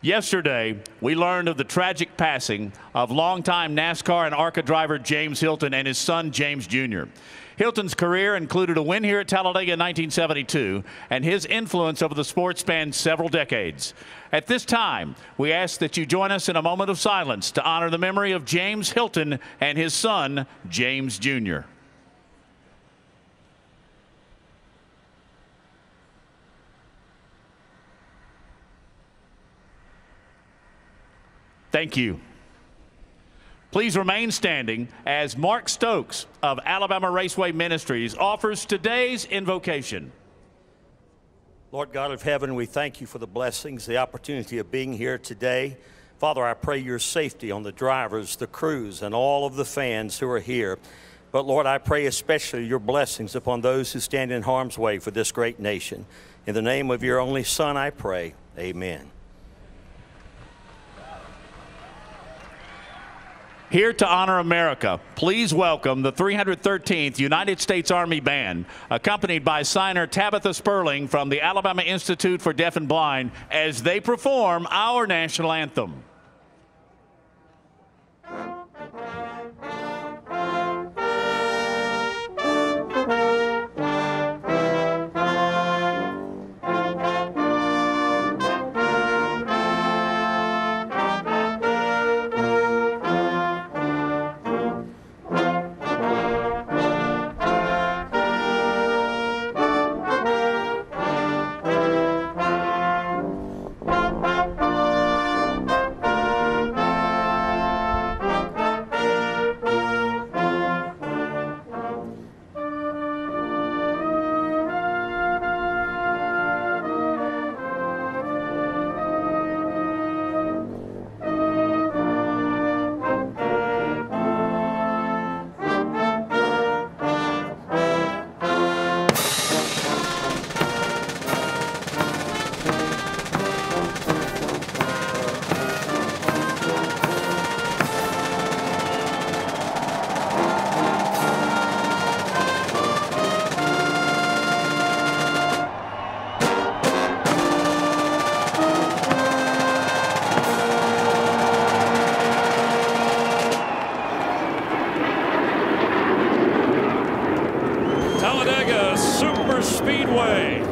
Yesterday, we learned of the tragic passing of longtime NASCAR and ARCA driver James Hilton and his son James Jr. Hilton's career included a win here at Talladega in 1972, and his influence over the sport spanned several decades. At this time, we ask that you join us in a moment of silence to honor the memory of James Hilton and his son James Jr. Thank you. Please remain standing as Mark Stokes of Alabama Raceway Ministries offers today's invocation. Lord God of heaven, we thank you for the blessings, the opportunity of being here today. Father, I pray your safety on the drivers, the crews, and all of the fans who are here. But Lord, I pray especially your blessings upon those who stand in harm's way for this great nation. In the name of your only Son, I pray. Amen. Here to honor America, please welcome the 313th United States Army Band, accompanied by signer Tabitha Sperling from the Alabama Institute for Deaf and Blind, as they perform our national anthem. Talladega Superspeedway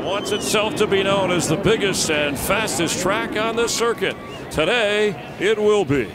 wants itself to be known as the biggest and fastest track on the circuit. Today, it will be.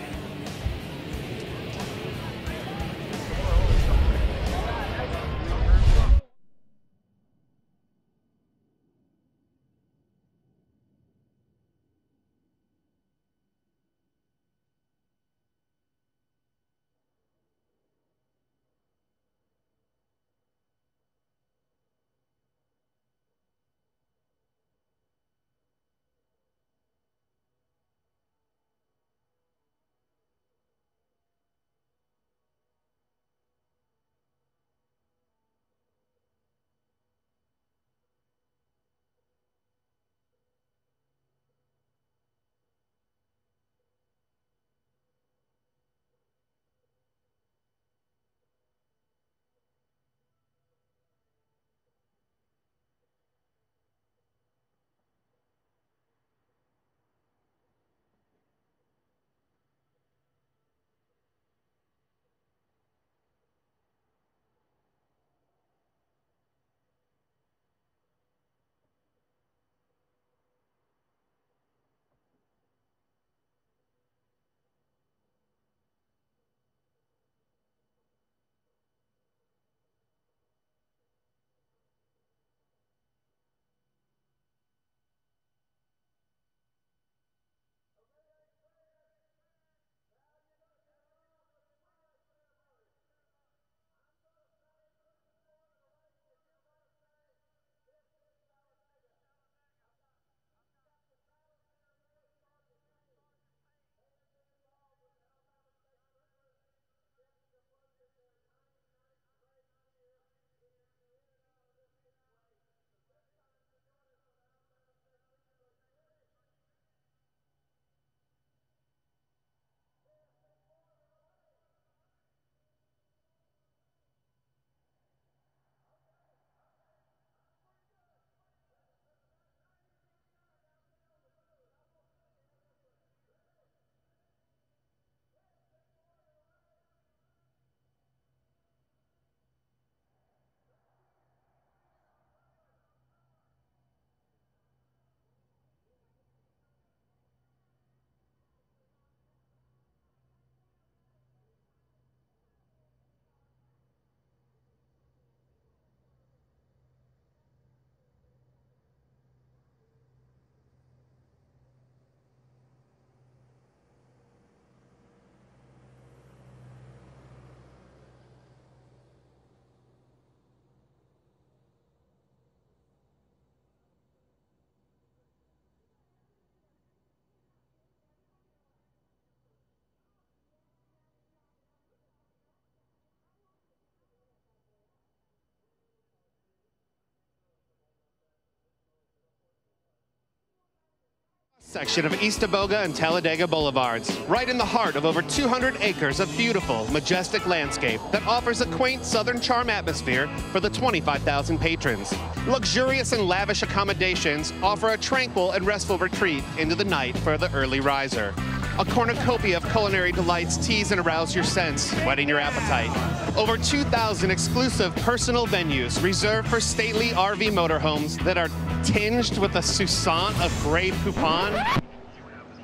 Section of East Tioga and Talladega Boulevards, right in the heart of over 200 acres of beautiful, majestic landscape that offers a quaint southern charm atmosphere for the 25,000 patrons. Luxurious and lavish accommodations offer a tranquil and restful retreat into the night for the early riser. A cornucopia of culinary delights tease and arouse your sense, whetting your appetite. Over 2,000 exclusive personal venues reserved for stately RV motorhomes that are tinged with a sousson of Grey Poupon.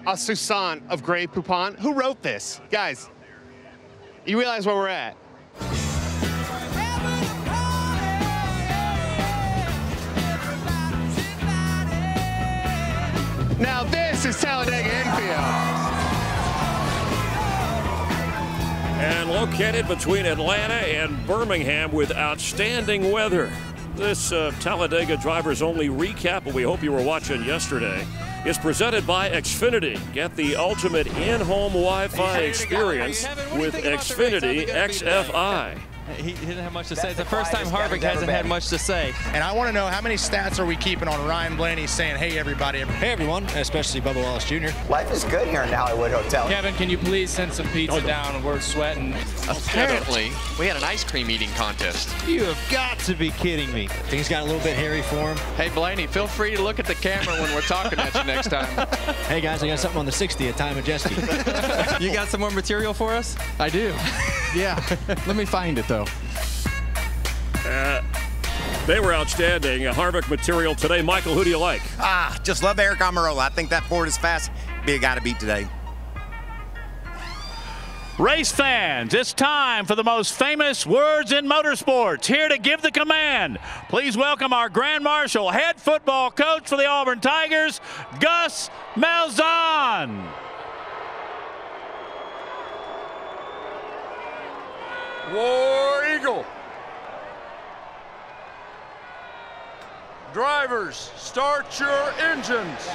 A sousson of Grey Poupon? Who wrote this? Guys, you realize where we're at? Now this is Talladega Infield. And located between Atlanta and Birmingham with outstanding weather. This Talladega Drivers Only recap, we hope you were watching yesterday, is presented by Xfinity. Get the ultimate in-home Wi-Fi experience with Xfinity XFi. He didn't have much to say. It's the first time Harvick hasn't had much to say. And I want to know how many stats are we keeping on Ryan Blaney saying, hey, everybody. Hey, everyone, especially Bubba Wallace Jr. Life is good here in the Hollywood Hotel. Kevin, can you please send some pizza down? We're sweating. Apparently, we had an ice cream eating contest. You have got to be kidding me. Things got a little bit hairy for him. Hey, Blaney, feel free to look at the camera when we're talking at you next time. Hey, guys, I got something on the 60 at Time Majestic. You got some more material for us? I do. Yeah. Let me find it, though. They were outstanding. Harvick material today. Michael, who do you like? Just love Eric Almirola. I think that Ford is fast. Be a guy to beat today. Race fans, it's time for the most famous words in motorsports. Here to give the command, please welcome our Grand Marshal, head football coach for the Auburn Tigers, Gus Malzahn. War Eagle. Drivers, start your engines.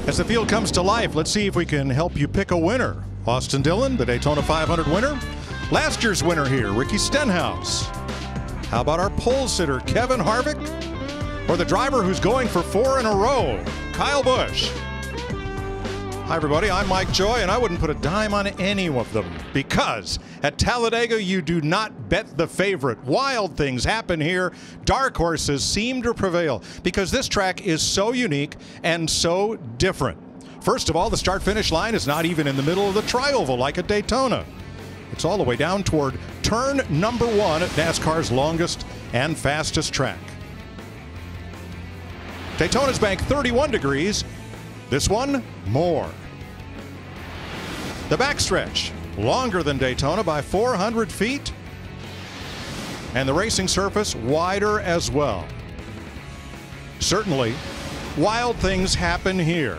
As the field comes to life, let's see if we can help you pick a winner. Austin Dillon, the Daytona 500 winner. Last year's winner here, Ricky Stenhouse. How about our pole sitter, Kevin Harvick? Or the driver who's going for 4 in a row, Kyle Busch. Hi, everybody. I'm Mike Joy, and I wouldn't put a dime on any of them because at Talladega, you do not bet the favorite. Wild things happen here. Dark horses seem to prevail because this track is so unique and so different. First of all, the start-finish line is not even in the middle of the tri-oval like at Daytona. It's all the way down toward turn number 1 at NASCAR's longest and fastest track. Daytona's banked 31 degrees. This one, more. The backstretch, longer than Daytona by 400 feet. And the racing surface wider as well. Certainly, wild things happen here.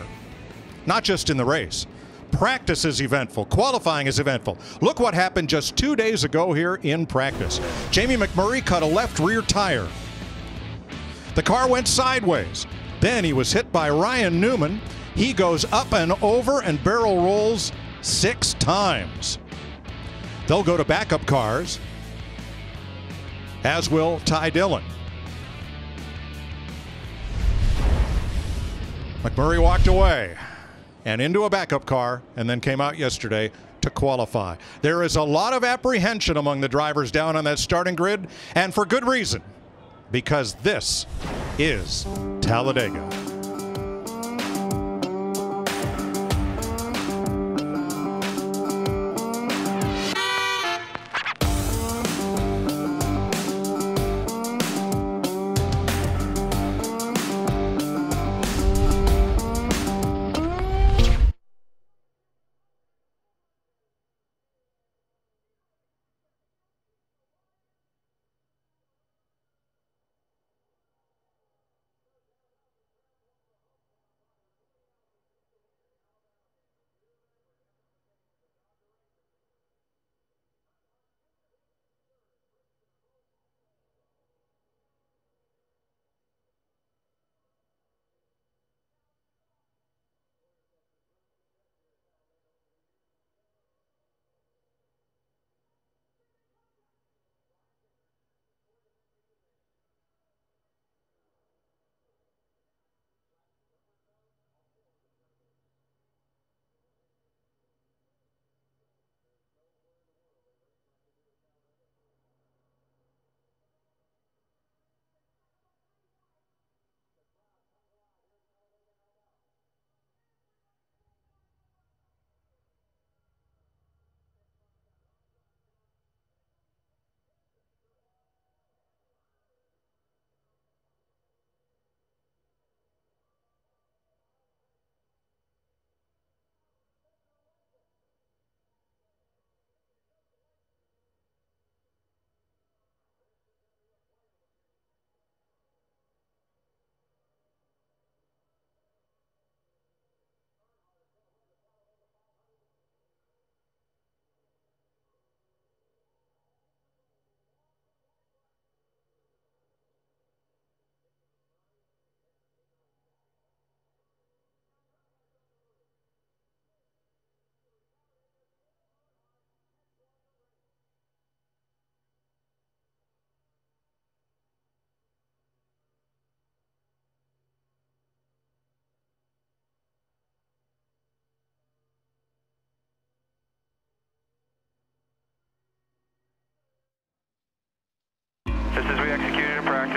Not just in the race. Practice is eventful. Qualifying is eventful. Look what happened just 2 days ago here in practice. Jamie McMurray cut a left rear tire. The car went sideways. Then he was hit by Ryan Newman. He goes up and over and barrel rolls 6 times. They'll go to backup cars, as will Ty Dillon. McMurray walked away and into a backup car and then came out yesterday to qualify. There is a lot of apprehension among the drivers down on that starting grid, and for good reason, because this is Talladega.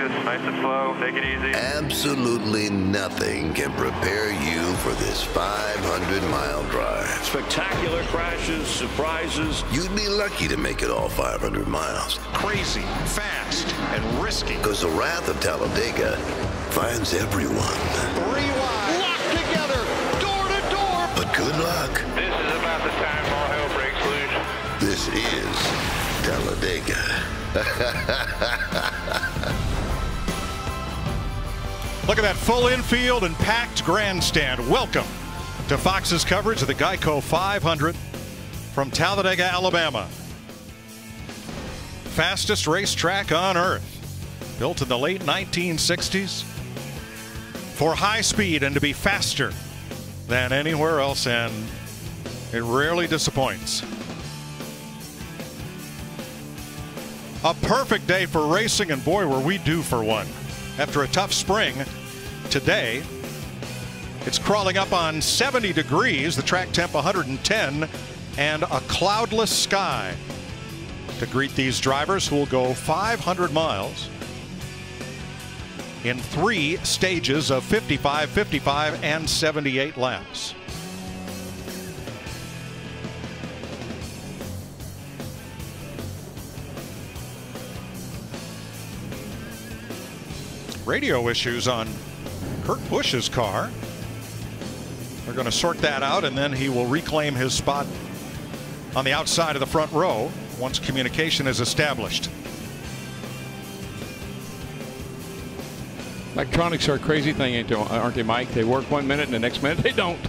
focus, nice and slow, take it easy. Absolutely nothing can prepare you for this 500-mile drive. Spectacular crashes, surprises. You'd be lucky to make it all 500 miles. Crazy, fast, and risky. Because the wrath of Talladega finds everyone. 3 wide. Locked together, door to door. But good luck. This is about the time all hell breaks loose. This is Talladega. Look at that full infield and packed grandstand. Welcome to Fox's coverage of the Geico 500 from Talladega, Alabama. Fastest racetrack on earth. Built in the late 1960s for high speed and to be faster than anywhere else, and it rarely disappoints. A perfect day for racing, and boy, were we due for one. After a tough spring, today it's crawling up on 70 degrees, the track temp 110, and a cloudless sky to greet these drivers who will go 500 miles in 3 stages of 55, 55, and 78 laps. Radio issues on Kurt Busch's car. They're going to sort that out, and then he will reclaim his spot on the outside of the front row once communication is established. Electronics are a crazy thing, aren't they, Mike? They work 1 minute and the next minute they don't.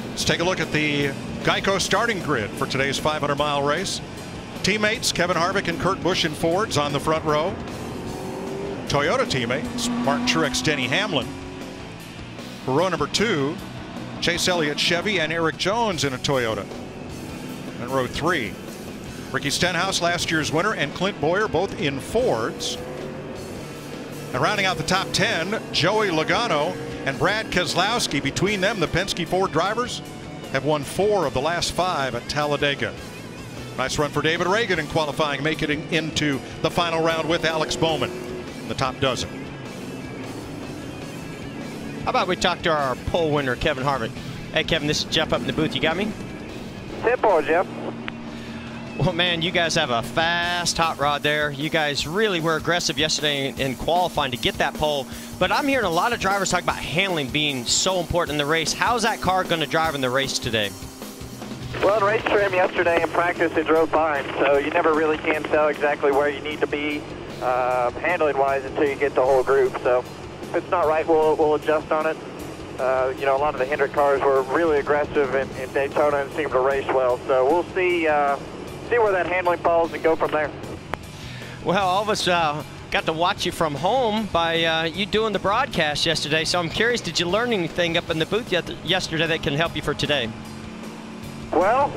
Let's take a look at the Geico starting grid for today's 500-mile race. Teammates Kevin Harvick and Kurt Busch in Fords on the front row. Toyota teammates Martin Truex, Denny Hamlin. For row number 2, Chase Elliott Chevy and Eric Jones in a Toyota. And row 3, Ricky Stenhouse, last year's winner, and Clint Bowyer, both in Fords. And rounding out the top 10, Joey Logano and Brad Keselowski. Between them, the Penske Ford drivers have won 4 of the last 5 at Talladega. Nice run for David Reagan in qualifying, making it into the final round with Alex Bowman in the top dozen. How about we talk to our pole winner, Kevin Harvick? Hey, Kevin, this is Jeff up in the booth. You got me? 10-4, Jeff. Well, man, you guys have a fast hot rod there. You guys really were aggressive yesterday in qualifying to get that pole. But I'm hearing a lot of drivers talk about handling being so important in the race. How's that car going to drive in the race today? Well, in race trim yesterday in practice, it drove fine. So you never really can tell exactly where you need to be handling-wise until you get the whole group. So if it's not right, we'll adjust on it. You know, a lot of the Hendrick cars were really aggressive in Daytona and seemed to race well. So we'll see where that handling falls and go from there. Well, all of us got to watch you from home by you doing the broadcast yesterday. So I'm curious, did you learn anything up in the booth yesterday that can help you for today? Well,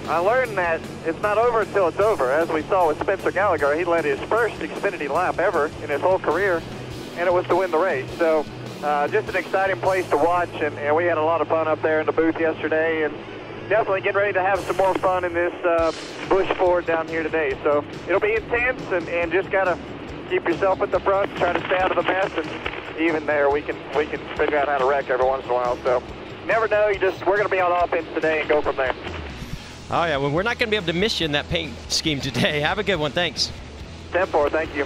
I learned that it's not over until it's over. As we saw with Spencer Gallagher, he led his first Xfinity lap ever in his whole career, and it was to win the race. So just an exciting place to watch, and we had a lot of fun up there in the booth yesterday, and definitely getting ready to have some more fun in this Busch Ford down here today. So it'll be intense, and just got to keep yourself at the front, try to stay out of the mess, and even there we can figure out how to wreck every once in a while. So never know. We're going to be on offense today and go from there. Oh, yeah. Well, we're not going to be able to miss you in that paint scheme today. Have a good one. Thanks. 10-4. Thank you.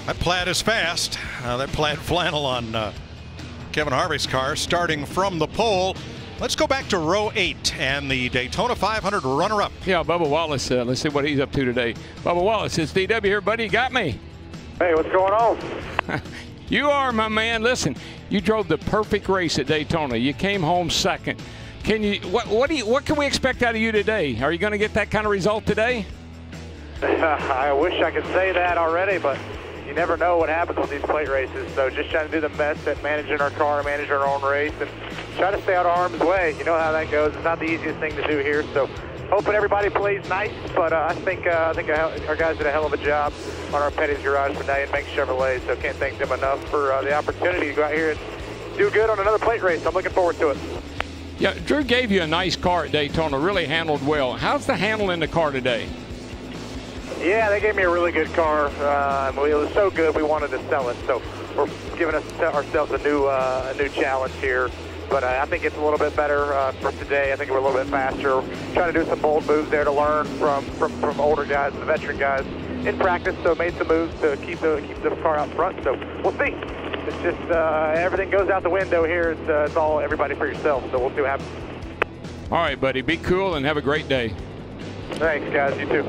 That plaid is fast. That plaid flannel on Kevin Harvick's car, starting from the pole. Let's go back to row 8 and the Daytona 500 runner-up. Yeah, Bubba Wallace. Let's see what he's up to today. Bubba Wallace, it's DW here, buddy. You got me. Hey, what's going on? You are, my man. Listen, you drove the perfect race at Daytona. You came home second. Can you? What can we expect out of you today? Are you going to get that kind of result today? I wish I could say that already, but you never know what happens with these plate races. So just trying to do the best at managing our car, managing our own race, and try to stay out of harm's way. You know how that goes. It's not the easiest thing to do here. So hoping everybody plays nice, but I think our guys did a hell of a job on our Petty's Garage today and Banks Chevrolet, so can't thank them enough for the opportunity to go out here and do good on another plate race. I'm looking forward to it. Yeah, Drew gave you a nice car at Daytona, really handled well. How's the handle in the car today? Yeah, they gave me a really good car. It was so good we wanted to sell it, so we're giving ourselves a new challenge here. But I think it's a little bit better for today. I think we're a little bit faster. Trying to do some bold moves there to learn from older guys, the veteran guys in practice. So made some moves to keep the car out front. So we'll see. It's just everything goes out the window here. It's all everybody for yourself. So we'll see what happens. All right, buddy. Be cool and have a great day. Thanks, guys. You too.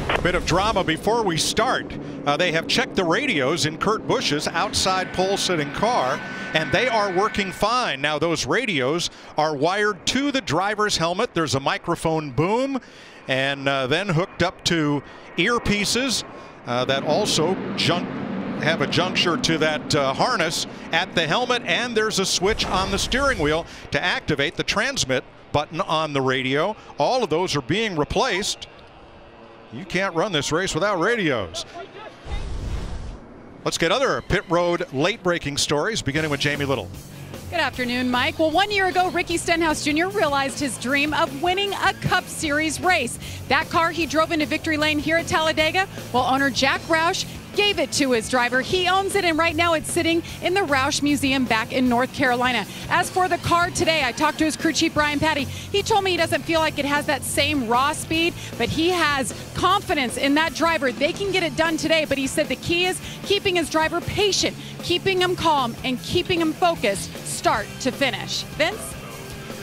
A bit of drama before we start. They have checked the radios in Kurt Busch's outside pole-sitting car, and they are working fine. Now, those radios are wired to the driver's helmet. There's a microphone boom, and then hooked up to earpieces that also have a juncture to that harness at the helmet, and there's a switch on the steering wheel to activate the transmit button on the radio. All of those are being replaced. You can't run this race without radios. Let's get other pit road late breaking stories, beginning with Jamie Little. Good afternoon, Mike. Well, 1 year ago, Ricky Stenhouse Jr. realized his dream of winning a Cup Series race. That car he drove into victory lane here at Talladega, while owner Jack Roush gave it to his driver. He owns it, and right now it's sitting in the Roush Museum back in North Carolina. As for the car today, I talked to his crew chief, Brian Patty. He told me he doesn't feel like it has that same raw speed, but he has confidence in that driver. They can get it done today, but he said the key is keeping his driver patient, keeping him calm, and keeping him focused start to finish. Vince?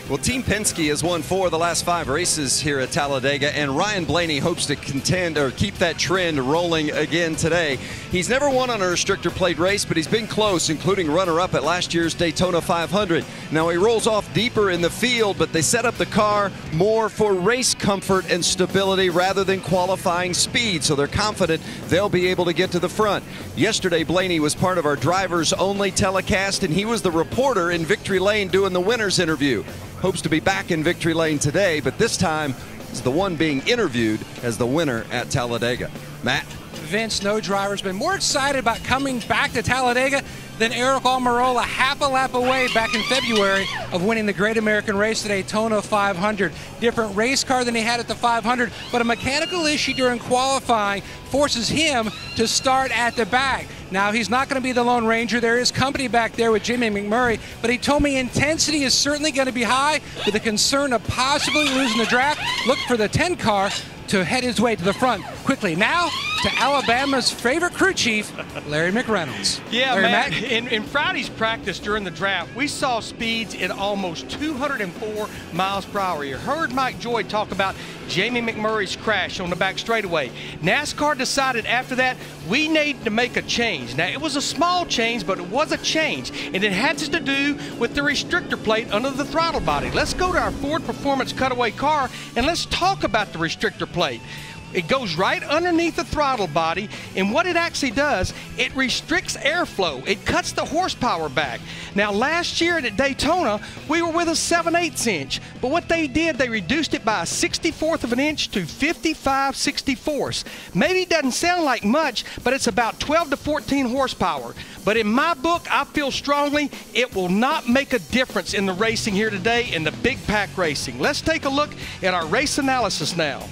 Well, Team Penske has won 4 of the last 5 races here at Talladega, and Ryan Blaney hopes to contend or keep that trend rolling again today. He's never won on a restrictor plate race, but he's been close, including runner-up at last year's Daytona 500. Now, he rolls off deeper in the field, but they set up the car more for race comfort and stability rather than qualifying speed, so they're confident they'll be able to get to the front. Yesterday, Blaney was part of our drivers-only telecast, and he was the reporter in victory lane doing the winner's interview. Hopes to be back in victory lane today, but this time is the one being interviewed as the winner at Talladega. Matt? Vince, no driver's been more excited about coming back to Talladega than Aric Almirola, half a lap away back in February of winning the Great American Race at Daytona 500. Different race car than he had at the 500, but a mechanical issue during qualifying forces him to start at the back. Now, he's not going to be the Lone Ranger. There is company back there with Jimmy McMurray, but he told me intensity is certainly going to be high with the concern of possibly losing the draft. Look for the 10 car to head his way to the front quickly. Now to Alabama's favorite crew chief, Larry McReynolds. Yeah, Larry, Matt, in Friday's practice during the draft, we saw speeds at almost 204 miles per hour. You heard Mike Joy talk about Jamie McMurray's crash on the back straightaway. NASCAR decided after that we needed to make a change. Now, it was a small change, but it was a change, and it had to do with the restrictor plate under the throttle body. Let's go to our Ford Performance cutaway car, and let's talk about the restrictor plate. It goes right underneath the throttle body, and what it actually does, it restricts airflow. It cuts the horsepower back. Now, last year at Daytona, we were with a 7/8 inch, but what they did, they reduced it by a 1/64 of an inch to 55/64. Maybe it doesn't sound like much, but it's about 12 to 14 horsepower. But in my book, I feel strongly it will not make a difference in the racing here today in the big pack racing. Let's take a look at our race analysis now.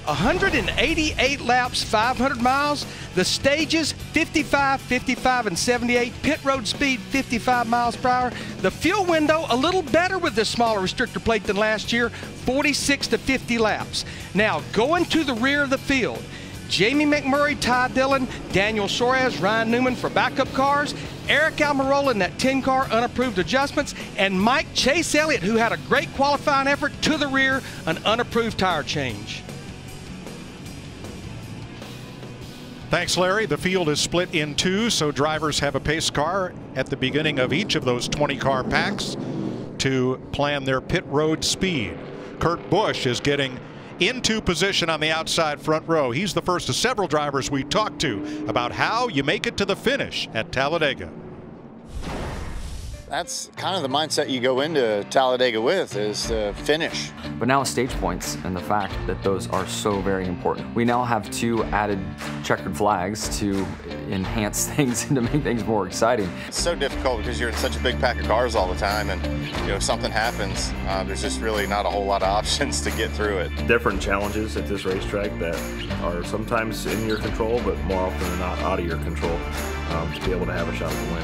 188 laps, 500 miles. The stages, 55, 55, and 78. Pit road speed, 55 miles per hour. The fuel window, a little better with this smaller restrictor plate than last year, 46 to 50 laps. Now, going to the rear of the field, Jamie McMurray, Ty Dillon, Daniel Suarez, Ryan Newman for backup cars, Aric Almirola in that 10-car unapproved adjustments, and Mike Chase Elliott, who had a great qualifying effort to the rear, an unapproved tire change. Thanks, Larry. The field is split in 2, so drivers have a pace car at the beginning of each of those 20-car packs to plan their pit road speed. Kurt Busch is getting into position on the outside front row. He's the first of several drivers we talked to about how you make it to the finish at Talladega. that's kind of the mindset you go into Talladega with, is to finish. But now stage points and the fact that those are so very important. We now have 2 added checkered flags to enhance things and to make things more exciting. It's so difficult because you're in such a big pack of cars all the time, and if something happens, there's just really not a whole lot of options to get through it. Different challenges at this racetrack that are sometimes in your control, but more often than not out of your control, to be able to have a shot at the win.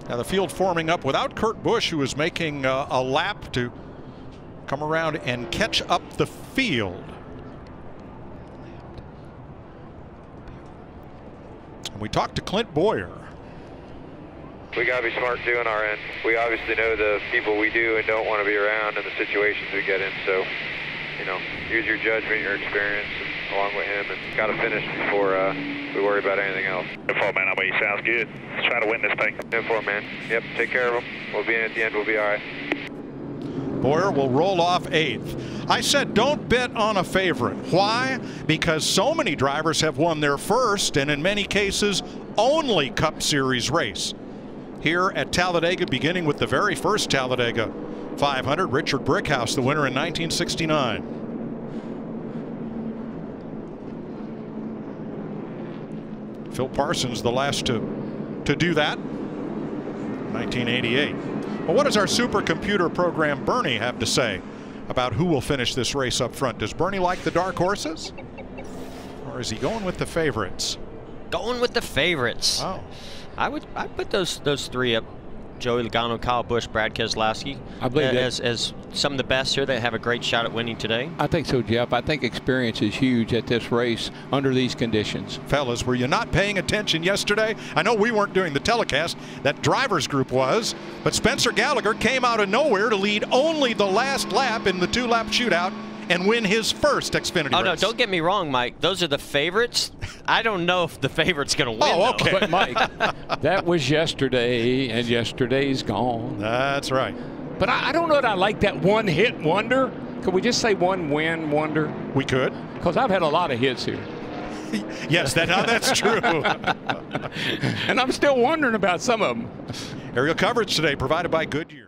Now the field forming up without Kurt Busch, who is making a lap to come around and catch up the field. And we talked to Clint Bowyer. We got to be smart doing our end. We obviously know the people we do and don't want to be around and the situations we get in. So, use your judgment, your experience, and along with him, and got to finish before we worry about anything else. 4 man, I mean, sounds good. Let's try to win this thing. 4 man. Yep, take care of them. We'll be in at the end. We'll be all right. Bowyer will roll off 8th. I said don't bet on a favorite. Why? Because so many drivers have won their first and in many cases only Cup Series race. Here at Talladega, beginning with the very first Talladega 500, Richard Brickhouse, the winner in 1969. Phil Parsons, the last to do that, 1988. Well, what does our supercomputer program Bernie have to say about who will finish this race up front? Does Bernie like the dark horses, or is he going with the favorites? Going with the favorites. Oh. I'd put those 3 up. Joey Logano, Kyle Busch, Brad Keselowski, I believe as some of the best here that have a great shot at winning today. I think so, Jeff. I think experience is huge at this race under these conditions. Fellas, were you not paying attention yesterday? I know we weren't doing the telecast. That driver's group was. But Spencer Gallagher came out of nowhere to lead only the last lap in the 2-lap shootout and win his first Xfinity race. Oh, no, don't get me wrong, Mike. Those are the favorites. I don't know if the favorite's going to win. Oh, okay. But, Mike, that was yesterday, and yesterday's gone. That's right. But I don't know that I like that one-hit wonder. Could we just say one-win wonder? We could. Because I've had a lot of hits here. Yes, that's true. And I'm still wondering about some of them. Aerial coverage today provided by Goodyear.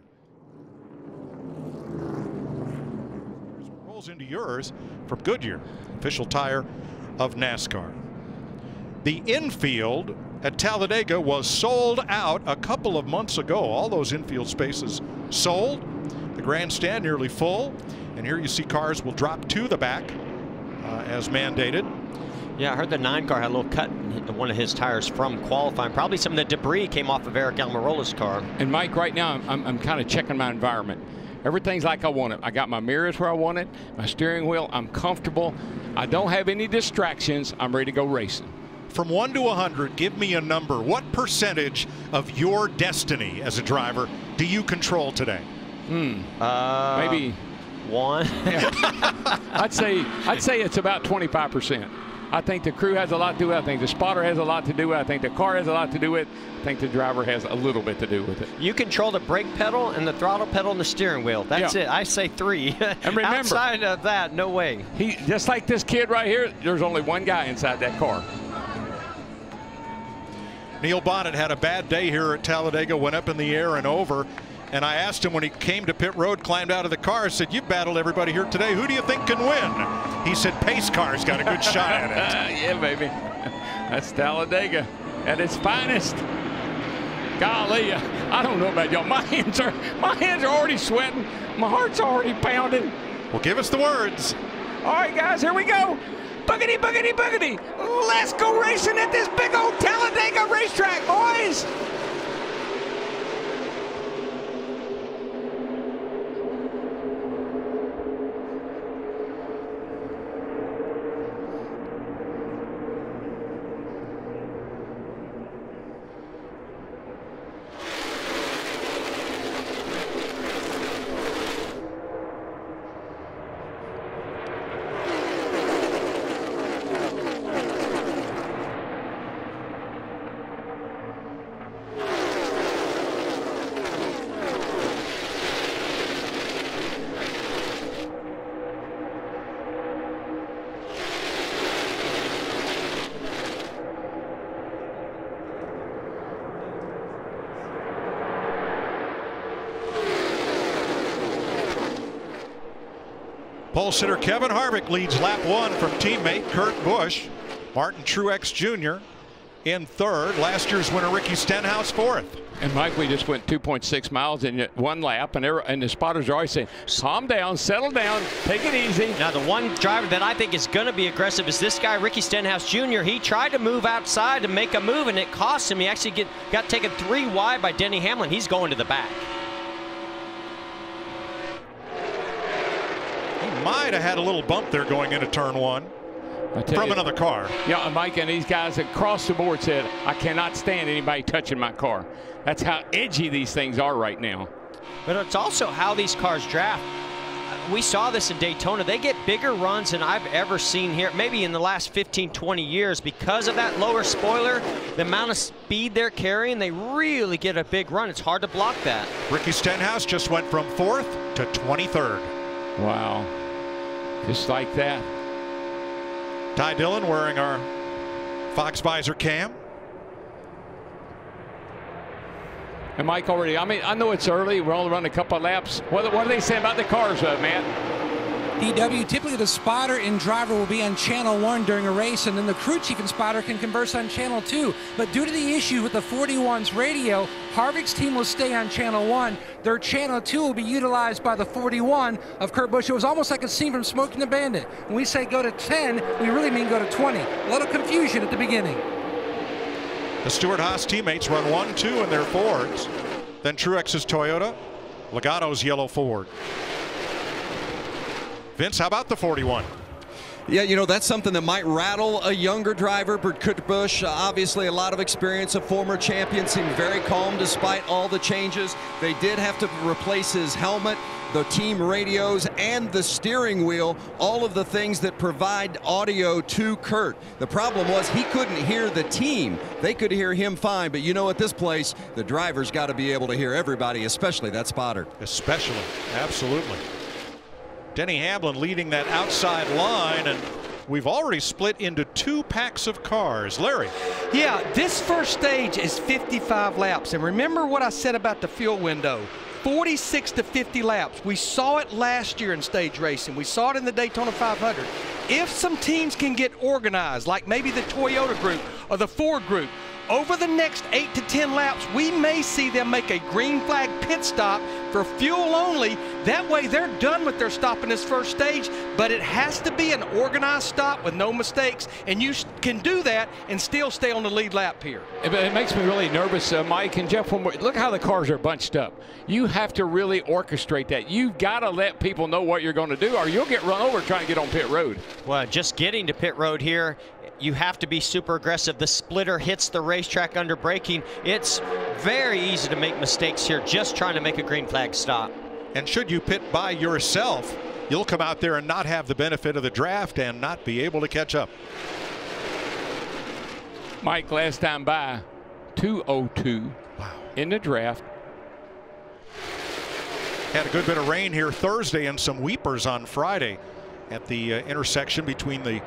Rolls into yours from Goodyear, official tire of NASCAR. The infield at Talladega was sold out a couple of months ago. All those infield spaces sold. The grandstand nearly full. And here you see cars will drop to the back as mandated. Yeah, I heard the 9 car had a little cut in one of his tires from qualifying. Probably some of the debris came off of Eric Almirola's car. And Mike, right now I'm kind of checking my environment. Everything's like I want it. I got my mirrors where I want it, my steering wheel, I'm comfortable. I don't have any distractions. I'm ready to go racing. From 1 to 100, give me a number. What percentage of your destiny as a driver do you control today? Maybe 1. Yeah. I'd say it's about 25%. I think the crew has a lot to do with it. I think the spotter has a lot to do with it. I think the car has a lot to do with it. I think the driver has a little bit to do with it. You control the brake pedal and the throttle pedal and the steering wheel. That's it. I say 3. And remember, outside of that, no way. Just like this kid right here, there's only one guy inside that car. Neil Bonnet had a bad day here at Talladega, went up in the air and over. And I asked him when he came to pit road, climbed out of the car, said, "You've battled everybody here today. Who do you think can win?" He said, "Pace car's got a good shot at it." Yeah, baby. That's Talladega at its finest. Golly, I don't know about y'all. My hands are already sweating. My heart's already pounding. Well, give us the words. All right, guys, here we go. Boogity, boogity, boogity. Let's go racing at this big old Talladega racetrack, boys. Pole sitter Kevin Harvick leads lap 1 from teammate Kurt Busch. Martin Truex Jr. in third. Last year's winner Ricky Stenhouse fourth. And Mike, we just went 2.6 miles in one lap, and the spotters are always saying, calm down, settle down, take it easy. Now, the one driver that I think is going to be aggressive is this guy, Ricky Stenhouse Jr. He tried to move outside to make a move, and it cost him. He actually got taken 3 wide by Denny Hamlin. He's going to the back. He might have had a little bump there going into turn 1. From another car. Yeah, Mike, and these guys across the board said, I cannot stand anybody touching my car. That's how edgy these things are right now. But it's also how these cars draft. We saw this in Daytona. They get bigger runs than I've ever seen here, maybe in the last 15, 20 years. Because of that lower spoiler, the amount of speed they're carrying, they really get a big run. It's hard to block that. Ricky Stenhouse just went from 4th to 23rd. Wow. Just like that. Ty Dillon wearing our Fox Visor cam. And Mike already, I mean, I know it's early. We're only running a couple of laps. What do they say about the cars, Matt? DW, typically the spotter and driver will be on channel 1 during a race, and then the crew chief and spotter can converse on channel 2. But due to the issue with the 41's radio, Harvick's team will stay on channel 1. Their channel 2 will be utilized by the 41 of Kurt Busch. It was almost like a scene from Smoking the Bandit. When we say go to 10, we really mean go to 20. A little confusion at the beginning. The Stewart-Haas teammates run 1, 2 in their Fords. Then Truex's Toyota, Logano's yellow Ford. Vince, how about the 41? Yeah, you know, that's something that might rattle a younger driver. But Kurt Busch, obviously a lot of experience, a former champion, seemed very calm despite all the changes. They did have to replace his helmet, the team radios, and the steering wheel, all of the things that provide audio to Kurt. The problem was he couldn't hear the team. They could hear him fine, but you know, at this place, the driver's got to be able to hear everybody, especially that spotter. Especially, absolutely. Denny Hamlin leading that outside line, and we've already split into 2 packs of cars. Larry. Yeah, this first stage is 55 laps. And remember what I said about the fuel window. 46 to 50 laps. We saw it last year in stage racing. We saw it in the Daytona 500. If some teams can get organized, like maybe the Toyota group or the Ford group, over the next 8 to 10 laps, we may see them make a green flag pit stop for fuel only. That way they're done with their stop in this first stage, but it has to be an organized stop with no mistakes, and you can do that and still stay on the lead lap here. It makes me really nervous, Mike and Jeff. Look how the cars are bunched up. You have to really orchestrate that. You've got to let people know what you're going to do, or you'll get run over trying to get on pit road. Well, just getting to pit road here, you have to be super aggressive. The splitter hits the racetrack under braking. It's very easy to make mistakes here just trying to make a green flag stop. And should you pit by yourself, you'll come out there and not have the benefit of the draft and not be able to catch up. Mike, last time by, 2:02 in the draft. Had a good bit of rain here Thursday and some weepers on Friday at the intersection between the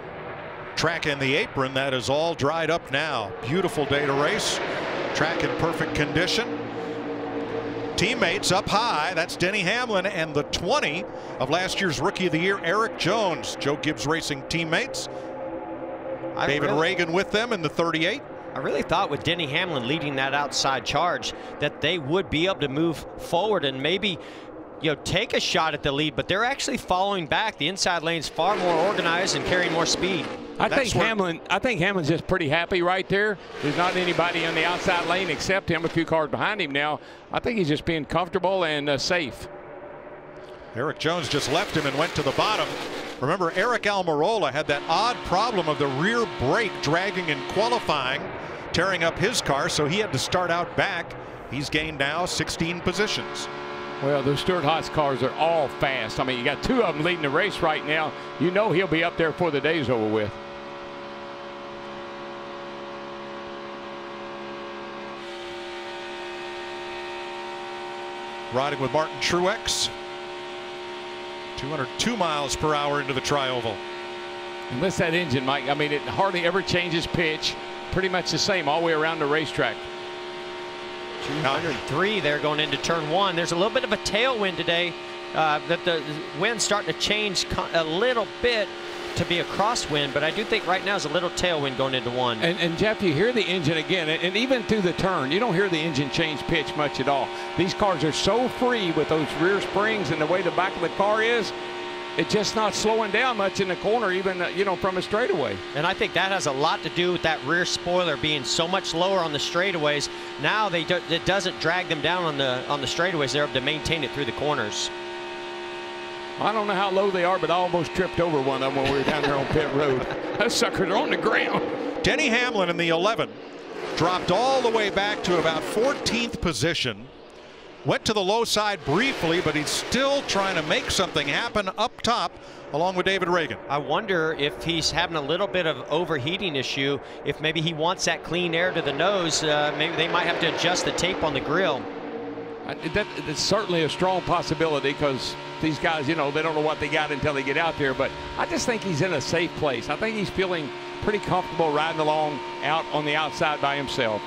track and the apron. That is all dried up now. Beautiful day to race. Track in perfect condition. Teammates up high. That's Denny Hamlin and the 20 of last year's Rookie of the Year, Eric Jones. Joe Gibbs Racing teammates. David Reagan with them in the 38. I really thought with Denny Hamlin leading that outside charge that they would be able to move forward and maybe, you know, take a shot at the lead, but they're actually following back. The inside lane's far more organized and carrying more speed. I think Hamlin's just pretty happy right there. There's not anybody on the outside lane except him, a few cars behind him now. I think he's just being comfortable and safe. Eric Jones just left him and went to the bottom. Remember, Eric Almirola had that odd problem of the rear brake dragging in qualifying, tearing up his car, so he had to start out back. He's gained now 16 positions. Well, those Stewart-Haas cars are all fast. I mean, you got 2 of them leading the race right now. You know he'll be up there before the day's over with. Riding with Martin Truex. 202 miles per hour into the tri-oval. And listen to that engine, Mike. I mean, it hardly ever changes pitch. Pretty much the same all the way around the racetrack. 203 there going into turn 1. There's a little bit of a tailwind today. that the wind's starting to change a little bit to be a crosswind, but I do think right now is a little tailwind going into one. And Jeff, you hear the engine again, and even through the turn, you don't hear the engine change pitch much at all. These cars are so free with those rear springs and the way the back of the car is. It's just not slowing down much in the corner, even from a straightaway. And I think that has a lot to do with that rear spoiler being so much lower on the straightaways. Now it doesn't drag them down on the straightaways. They're able to maintain it through the corners. I don't know how low they are, but I almost tripped over one of them when we were down there on pit road. Those suckers are on the ground. Denny Hamlin in the 11 dropped all the way back to about 14th position. Went to the low side briefly, but he's still trying to make something happen up top along with David Ragan. I wonder if he's having a little bit of overheating issue, if maybe he wants that clean air to the nose. Maybe they might have to adjust the tape on the grill. That's certainly a strong possibility because these guys, they don't know what they got until they get out there. But I just think he's in a safe place. I think he's feeling pretty comfortable riding along out on the outside by himself.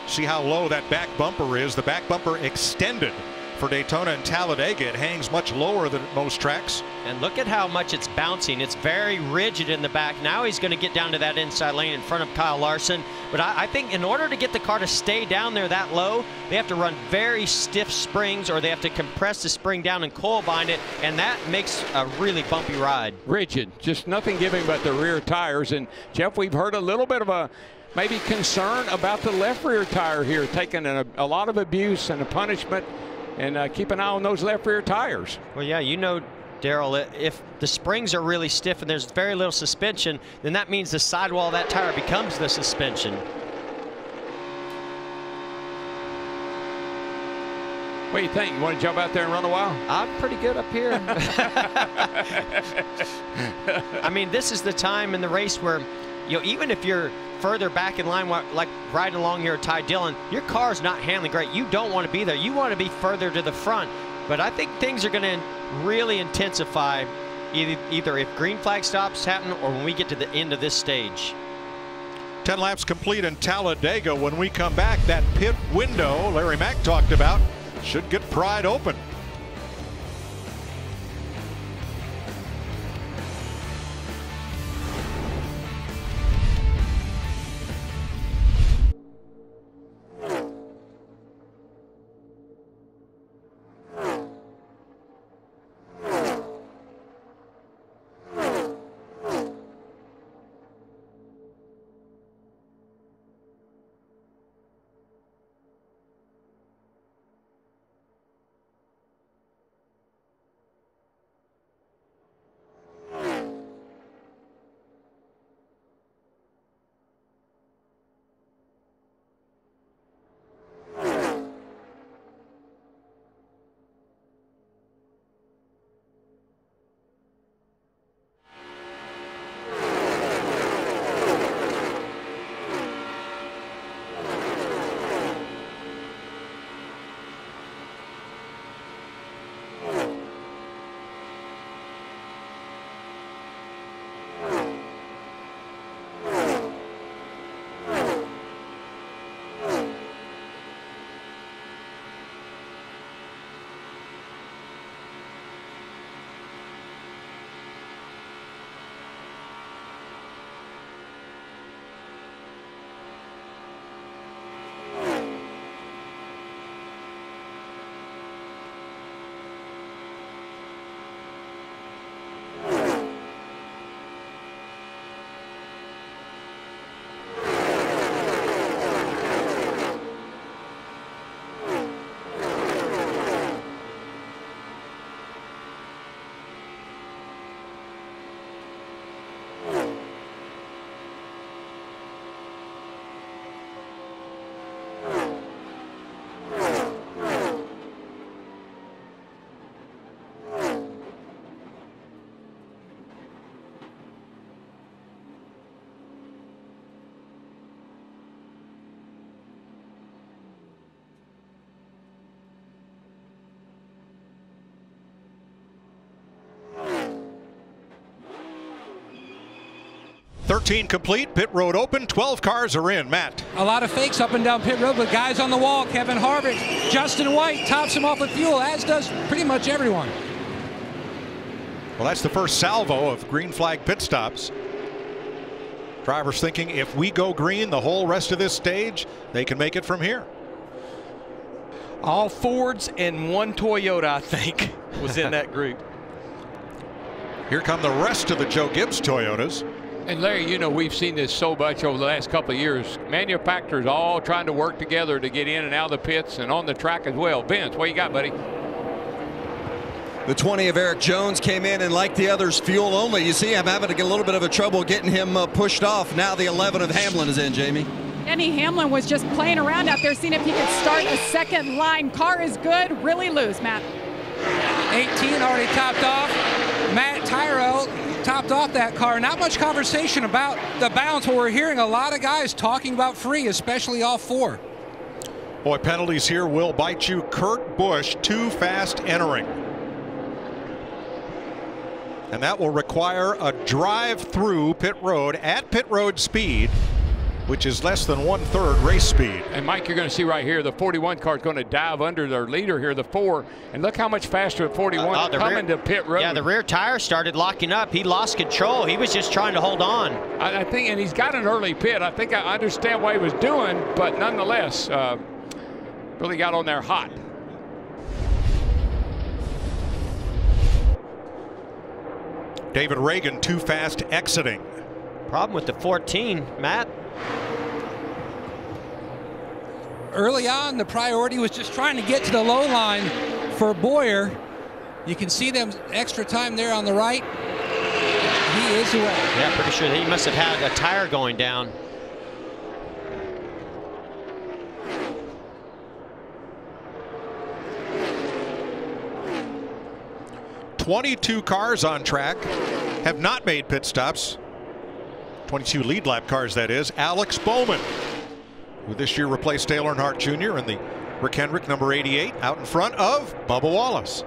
See how low that back bumper is. The back bumper extended for Daytona and Talladega. It hangs much lower than most tracks. And look at how much it's bouncing. It's very rigid in the back. Now he's going to get down to that inside lane in front of Kyle Larson. But I think in order to get the car to stay down there that low, they have to run very stiff springs, or they have to compress the spring down and coil bind it, and that makes a really bumpy ride. Rigid, just nothing giving but the rear tires. And Jeff, we've heard a little bit of a maybe concern about the left rear tire here, taking a lot of abuse and a punishment, and keep an eye on those left rear tires. Well, yeah, Darrell, if the springs are really stiff and there's very little suspension, then that means the sidewall of that tire becomes the suspension. What do you think? You want to jump out there and run a while? I'm pretty good up here. I mean, this is the time in the race where, even if you're further back in line, like riding along here at Ty Dillon, your car's not handling great. You don't want to be there. You want to be further to the front. But I think things are going to really intensify either if green flag stops happen or when we get to the end of this stage. 10 laps complete in Talladega. When we come back, that pit window Larry Mack talked about should get pried open. 13 complete, pit road open, 12 cars are in. Matt. A lot of fakes up and down pit road, but guys on the wall. Kevin Harvick, Justin White tops him off with fuel, as does pretty much everyone. Well, that's the first salvo of green flag pit stops. Drivers thinking if we go green the whole rest of this stage, they can make it from here. All Fords and one Toyota, I think, was in that group. Here come the rest of the Joe Gibbs Toyotas. And Larry, you know, we've seen this so much over the last couple of years. Manufacturers all trying to work together to get in and out of the pits and on the track as well. Vince, what you got, buddy? The 20 of Eric Jones came in, and like the others, fuel only. You see, I'm having to get a little bit of a trouble getting him pushed off. Now the 11 of Hamlin is in, Jamie. Denny Hamlin was just playing around out there, seeing if he could start a second line. Car is good, really loose, Matt. 18 already topped off. Matt Tyrrell topped off that car. Not much conversation about the bounce, but we're hearing a lot of guys talking about free, especially all four. Boy, penalties here will bite you. Kurt Busch too fast entering. And that will require a drive through pit road at pit road speed, which is less than 1/3 race speed. And Mike, you're going to see right here, the 41 car is going to dive under their leader here, the 4. And look how much faster the 41 coming to pit road. Yeah, the rear tire started locking up. He lost control. He was just trying to hold on. I think, and he's got an early pit. I think I understand what he was doing, but nonetheless, really got on there hot. David Reagan too fast exiting. Problem with the 14, Matt. Early on, the priority was just trying to get to the low line for Bowyer. You can see them extra time there on the right. He is away. Yeah, pretty sure he must have had a tire going down. "22 cars on track have not made pit stops. 22 lead lap cars, that is. Alex Bowman, who this year replaced Dale Earnhardt Jr. in the Rick Hendrick number 88, out in front of Bubba Wallace.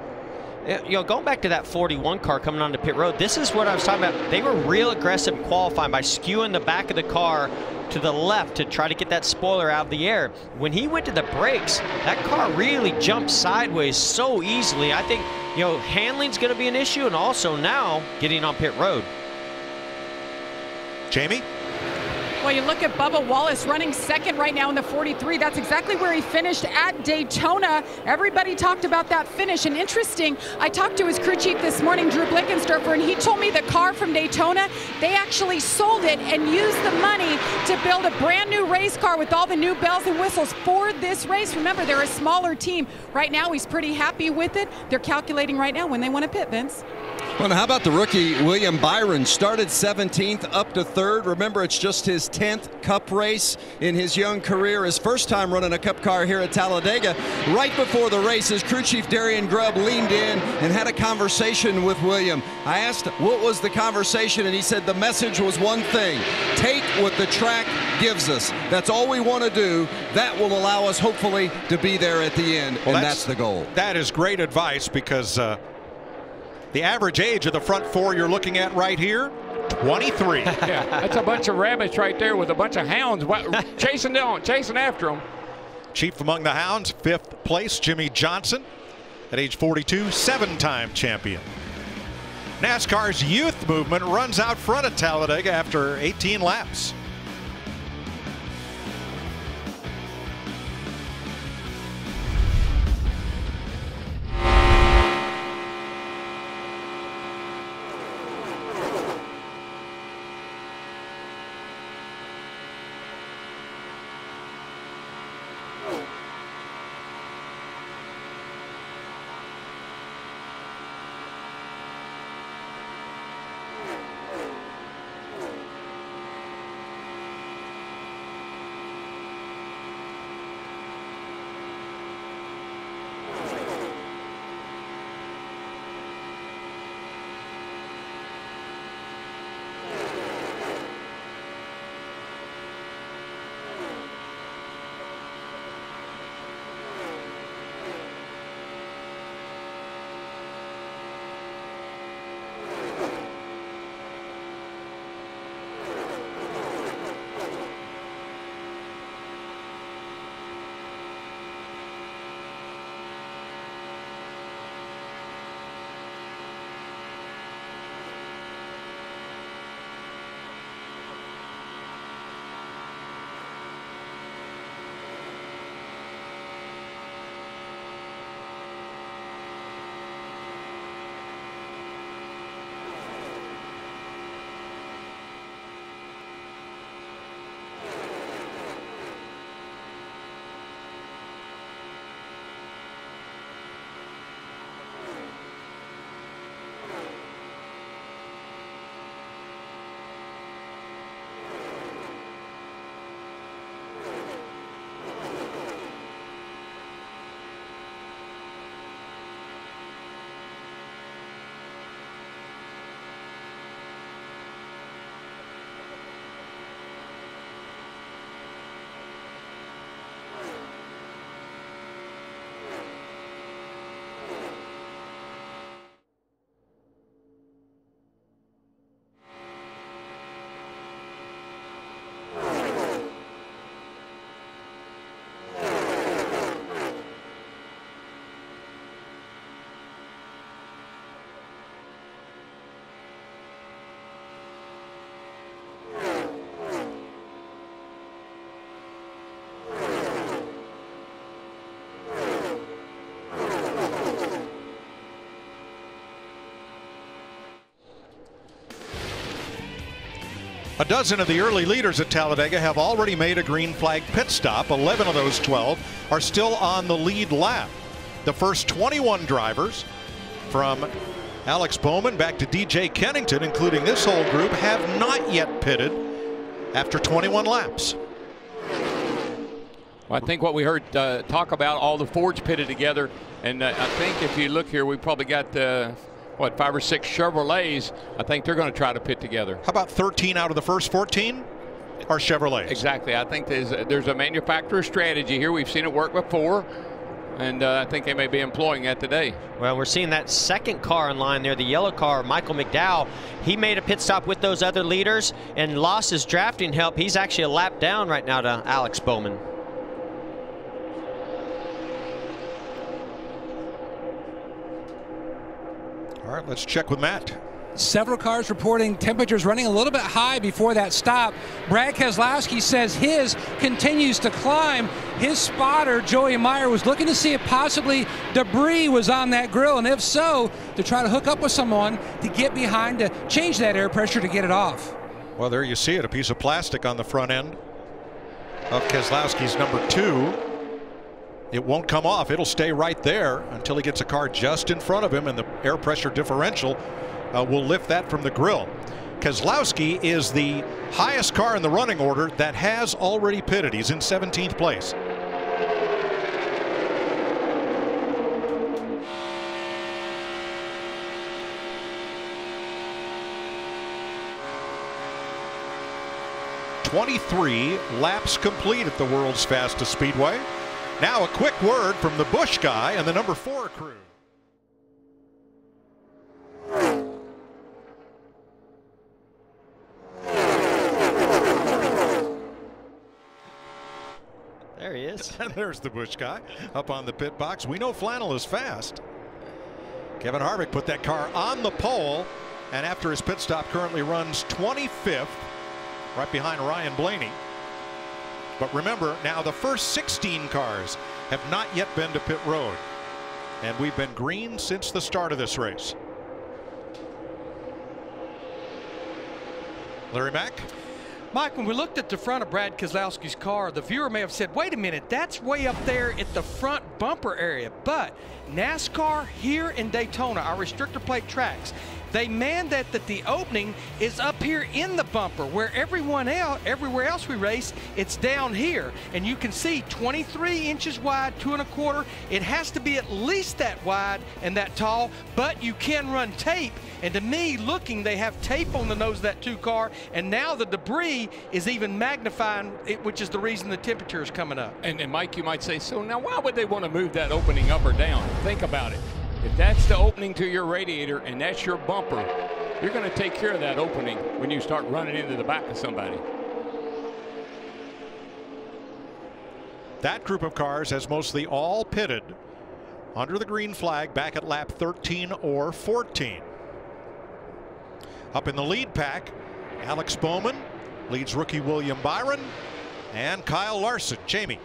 You know, going back to that 41 car coming onto pit road, this is what I was talking about. They were real aggressive in qualifying by skewing the back of the car to the left to try to get that spoiler out of the air. When he went to the brakes, that car really jumped sideways so easily. I think, you know, handling's going to be an issue, and also now getting on pit road. Jamie? Well, you look at Bubba Wallace running second right now in the 43. That's exactly where he finished at Daytona. Everybody talked about that finish. And interesting, I talked to his crew chief this morning, Drew Blickensderfer, and he told me the car from Daytona, they actually sold it and used the money to build a brand new race car with all the new bells and whistles for this race. Remember, they're a smaller team. Right now, he's pretty happy with it. They're calculating right now when they want to pit, Vince. Well, how about the rookie William Byron? Started 17th up to 3rd. Remember, it's just his 10th Cup race in his young career. His first time running a Cup car here at Talladega. Right before the race, his crew chief Darian Grubb leaned in and had a conversation with William. I asked what was the conversation, and he said the message was one thing: take what the track gives us. That's all we want to do. That will allow us, hopefully, to be there at the end, and that's the goal. That is great advice, because the average age of the front 4 you're looking at right here, 23. Yeah, that's a bunch of rabbits right there with a bunch of hounds chasing after them. Chief among the hounds, 5th place, Jimmy Johnson, at age 42, 7-time champion. NASCAR's youth movement runs out front at Talladega after 18 laps. A dozen of the early leaders at Talladega have already made a green flag pit stop. 11 of those 12 are still on the lead lap. The first 21 drivers, from Alex Bowman back to DJ Kennington, including this whole group, have not yet pitted after 21 laps. Well, I think what we heard talk about, all the Fords pitted together, and I think if you look here, we probably got what, 5 or 6 Chevrolets. I think they're going to try to pit together. How about 13 out of the first 14 are Chevrolets? Exactly. I think there's a manufacturer strategy here. We've seen it work before, and I think they may be employing that today. Well, we're seeing that second car in line there, the yellow car, Michael McDowell. He made a pit stop with those other leaders and lost his drafting help. He's actually a lap down right now to Alex Bowman. All right, let's check with Matt. Several cars reporting temperatures running a little bit high before that stop. Brad Keselowski says his continues to climb. His spotter, Joey Meyer, was looking to see if possibly debris was on that grill, and if so, to try to hook up with someone to get behind to change that air pressure to get it off. Well, there you see it, a piece of plastic on the front end of Keselowski's number 2. It won't come off. It'll stay right there until he gets a car just in front of him, and the air pressure differential will lift that from the grill. Keselowski is the highest car in the running order that has already pitted. He's in 17th place. "23 laps complete at the world's fastest speedway." Now a quick word from the Busch guy and the number 4 crew. There he is. And there's the Busch guy up on the pit box. We know Flannel is fast. Kevin Harvick put that car on the pole, and after his pit stop currently runs 25th, right behind Ryan Blaney. But remember, now the first 16 cars have not yet been to pit road, and we've been green since the start of this race. Larry Mack? Mike, when we looked at the front of Brad Keselowski's car, the viewer may have said, wait a minute, that's way up there at the front bumper area. But NASCAR here in Daytona, our restrictor plate tracks, they mandate that the opening is up here in the bumper, where everywhere else we race, it's down here. And you can see 23 inches wide, 2 1/4. It has to be at least that wide and that tall, but you can run tape. And to me, looking, they have tape on the nose of that 2 car, and now the debris is even magnifying it, which is the reason the temperature is coming up. And Mike, you might say, so now why would they want to move that opening up or down? Think about it. If that's the opening to your radiator and that's your bumper, you're going to take care of that opening when you start running into the back of somebody. That group of cars has mostly all pitted under the green flag back at lap 13 or 14. Up in the lead pack, Alex Bowman leads rookie William Byron and Kyle Larson. Jamie.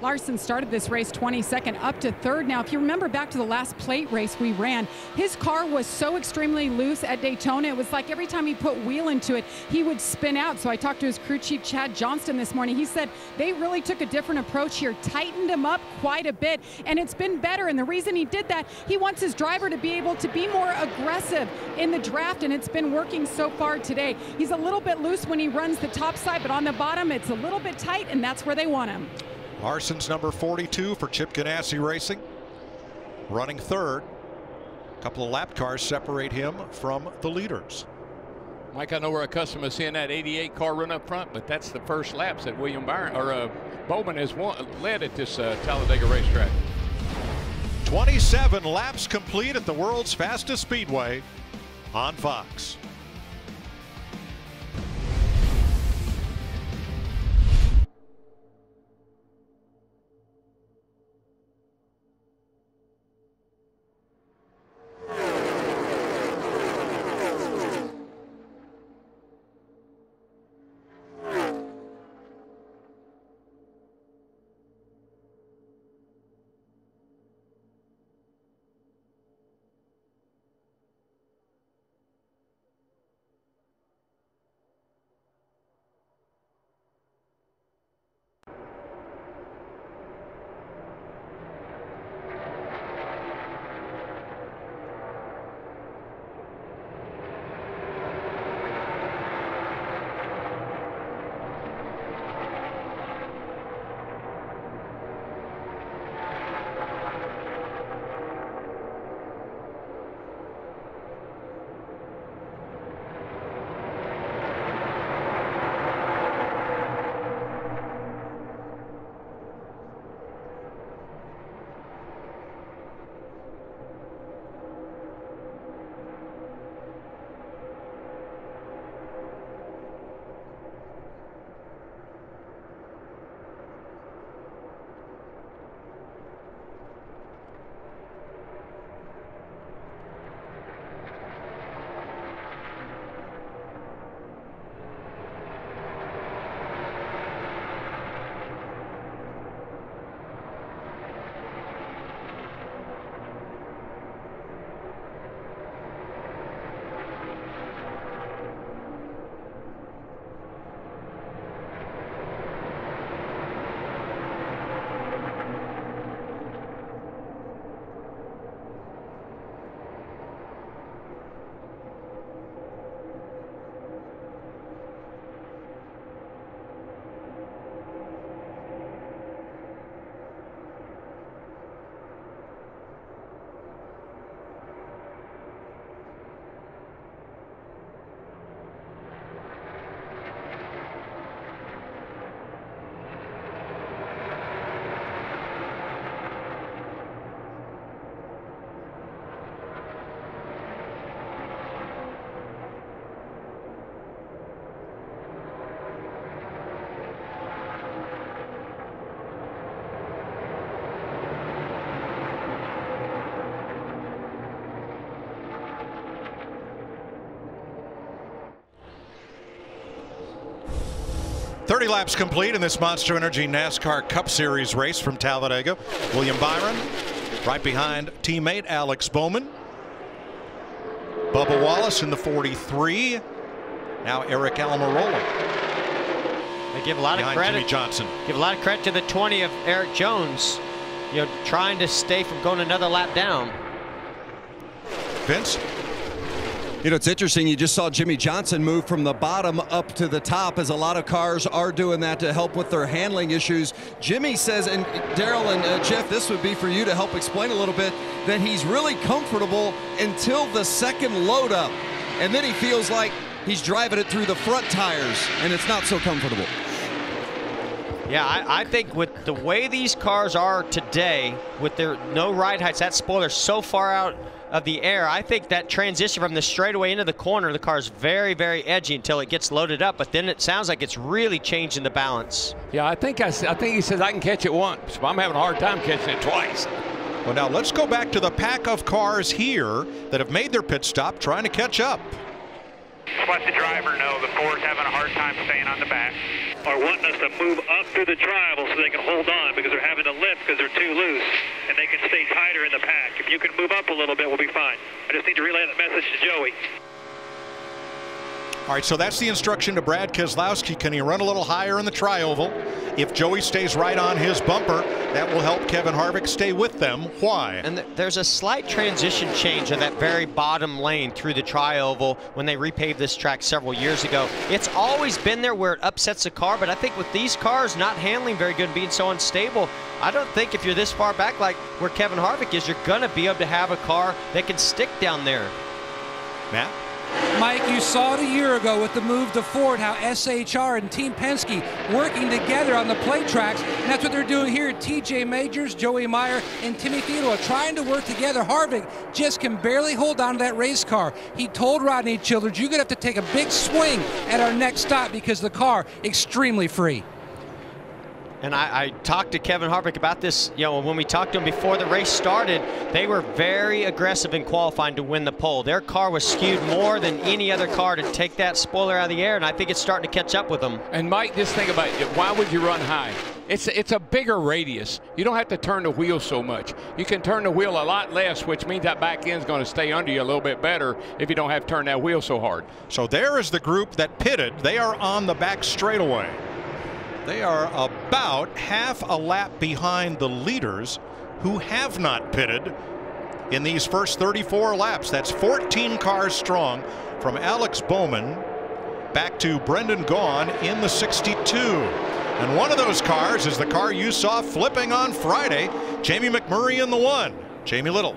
Larson started this race 22nd, up to 3rd. Now, if you remember back to the last plate race we ran, his car was so extremely loose at Daytona. It was like every time he put wheel into it, he would spin out. So I talked to his crew chief, Chad Johnston, this morning. He said they really took a different approach here, tightened him up quite a bit, and it's been better. And the reason he did that, he wants his driver to be able to be more aggressive in the draft, and it's been working so far today. He's a little bit loose when he runs the top side, but on the bottom, it's a little bit tight, and that's where they want him. Larson's number 42 for Chip Ganassi Racing, running 3rd. A couple of lap cars separate him from the leaders. Mike, I know we're accustomed to seeing that 88 car run up front, but that's the first laps that William Byron or Bowman has led at this Talladega racetrack. 27 laps complete at the world's fastest speedway on Fox. 30 laps complete in this Monster Energy NASCAR Cup Series race from Talladega. William Byron right behind teammate Alex Bowman. Bubba Wallace in the 43. Now Eric Almirola. They give a lot of credit. Jimmy Johnson. Give a lot of credit to the 20 of Eric Jones. You know, trying to stay from going another lap down. Vince? You know, it's interesting. You just saw Jimmy Johnson move from the bottom up to the top, as a lot of cars are doing that to help with their handling issues. Jimmy says, and Daryl and Jeff, this would be for you to help explain a little bit, that he's really comfortable until the second load up. And then he feels like he's driving it through the front tires, and it's not so comfortable. Yeah, I think with the way these cars are today, with their no ride heights, that spoiler so far out of the air, I think that transition from the straightaway into the corner, the car is very, very edgy until it gets loaded up, but then it sounds like it's really changing the balance. Yeah, I think he says I can catch it once, but I'm having a hard time catching it twice. Well, now let's go back to the pack of cars here that have made their pit stop trying to catch up. Just let the driver know the Ford's having a hard time staying on the back. Are wanting us to move up through the triangle so they can hold on, because they're having to lift because they're too loose, and they can stay tighter in the pack. If you can move up a little bit, we'll be fine. I just need to relay that message to Joey. All right, so that's the instruction to Brad Keselowski. Can he run a little higher in the tri-oval? If Joey stays right on his bumper, that will help Kevin Harvick stay with them. Why? And there's a slight transition change of that very bottom lane through the tri-oval when they repaved this track several years ago. It's always been there where it upsets the car, but I think with these cars not handling very good and being so unstable, I don't think if you're this far back like where Kevin Harvick is, you're going to be able to have a car that can stick down there. Matt? Mike, you saw it a year ago with the move to Ford, how SHR and Team Penske working together on the plate tracks, and that's what they're doing here. TJ Majors, Joey Meyer, and Timmy Theodore trying to work together. Harvick just can barely hold on to that race car. He told Rodney Childers, you're going to have to take a big swing at our next stop because the car extremely free. And I talked to Kevin Harvick about this, you know, when we talked to him before the race started, they were very aggressive in qualifying to win the pole. Their car was skewed more than any other car to take that spoiler out of the air, and I think it's starting to catch up with them. And Mike, just think about it. Why would you run high? It's a bigger radius. You don't have to turn the wheel so much. You can turn the wheel a lot less, which means that back end's going to stay under you a little bit better if you don't have to turn that wheel so hard. So there is the group that pitted. They are on the back straightaway. They are about half a lap behind the leaders who have not pitted in these first 34 laps. That's 14 cars strong from Alex Bowman back to Brendan Gaughan in the 62. And one of those cars is the car you saw flipping on Friday, Jamie McMurray in the 1. Jamie Little.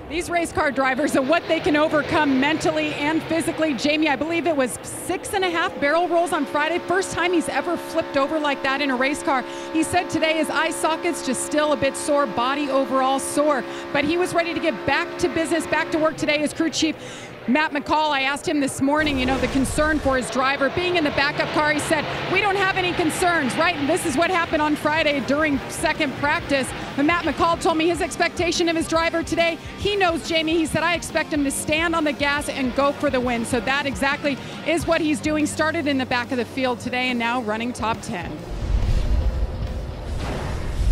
These race car drivers and what they can overcome mentally and physically. Jamie, I believe it was 6.5 barrel rolls on Friday. First time he's ever flipped over like that in a race car. He said today his eye sockets just still a bit sore, body overall sore. But he was ready to get back to business, back to work today as crew chief. Matt McCall, I asked him this morning, you know, the concern for his driver being in the backup car. He said, we don't have any concerns, right? And this is what happened on Friday during second practice. But Matt McCall told me his expectation of his driver today, he knows Jamie. He said, I expect him to stand on the gas and go for the win. So that exactly is what he's doing. Started in the back of the field today and now running top 10.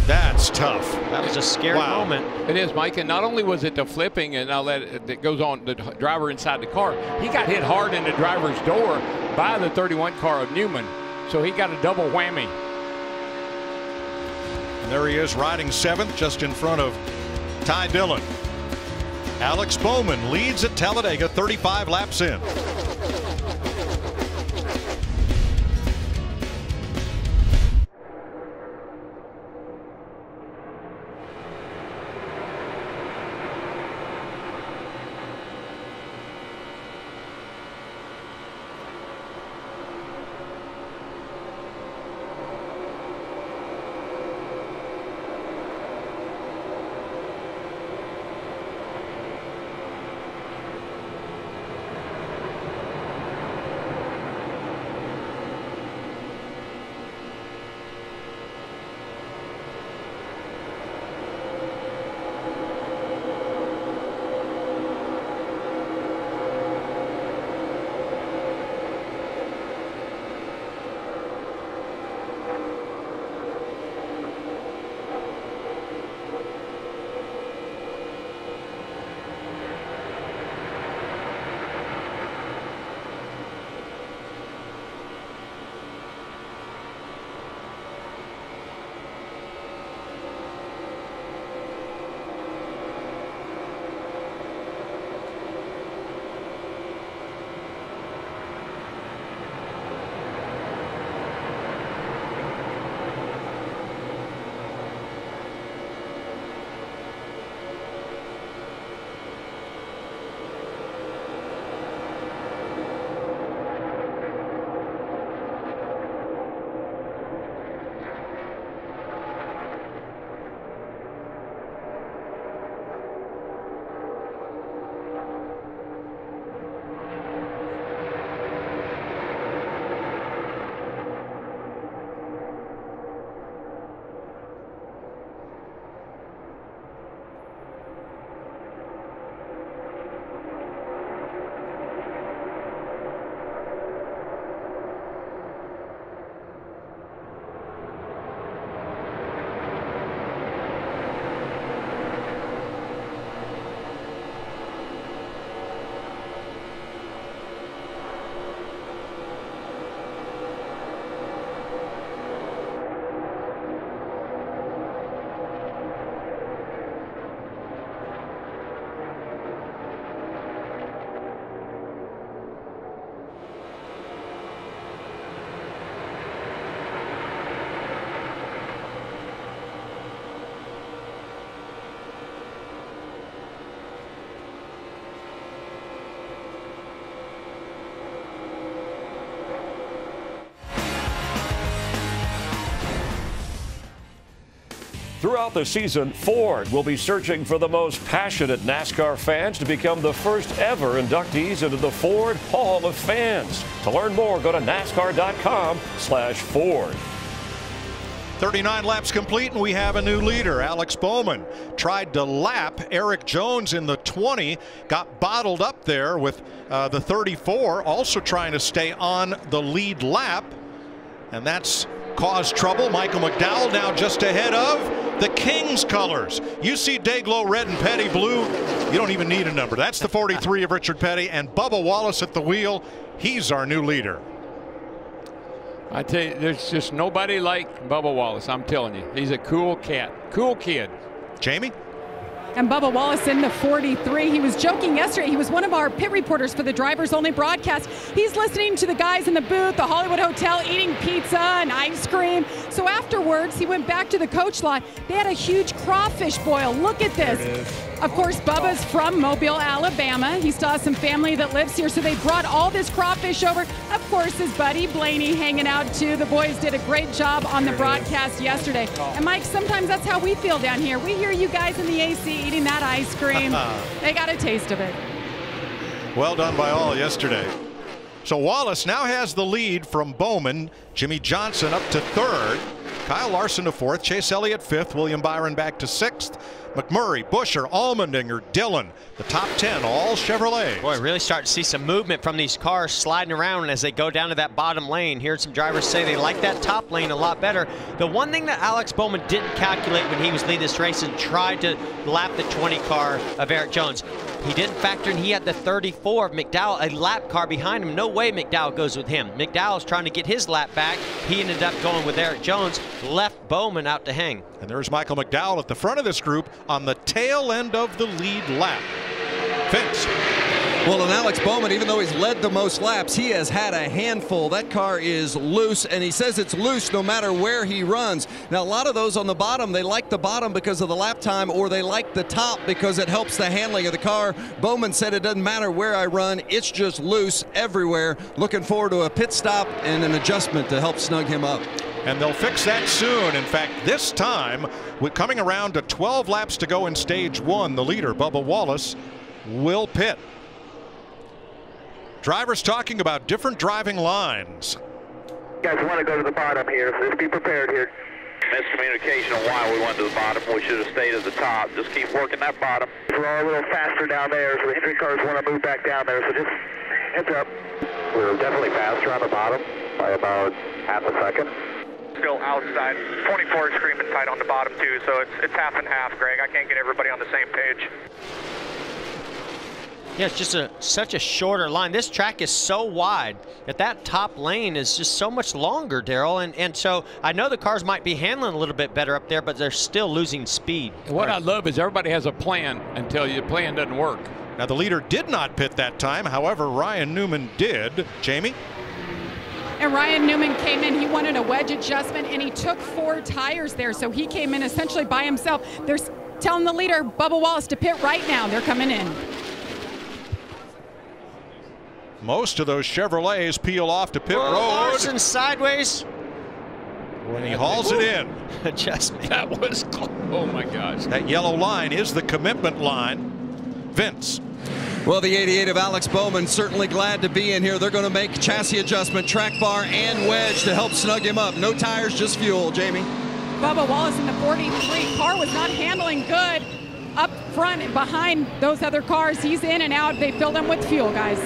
That's tough. That was a scary moment. It is, Mike. And not only was it the flipping and all that goes on, the driver inside the car, he got hit hard in the driver's door by the 31 car of Newman. So he got a double whammy. And there he is riding 7th just in front of Ty Dillon. Alex Bowman leads at Talladega 35 laps in. Throughout the season, Ford will be searching for the most passionate NASCAR fans to become the first ever inductees into the Ford Hall of Fans. To learn more, go to NASCAR.com/Ford. 39 laps complete, and we have a new leader. Alex Bowman tried to lap Eric Jones in the 20, got bottled up there with the 34, also trying to stay on the lead lap, and that's caused trouble. Michael McDowell now just ahead of the Kings colors. You see Dayglow red and Petty blue, you don't even need a number. That's the 43 of Richard Petty, and Bubba Wallace at the wheel. He's our new leader. I tell you, there's just nobody like Bubba Wallace. I'm telling you, he's a cool cat, cool kid. Jamie? And Bubba Wallace in the 43. He was joking yesterday. He was one of our pit reporters for the Drivers Only broadcast. He's listening to the guys in the booth, the Hollywood Hotel, eating pizza and ice cream. So afterwards, he went back to the coach lot. They had a huge crawfish boil. Look at this. Of course, Bubba's from Mobile, Alabama. He still has some family that lives here, so they brought all this crawfish over. Of course, his buddy Blaney hanging out too. The boys did a great job on the broadcast yesterday. And Mike, sometimes that's how we feel down here. We hear you guys in the AC eating that ice cream. They got a taste of it. Well done by all yesterday. So Wallace now has the lead from Bowman. Jimmy Johnson up to third. Kyle Larson to fourth. Chase Elliott fifth. William Byron back to sixth. McMurray, Buescher, Allmendinger, Dillon. The top 10, all Chevrolet. Boy, really start to see some movement from these cars sliding around as they go down to that bottom lane. Heard some drivers say they like that top lane a lot better. The one thing that Alex Bowman didn't calculate when he was leading this race and tried to lap the 20 car of Eric Jones, he didn't factor in he had the 34 of McDowell, a lap car behind him. No way McDowell goes with him. McDowell's trying to get his lap back. He ended up going with Eric Jones, left Bowman out to hang. And there's Michael McDowell at the front of this group on the tail end of the lead lap. Vince. Well, and Alex Bowman, even though he's led the most laps, he has had a handful. That car is loose, and he says it's loose no matter where he runs. Now, a lot of those on the bottom, they like the bottom because of the lap time, or they like the top because it helps the handling of the car. Bowman said it doesn't matter where I run, it's just loose everywhere. Looking forward to a pit stop and an adjustment to help snug him up. And they'll fix that soon. In fact, this time, with coming around to 12 laps to go in stage one, the leader, Bubba Wallace, will pit. Drivers talking about different driving lines. You guys want to go to the bottom here, so just be prepared here. Miscommunication on why we went to the bottom. We should have stayed at the top. Just keep working that bottom. We're all a little faster down there, so the Hendrick cars want to move back down there, so just heads up. We're definitely faster on the bottom by about half a second. Still outside. 24 is screaming tight on the bottom too, so it's half and half, Greg. I can't get everybody on the same page. Yeah, it's just such a shorter line. This track is so wide that top lane is just so much longer, Daryl. And so I know the cars might be handling a little bit better up there, but they're still losing speed. What I love is everybody has a plan until your plan doesn't work. Now, the leader did not pit that time. However, Ryan Newman did. Jamie? And Ryan Newman came in, he wanted a wedge adjustment, and he took 4 tires there, so he came in essentially by himself. They're telling the leader, Bubba Wallace, to pit right now. They're coming in. Most of those Chevrolets peel off to pit road. Larson sideways. When he hauls it in. Adjustment. That was close. Oh, my gosh. That yellow line is the commitment line. Vince. Well, the 88 of Alex Bowman certainly glad to be in here. They're going to make chassis adjustment, track bar, and wedge to help snug him up. No tires, just fuel. Jamie? Bubba Wallace in the 43. Car was not handling good up front and behind those other cars. He's in and out. They filled him with fuel, guys.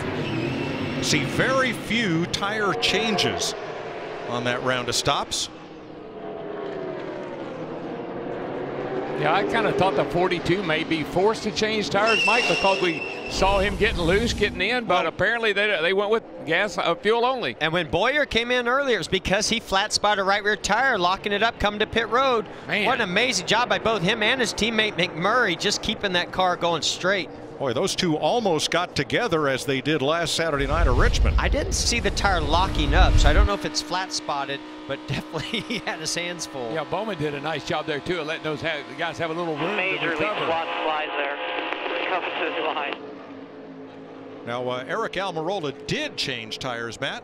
See very few tire changes on that round of stops. Yeah, I kind of thought the 42 may be forced to change tires, Mike, because we saw him getting loose, getting in, but apparently they went with gas, fuel only. And when Boyer came in earlier, it was because he flat spotted a right rear tire, locking it up, coming to pit road. Man. What an amazing job by both him and his teammate McMurray, just keeping that car going straight. Boy, those two almost got together as they did last Saturday night at Richmond. I didn't see the tire locking up, so I don't know if it's flat spotted, but definitely he had his hands full. Yeah, Bowman did a nice job there too, letting those guys have a little room Major to recover. league squad slides there. Coming to the line. Now, Eric Almirola did change tires, Matt.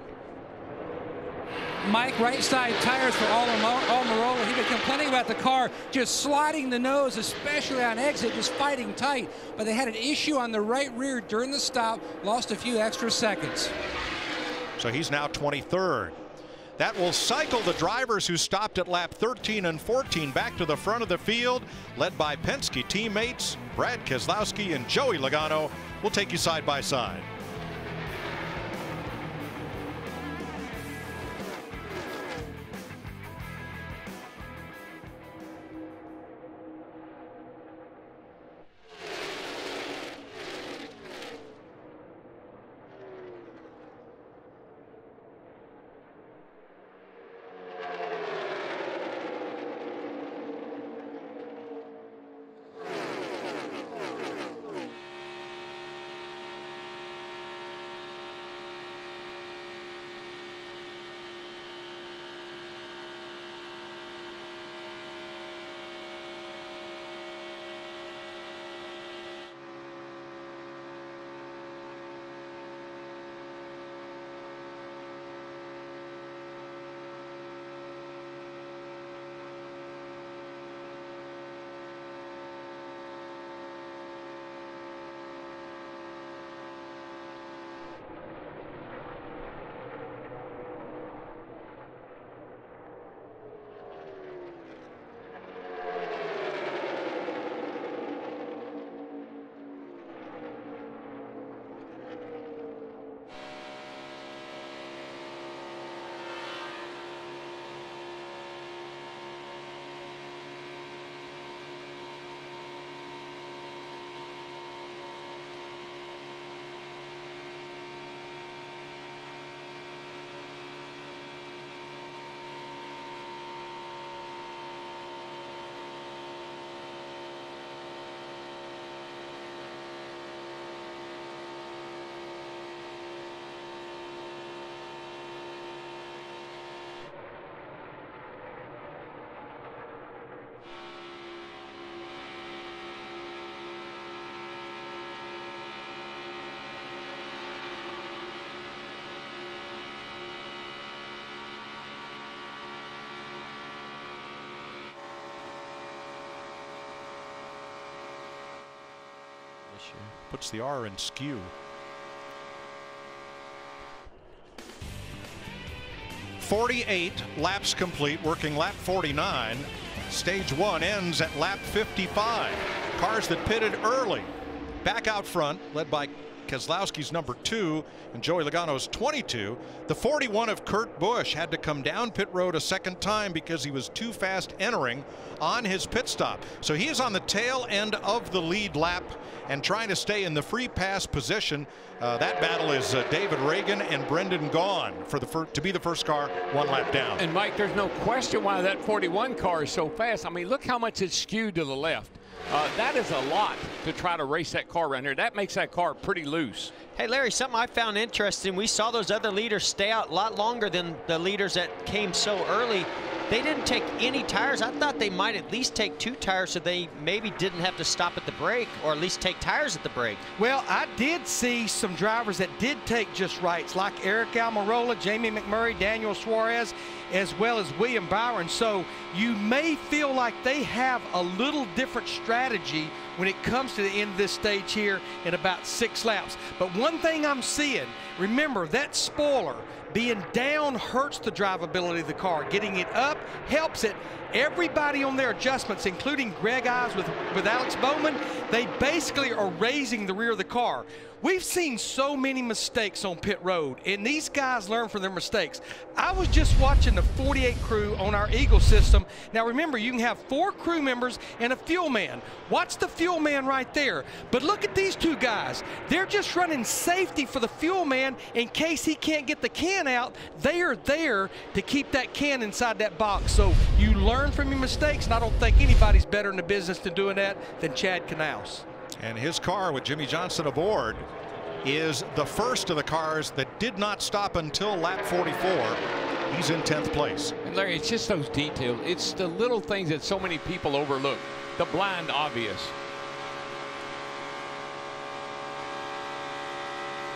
Mike, right side tires for Almirola. He'd been complaining about the car just sliding the nose, especially on exit, just fighting tight. But they had an issue on the right rear during the stop, lost a few extra seconds. So he's now 23rd. That will cycle the drivers who stopped at lap 13 and 14 back to the front of the field, led by Penske teammates Brad Keselowski and Joey Logano. We'll take you side by side. Puts the R in skew. .48 laps complete, working lap 49. Stage 1 ends at lap 55. Cars that pitted early back out front, led by Keselowski's number 2 and Joey Logano's 22. The 41 of Kurt Busch had to come down pit road a second time because he was too fast entering on his pit stop. So he is on the tail end of the lead lap and trying to stay in the free pass position. That battle is David Reagan and Brendan Gaughan to be the first car one lap down. And Mike, there's no question why that 41 car is so fast. I mean, look how much it's skewed to the left. That is a lot to try to race that car around here. That makes that car pretty loose. Hey, Larry, something I found interesting. We saw those other leaders stay out a lot longer than the leaders that came so early. They didn't take any tires. I thought they might at least take 2 tires so they maybe didn't have to stop at the brake, or at least take tires at the brake. Well, I did see some drivers that did take just rights, like Eric Almirola, Jamie McMurray, Daniel Suarez, as well as William Byron. So you may feel like they have a little different strategy when it comes to the end of this stage here in about 6 laps. But one thing I'm seeing, remember that spoiler being down hurts the drivability of the car. Getting it up helps it. Everybody on their adjustments, including Greg Ives with Alex Bowman, they basically are raising the rear of the car. We've seen so many mistakes on pit road, and these guys learn from their mistakes. I was just watching the 48 crew on our Eagle system. Now remember, you can have 4 crew members and a fuel man. Watch the fuel man right there. But look at these 2 guys. They're just running safety for the fuel man in case he can't get the can out. They are there to keep that can inside that box. So you learn from your mistakes, and I don't think anybody's better in the business than doing that than Chad Knaus. And his car with Jimmy Johnson aboard is the first of the cars that did not stop until lap 44. He's in 10th place. And Larry, it's just those details. It's the little things that so many people overlook. The blind obvious.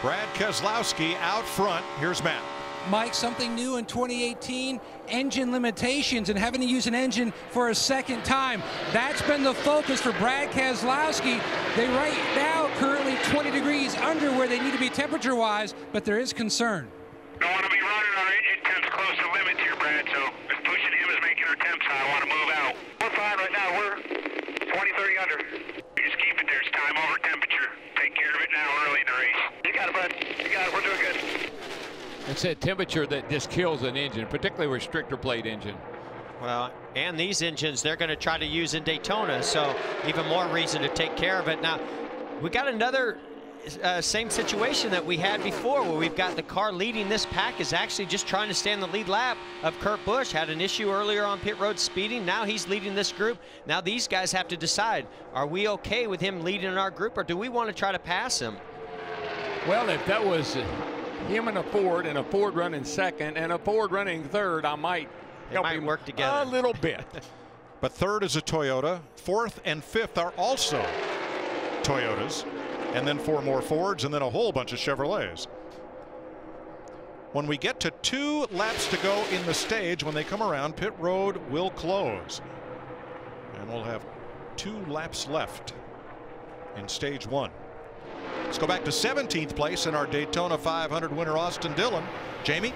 Brad Keselowski out front. Here's Matt. Mike, something new in 2018, engine limitations and having to use an engine for a second time. That's been the focus for Brad Keselowski. They right now currently 20 degrees under where they need to be temperature-wise, but there is concern. Don't want to be running our engine temps close to limits here, Brad, so if pushing him is making our temps high, I want to move out. We're fine right now. We're 20, 30 under. You just keep it there. It's time over temperature. Take care of it now early in the race. You got it, bud. You got it. We're doing good. It's that temperature that just kills an engine, particularly a restrictor plate engine. Well, and these engines they're going to try to use in Daytona, so even more reason to take care of it. Now, we got another same situation that we had before, where we've got the car leading this pack is actually just trying to stay in the lead lap of Kurt Busch. Had an issue earlier on pit road speeding. Now he's leading this group. Now these guys have to decide, are we okay with him leading our group, or do we want to try to pass him? Well, if that was him and a Ford running second and a Ford running third, I might help him work together a little bit. But third is a Toyota. Fourth and fifth are also Toyotas. And then 4 more Fords, and then a whole bunch of Chevrolets. When we get to 2 laps to go in the stage, when they come around, pit road will close. And we'll have 2 laps left in stage 1. Let's go back to 17th place in our Daytona 500 winner, Austin Dillon. Jamie?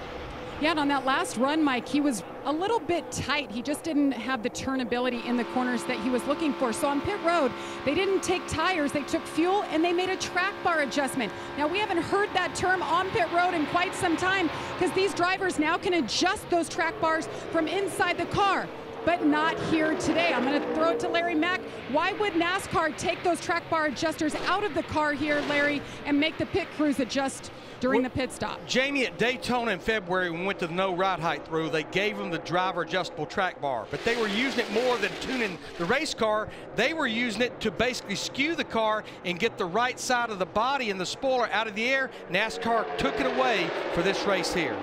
Yeah, and on that last run, Mike, he was a little bit tight. He just didn't have the turnability in the corners that he was looking for. So on pit road, they didn't take tires, they took fuel, and they made a track bar adjustment. Now, we haven't heard that term on pit road in quite some time, because these drivers now can adjust those track bars from inside the car, but not here today. I'm going to throw it to Larry Mack. Why would NASCAR take those track bar adjusters out of the car here, Larry, and make the pit crews adjust during the pit stop? Jamie, at Daytona in February, when we went to the no ride height through, they gave them the driver adjustable track bar, but they were using it more than tuning the race car. They were using it to basically skew the car and get the right side of the body and the spoiler out of the air. NASCAR took it away for this race here.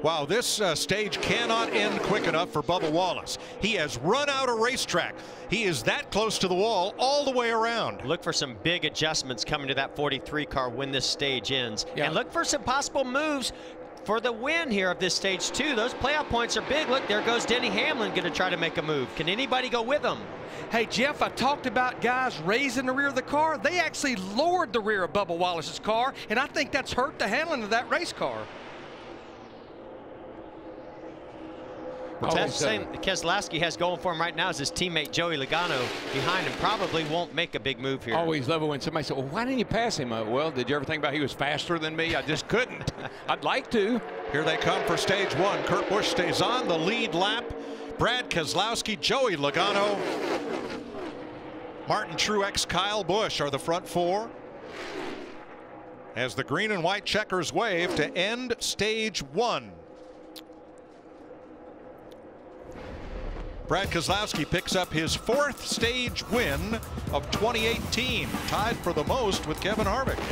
Wow, this stage cannot end quick enough for Bubba Wallace. He has run out a racetrack. He is that close to the wall all the way around. Look for some big adjustments coming to that 43 car when this stage ends. Yeah. And look for some possible moves for the win here of this stage 2. Those playoff points are big. Look, there goes Denny Hamlin going to try to make a move. Can anybody go with him? Hey, Jeff, I talked about guys raising the rear of the car. They actually lowered the rear of Bubba Wallace's car, and I think that's hurt the handling of that race car. That's the same Keselowski has going for him right now is his teammate Joey Logano behind him. Probably won't make a big move here. Always love it when somebody said, well, why didn't you pass him? Well, did you ever think about he was faster than me? I just couldn't. I'd like to. Here they come for stage 1. Kurt Busch stays on the lead lap. Brad Keselowski, Joey Logano, Martin Truex, Kyle Busch are the front 4. As the green and white checkers wave to end stage 1. Brad Keselowski picks up his 4th stage win of 2018, tied for the most with Kevin Harvick.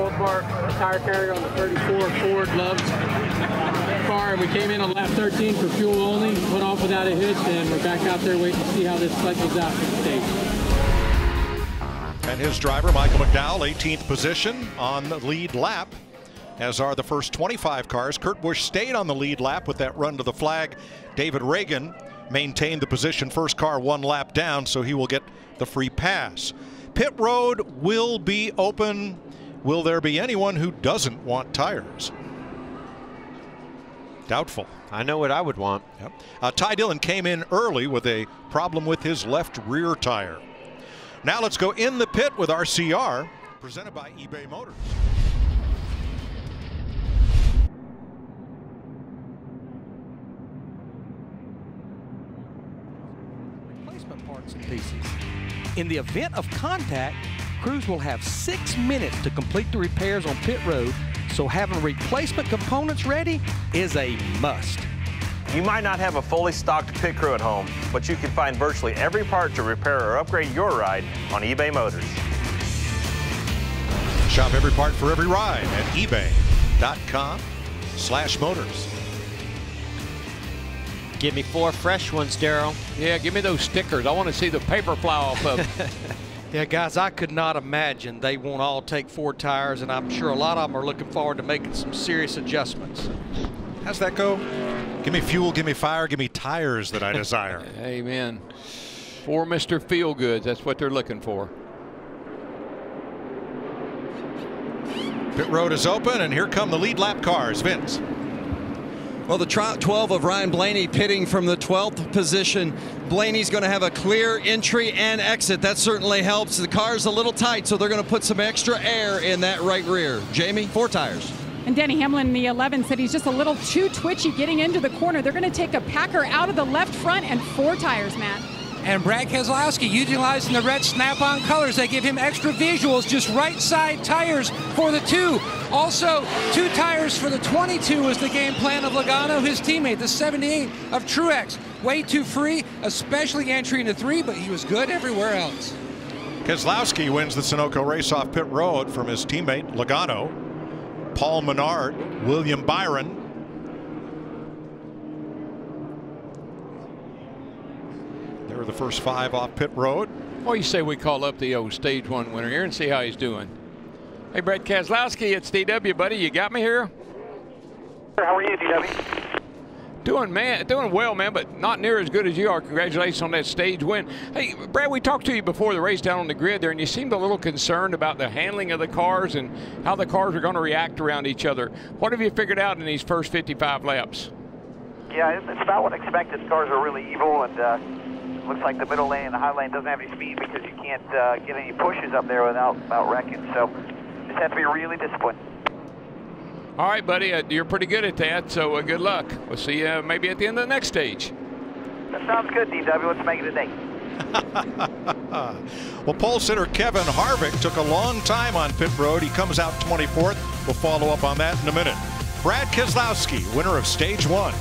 Goldmark, tire carrier on the 34 Ford Loves car. We came in on lap 13 for fuel only, went off without a hitch, and we're back out there waiting to see how this cycles out for the stage. And his driver, Michael McDowell, 18th position on the lead lap, as are the first 25 cars. Kurt Busch stayed on the lead lap with that run to the flag. David Reagan maintained the position, first car 1 lap down, so he will get the free pass. Pit road will be open. Will there be anyone who doesn't want tires? Doubtful. I know what I would want. Yep. Ty Dillon came in early with a problem with his left rear tire. Now let's go in the pit with our CR, presented by eBay Motors. Replacement parts and pieces. In the event of contact, crews will have 6 minutes to complete the repairs on pit road, so having replacement components ready is a must. You might not have a fully stocked pit crew at home, but you can find virtually every part to repair or upgrade your ride on eBay Motors. Shop every part for every ride at ebay.com/motors. Give me 4 fresh ones, Daryl. Yeah, give me those stickers. I want to see the paper fly off of them. Yeah, guys, I could not imagine they won't all take 4 tires, and I'm sure a lot of them are looking forward to making some serious adjustments. How's that go? Give me fuel, give me fire, give me tires that I desire. Amen. For Mr. Feelgood, that's what they're looking for. Pit road is open, and here come the lead lap cars. Vince. Well, the 12 of Ryan Blaney pitting from the 12th position. Blaney's going to have a clear entry and exit. That certainly helps. The car's a little tight, so they're going to put some extra air in that right rear. Jamie, 4 tires. And Denny Hamlin in the 11 said he's just a little too twitchy getting into the corner. They're going to take a Packer out of the left front and 4 tires, Matt. And Brad Keselowski utilizing the red snap-on colors. They give him extra visuals, just right side tires for the 2. Also, 2 tires for the 22 was the game plan of Logano, his teammate, the 78 of Truex. Way too free, especially entry into 3, but he was good everywhere else. Keselowski wins the Sunoco race off pit road from his teammate Logano, Paul Menard, William Byron. They're the first 5 off pit road. What do you say we call up the old stage 1 winner here and see how he's doing? Hey, Brad Keselowski, it's DW, buddy. You got me here? How are you, DW? Doing well, man, but not near as good as you are. Congratulations on that stage win. Hey, Brad, we talked to you before the race down on the grid there, and you seemed a little concerned about the handling of the cars and how the cars are going to react around each other. What have you figured out in these first 55 laps? Yeah, it's about what expected. The cars are really evil, and looks like the middle lane and the high lane doesn't have any speed because you can't get any pushes up there without wrecking. So just have to be really disciplined. All right, buddy, you're pretty good at that, so good luck. We'll see you maybe at the end of the next stage. That sounds good, DW. Let's make it a day. Well, pole sitter Kevin Harvick took a long time on pit road. He comes out 24th. We'll follow up on that in a minute. Brad Keselowski, winner of stage 1.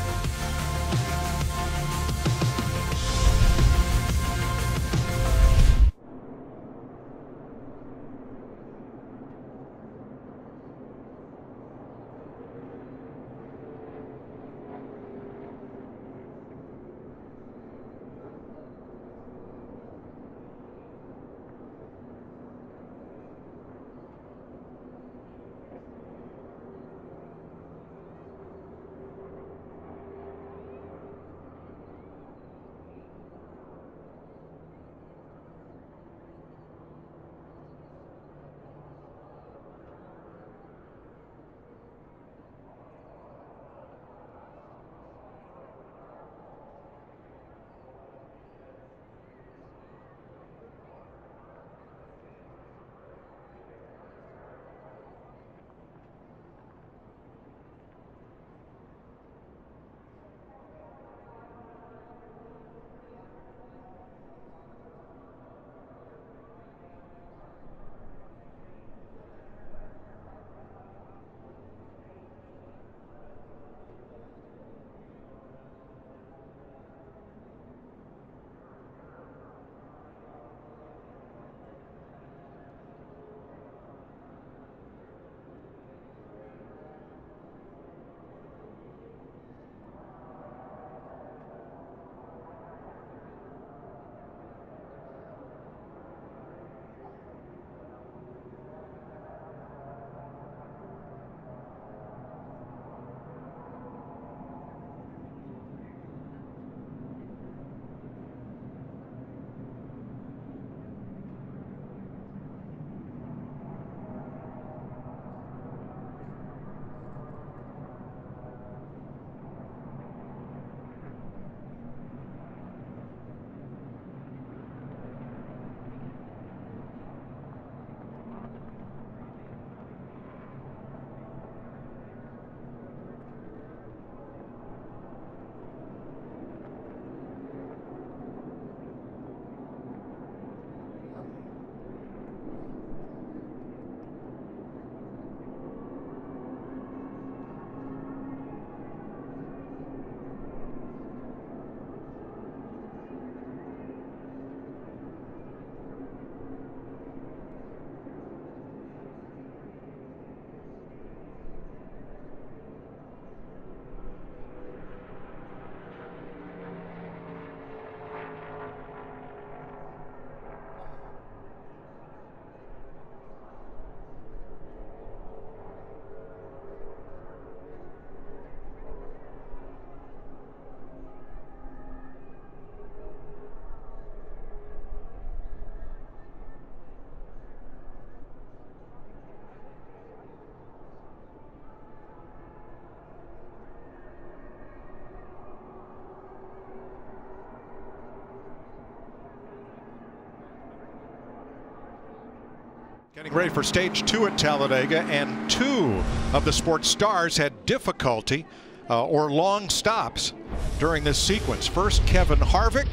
Getting ready for stage 2 at Talladega, and 2 of the sports stars had difficulty or long stops during this sequence. First, Kevin Harvick.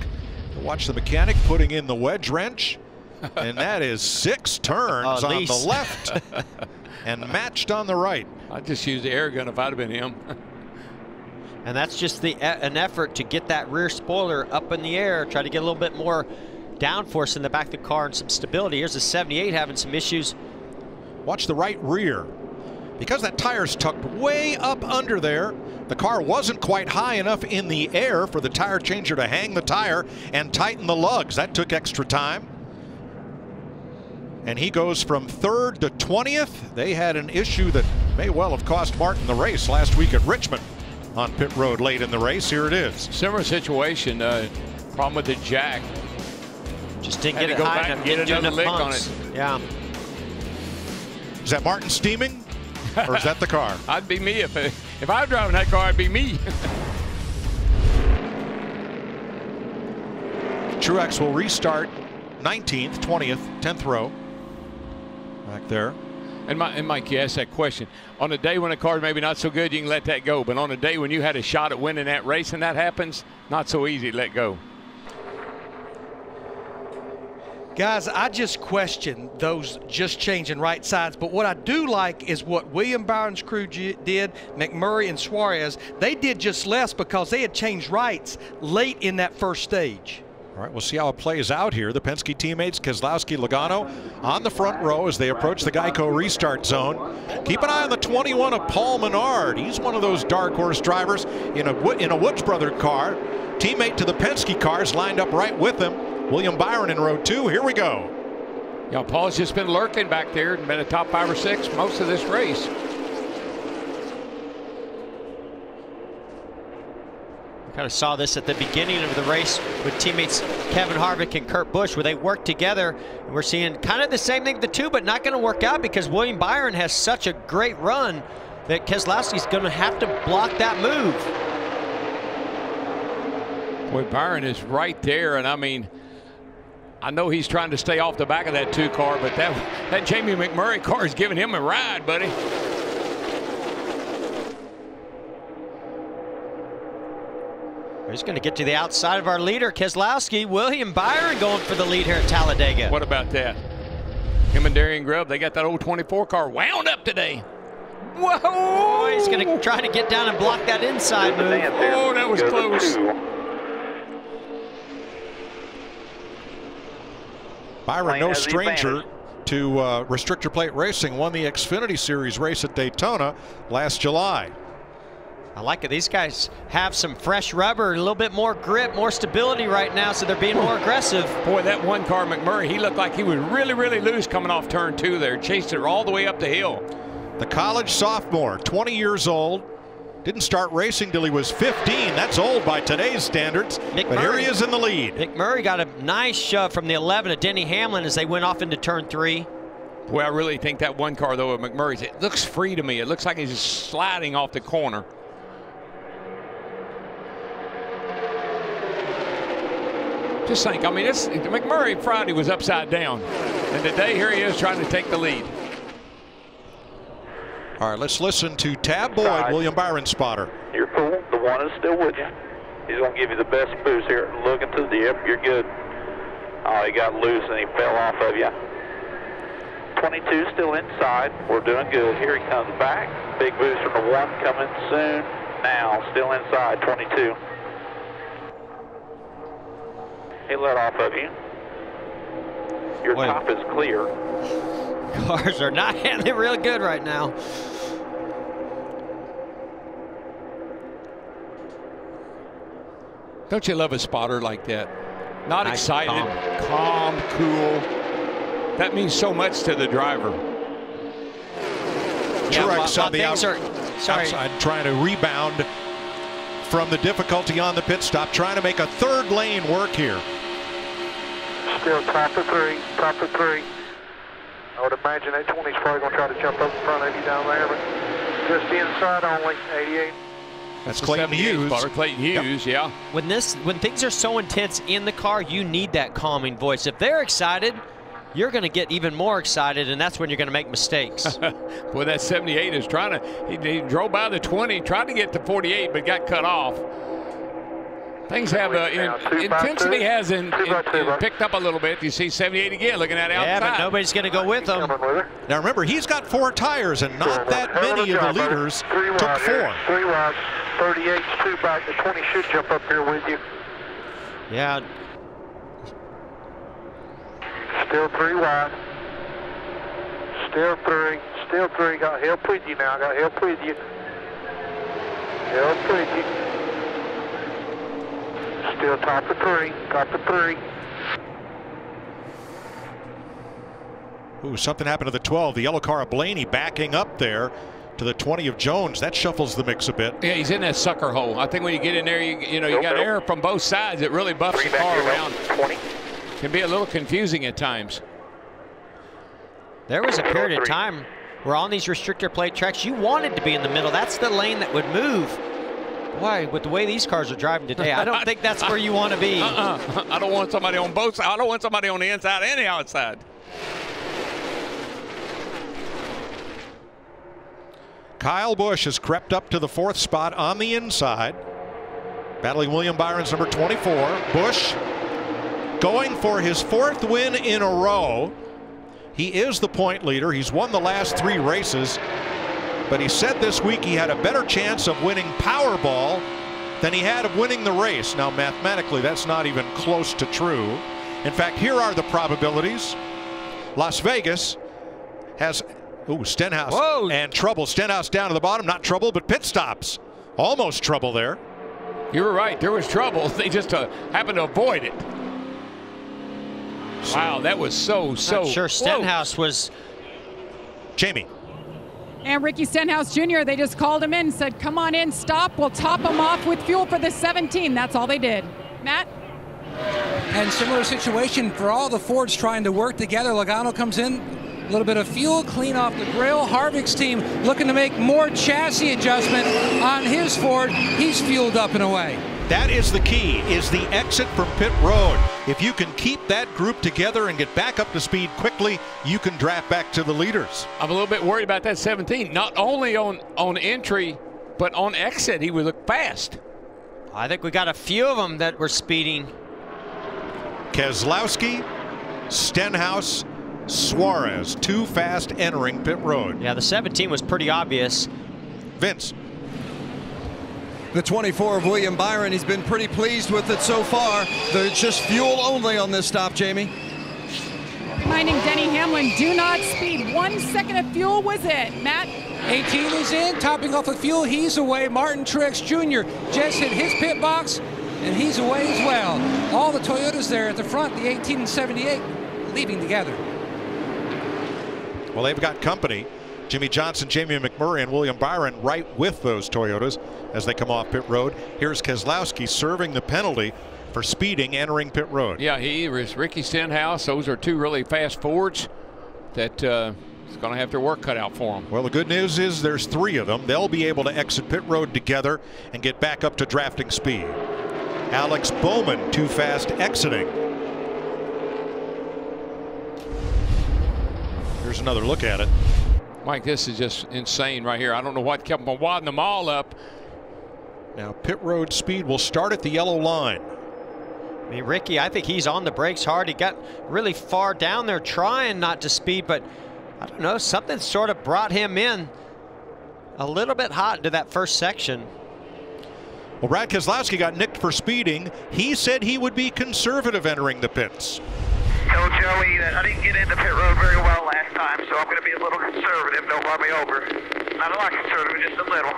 Watch the mechanic putting in the wedge wrench, and that is 6 turns on the left and matched on the right. I'd just use the air gun if I'd have been him. And that's just an effort to get that rear spoiler up in the air, try to get a little bit more downforce in the back of the car and some stability. Here's the 78 having some issues. Watch the right rear. Because that tire's tucked way up under there, the car wasn't quite high enough in the air for the tire changer to hang the tire and tighten the lugs. That took extra time. And he goes from 3rd to 20th. They had an issue that may well have cost Martin the race last week at Richmond on pit road late in the race. Here it is. Similar situation. Problem with the jack. Just didn't get it high enough. Get another lick on it. Yeah. Is that Martin steaming, or is that the car? I'd be me if I was driving that car. I'd be me. Truex will restart 19th, 20th, 10th row. Back there. And Mike, you asked that question. On a day when a car's maybe not so good, you can let that go. But on a day when you had a shot at winning that race and that happens, not so easy to let go. Guys, I just question those just changing right sides, but what I do like is what William Byron's crew did, McMurray and Suarez. They did just less because they had changed rights late in that first stage. All right, we'll see how it plays out here. The Penske teammates, Keselowski, Logano, on the front row as they approach the Geico restart zone. Keep an eye on the 21 of Paul Menard. He's one of those dark horse drivers in a Woods Brother car. Teammate to the Penske cars lined up right with him. William Byron in row 2. Here we go. Yeah, Paul's just been lurking back there and been a top 5 or 6 most of this race. Kind of saw this at the beginning of the race with teammates Kevin Harvick and Kurt Busch, where they work together. And we're seeing kind of the same thing, the two, but not going to work out because William Byron has such a great run that Keselowski's going to have to block that move. Boy, Byron is right there, and I mean, I know he's trying to stay off the back of that 2 car, but that Jamie McMurray car is giving him a ride, buddy. He's going to get to the outside of our leader, Keselowski. William Byron going for the lead here at Talladega. What about that? Him and Darian Grubb, they got that old 24 car wound up today. Whoa! Oh, he's going to try to get down and block that inside move. Oh, that was close. Byron, no stranger to restrictor plate racing, won the Xfinity Series race at Daytona last July. I like it. These guys have some fresh rubber, a little bit more grip, more stability right now, so they're being more aggressive. Boy, that 1 car, McMurray, he looked like he was really, really loose coming off turn 2 there. Chased it all the way up the hill. The college sophomore, 20 years old, didn't start racing till he was 15. That's old by today's standards, but here he is in the lead. McMurray got a nice shove from the 11 of Denny Hamlin as they went off into turn 3. Boy, I really think that 1 car, though, of McMurray's, it looks free to me. It looks like he's just sliding off the corner. Just think, I mean, McMurray Friday was upside down, and today here he is trying to take the lead. All right, let's listen to Tab Boyd, William Byron spotter. You're cool. The 1 is still with you. He's going to give you the best boost here. Looking to the yep, you're good. Oh, he got loose and he fell off of you. 22 still inside. We're doing good. Here he comes back. Big boost from the 1 coming soon. Now, still inside, 22. He let off of you. Your top is clear. Cars are not handling really good right now. Don't you love a spotter like that? Not nice, excited, calm, cool. That means so much to the driver. Truex on the outside trying to rebound from the difficulty on the pit stop, trying to make a 3rd lane work here. Still top of 3, top of 3. I would imagine that 20 is probably going to try to jump up in front of you down there, but just inside only, 88. That's Clayton Hughes. Clayton Hughes, yeah. When things are so intense in the car, you need that calming voice. If they're excited, you're going to get even more excited, and that's when you're going to make mistakes. Boy, that 78 is trying to, he drove by the 20, tried to get to 48, but got cut off. Things have, intensity has picked up a little bit. You see 78 again, looking at it outside. Yeah, but nobody's going to go with him. Now remember, he's got 4 tires, and not that many of the leaders took 4. 3 wide, 38's 2 back. The 20 should jump up here with you. Yeah. Still 3 wide. Still 3. Still 3. Got help with you now. Got help with you. Help with you. Still top of 3. Top of 3. Ooh, something happened to the 12. The yellow car of Blaney backing up there to the 20 of Jones. That shuffles the mix a bit. Yeah, he's in that sucker hole. I think when you get in there, you got air from both sides. It really buffs the car around. 20. Can be a little confusing at times. There was a period of time where on these restrictor plate tracks, you wanted to be in the middle. That's the lane that would move. Boy, with the way these cars are driving today, I don't think that's where you want to be. I don't want somebody on both sides. I don't want somebody on the inside and the outside. Kyle Busch has crept up to the 4th spot on the inside, battling William Byron's number 24. Busch going for his 4th win in a row. He is the point leader. He's won the last 3 races, but he said this week he had a better chance of winning Powerball than he had of winning the race. Now, mathematically, that's not even close to true. In fact, here are the probabilities. Las Vegas has, Stenhouse. Whoa. And trouble. Stenhouse down to the bottom. Not trouble, but pit stops. Almost trouble there. You were right. There was trouble. They just happened to avoid it. Wow, that was so Not sure Stenhouse was. Jamie. And Ricky Stenhouse Jr., they just called him in, said, come on in, stop, we'll top him off with fuel for the 17. That's all they did. Matt? And similar situation for all the Fords trying to work together. Logano comes in, a little bit of fuel, clean off the grill. Harvick's team looking to make more chassis adjustment on his Ford. He's fueled up and away. That is the key, is the exit from pit road. If you can keep that group together and get back up to speed quickly, you can draft back to the leaders. I'm a little bit worried about that 17. Not only on entry, but on exit, he would look fast. I think we got a few of them that were speeding. Keselowski, Stenhouse, Suarez, 2 fast entering pit road. Yeah, the 17 was pretty obvious. Vince. The 24 of William Byron, he's been pretty pleased with it so far. It's just fuel only on this stop, Jamie. Reminding Denny Hamlin, do not speed. 1 second of fuel was it. Matt? 18 is in, topping off with fuel. He's away. Martin Truex Jr. just hit his pit box, and he's away as well. All the Toyotas there at the front, the 18 and 78, leaving together. Well, they've got company. Jimmy Johnson, Jamie McMurray, and William Byron right with those Toyotas as they come off pit road. Here's Keselowski serving the penalty for speeding entering pit road. Yeah, he was Ricky Stenhouse. Those are 2 really fast Fords that is going to have their work cut out for them. Well, the good news is there's 3 of them. They'll be able to exit pit road together and get back up to drafting speed. Alex Bowman, 2 fast exiting. Here's another look at it. Mike, this is just insane right here. I don't know what kept them wadding them all up. Now, pit road speed will start at the yellow line. I mean, Ricky, I think he's on the brakes hard. He got really far down there trying not to speed, but I don't know, something sort of brought him in a little bit hot into that first section. Well, Brad Keselowski got nicked for speeding. He said he would be conservative entering the pits. Told Joey that I didn't get into pit road very well last time, so I'm going to be a little conservative. Don't run me over. Not a lot conservative, just a little.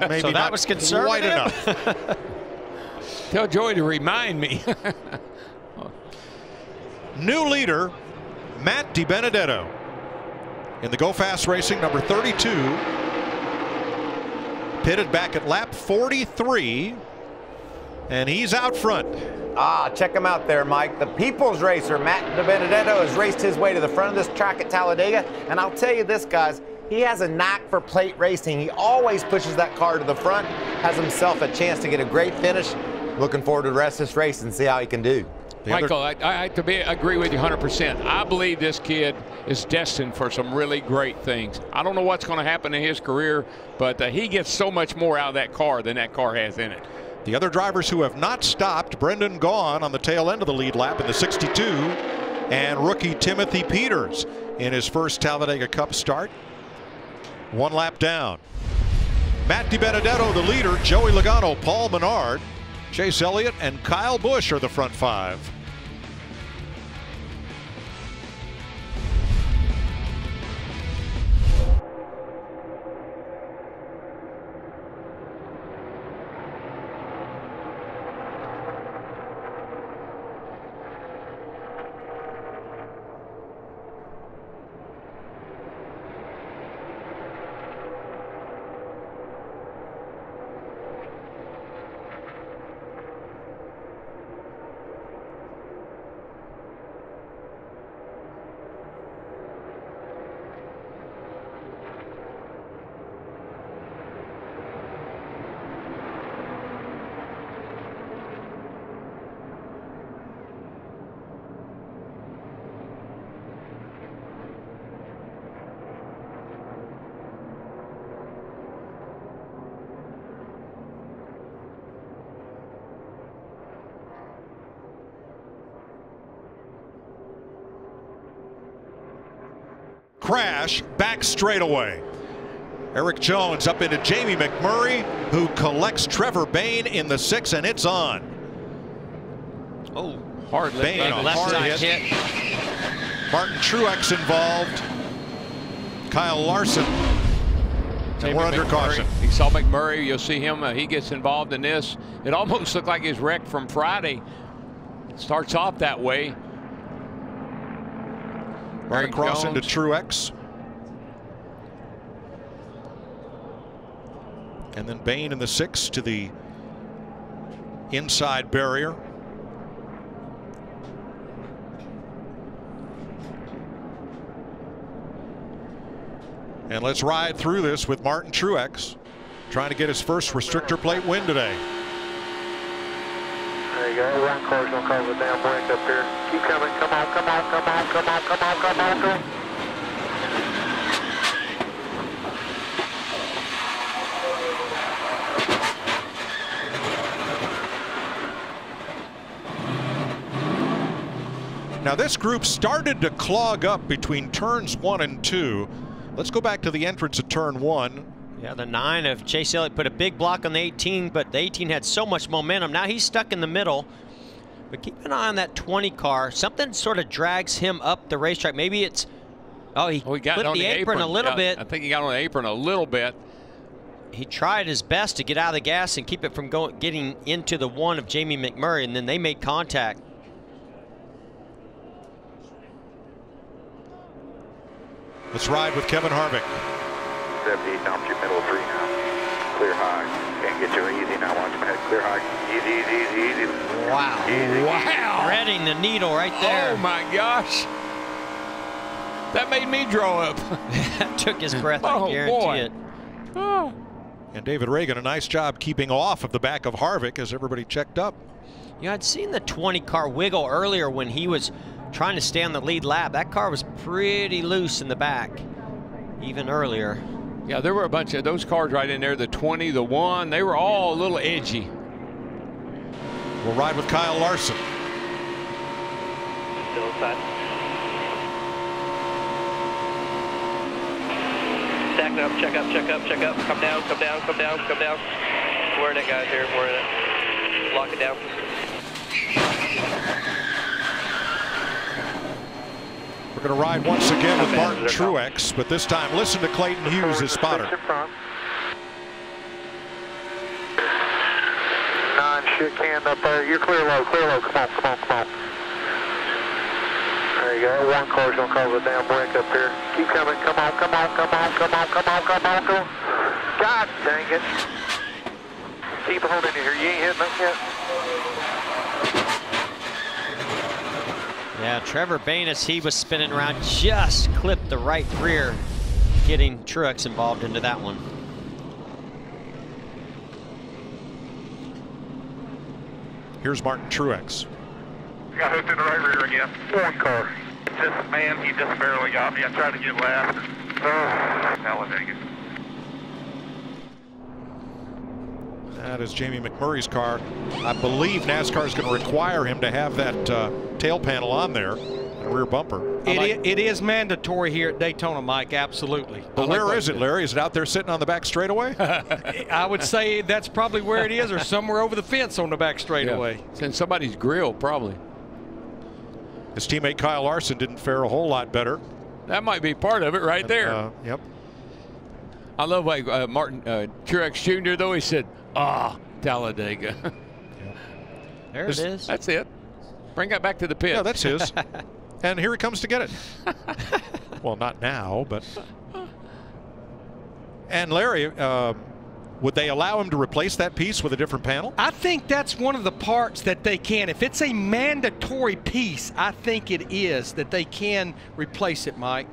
Maybe so that was conservative? Quite enough. Tell Joey to remind me. New leader, Matt DiBenedetto. In the Go Fast Racing, number 32. Pitted back at lap 43. And he's out front. Check him out there, Mike. The people's racer, Matt DiBenedetto, has raced his way to the front of this track at Talladega. And I'll tell you this, guys, he has a knack for plate racing. He always pushes that car to the front, has himself a chance to get a great finish. Looking forward to the rest of this race and see how he can do. Michael, I agree with you 100%. I believe this kid is destined for some really great things. I don't know what's going to happen in his career, but he gets so much more out of that car than that car has in it. The other drivers who have not stopped, Brendan Gaughan on the tail end of the lead lap in the 62, and rookie Timothy Peters in his first Talladega Cup start. 1 lap down. Matt DiBenedetto, the leader, Joey Logano, Paul Menard, Chase Elliott, and Kyle Busch are the front 5. Crash back straightaway. Eric Jones up into Jamie McMurray, who collects Trevor Bayne in the 6, and it's on. Oh, hard Bayne, a left hard side hit. Martin Truex involved. Kyle Larson. And we're under caution. You saw McMurray. You'll see him. He gets involved in this. It almost looked like his wreck from Friday. Starts off that way. Right across into Truex. And then Bayne in the 6 to the inside barrier. And let's ride through this with Martin Truex trying to get his first restrictor plate win today. There you go. 1 car's gonna cover the damn brake up here. Keep coming. Come on, come on, come on, come on, come on, come on, come on. Now this group started to clog up between turns 1 and 2. Let's go back to the entrance of turn 1. Yeah, the 9 of Chase Elliott put a big block on the 18, but the 18 had so much momentum. Now he's stuck in the middle. But keep an eye on that 20 car. Something sort of drags him up the racetrack. Maybe it's, he got flipped on the apron a little bit. I think he got on the apron a little bit. He tried his best to get out of the gas and keep it from getting into the 1 of Jamie McMurray, and then they made contact. Let's ride with Kevin Harvick. 78 down through middle of 3 now. Clear high. Can't get you easy now. Watch my head. Clear high. Easy, easy, easy, easy. Wow. Easy. Wow. Threading the needle right there. Oh my gosh. That made me draw up. That took his breath, I guarantee it. Oh. And David Reagan, a nice job keeping off of the back of Harvick as everybody checked up. Yeah, I'd seen the 20 car wiggle earlier when he was trying to stay on the lead lap. That car was pretty loose in the back, even earlier. Yeah, there were a bunch of those cars right in there, the 20, the 1, they were all a little edgy. We'll ride with Kyle Larson. Still inside. Stack up, check up, check up, check up. Come down, come down, come down, come down. We're in it, guys, here. We're in it. Lock it down. We're going to ride once again with Martin Truex, but this time listen to Clayton Hughes, his spotter. 9, shit can up there. You're clear low, clear low. Come on, come on, come on. There you go. 1 car's going to cover the damn brake up here. Keep coming. Come on, come on, come on, come on, come on, come on, come on. God dang it. Keep holding it here. You ain't hitting us yet. Yeah, Trevor Bayne, as he was spinning around, just clipped the right rear, getting Truex involved into that one. Here's Martin Truex. Got hooked in the right rear again. One car. Just, man, he just barely got me. I tried to get last. Talladega. That is Jamie McMurray's car. I believe NASCAR is going to require him to have that tail panel on there, and rear bumper. It is mandatory here at Daytona, Mike, absolutely. But where is it, Larry? Is it out there sitting on the back straightaway? I would say that's probably where it is, or somewhere over the fence on the back straightaway. Yeah. It's in somebody's grill, probably. His teammate Kyle Larson didn't fare a whole lot better. That might be part of it right there. Yep. I love like Martin Truex Jr., though. He said, Talladega. There it is. That's it. Bring that back to the pit. Yeah, that's his. And here he comes to get it. Well, not now, but. And Larry, would they allow him to replace that piece with a different panel? I think that's one of the parts that they can. If it's a mandatory piece, I think it is that they can replace it, Mike.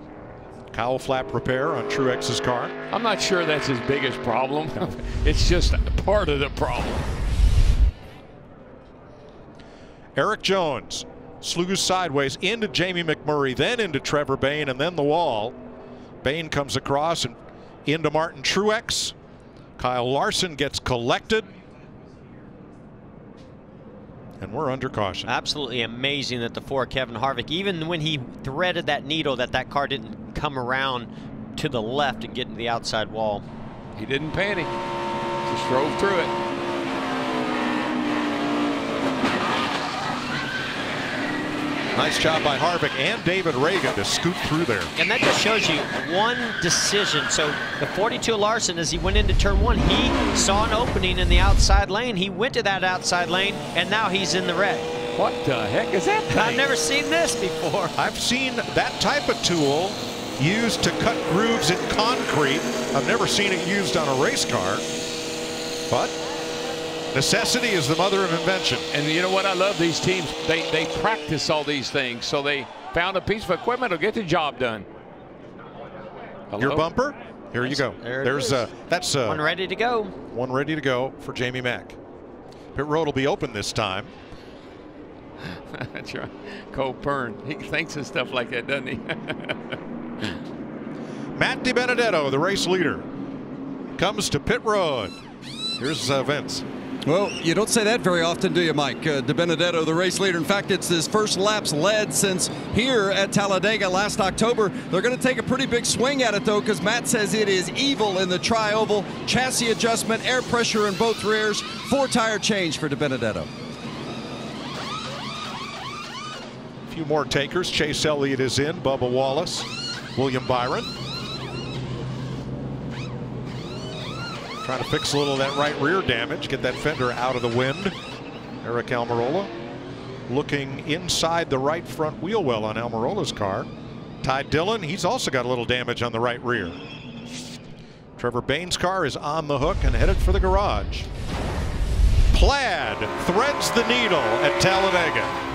Cowl flap repair on Truex's car. I'm not sure that's his biggest problem. No. It's just part of the problem. Eric Jones slews sideways into Jamie McMurray, then into Trevor Bayne, and then the wall. Bayne comes across and into Martin Truex. Kyle Larson gets collected. And we're under caution. Absolutely amazing that the Ford Kevin Harvick, even when he threaded that needle, that car didn't come around to the left and get into the outside wall. He didn't panic. Just drove through it. Nice job by Harvick and David Reagan to scoot through there. And that just shows you one decision. So the 42 Larson, as he went into turn one, he saw an opening in the outside lane. He went to that outside lane, and now he's in the red. What the heck is that thing? I've never seen this before. I've seen that type of tool used to cut grooves in concrete. I've never seen it used on a race car. But necessity is the mother of invention. And you know what I love? These teams, they practice all these things. So they found a piece of equipment to get the job done. Hello? Your bumper? Here you go. There's that's one ready to go. One ready to go for Jamie Mack. Pit road will be open this time. That's right. Cole Pern. He thinks of stuff like that, doesn't he? Matt DiBenedetto, the race leader, comes to pit road. Here's Vince. Well, you don't say that very often, do you, Mike? DiBenedetto, the race leader. In fact, it's his first laps led since here at Talladega last October. They're going to take a pretty big swing at it, though, because Matt says it is evil in the tri-oval. Chassis adjustment, air pressure in both rears, 4-tire change for DiBenedetto. A few more takers. Chase Elliott is in. Bubba Wallace. William Byron. Trying to fix a little of that right rear damage, get that fender out of the wind. Eric Almirola looking inside the right front wheel well on Almirola's car. Ty Dillon, he's also got a little damage on the right rear. Trevor Bayne's car is on the hook and headed for the garage. Plaid threads the needle at Talladega.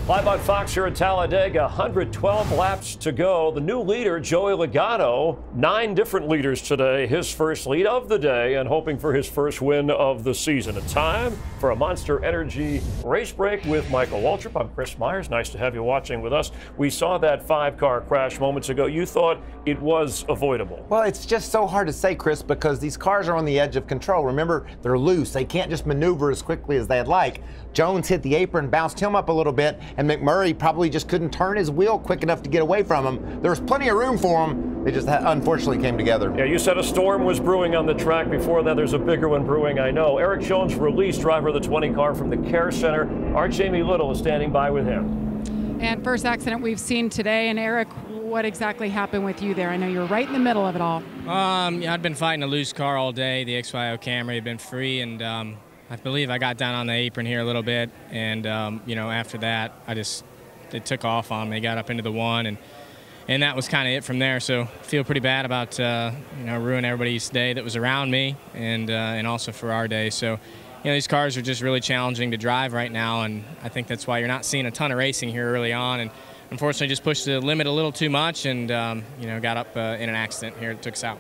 Live on Fox here at Talladega, 112 laps to go. The new leader, Joey Logano, 9 different leaders today. His first lead of the day and hoping for his first win of the season. A time for a Monster Energy race break with Michael Waltrip. I'm Chris Myers. Nice to have you watching with us. We saw that 5-car crash moments ago. You thought it was avoidable. Well, it's just so hard to say, Chris, because these cars are on the edge of control. Remember, they're loose. They can't just maneuver as quickly as they'd like. Jones hit the apron, bounced him up a little bit, and McMurray probably just couldn't turn his wheel quick enough to get away from him. There was plenty of room for him. They just unfortunately came together. Yeah, you said a storm was brewing on the track. Before that, there's a bigger one brewing, I know. Erik Jones released, driver of the 20 car from the Care Center. Our Jamie Little is standing by with him. And first accident we've seen today. And Erik, what exactly happened with you there? I know you were right in the middle of it all. Yeah, I'd been fighting a loose car all day. The XYO Camry had been free, and I believe I got down on the apron here a little bit. And, you know, after that, it took off on me, got up into the one, and that was kind of it from there. So I feel pretty bad about, you know, ruining everybody's day that was around me and also for our day. So, you know, these cars are just really challenging to drive right now, and I think that's why you're not seeing a ton of racing here early on. And unfortunately just pushed the limit a little too much and, you know, got up in an accident here that took us out.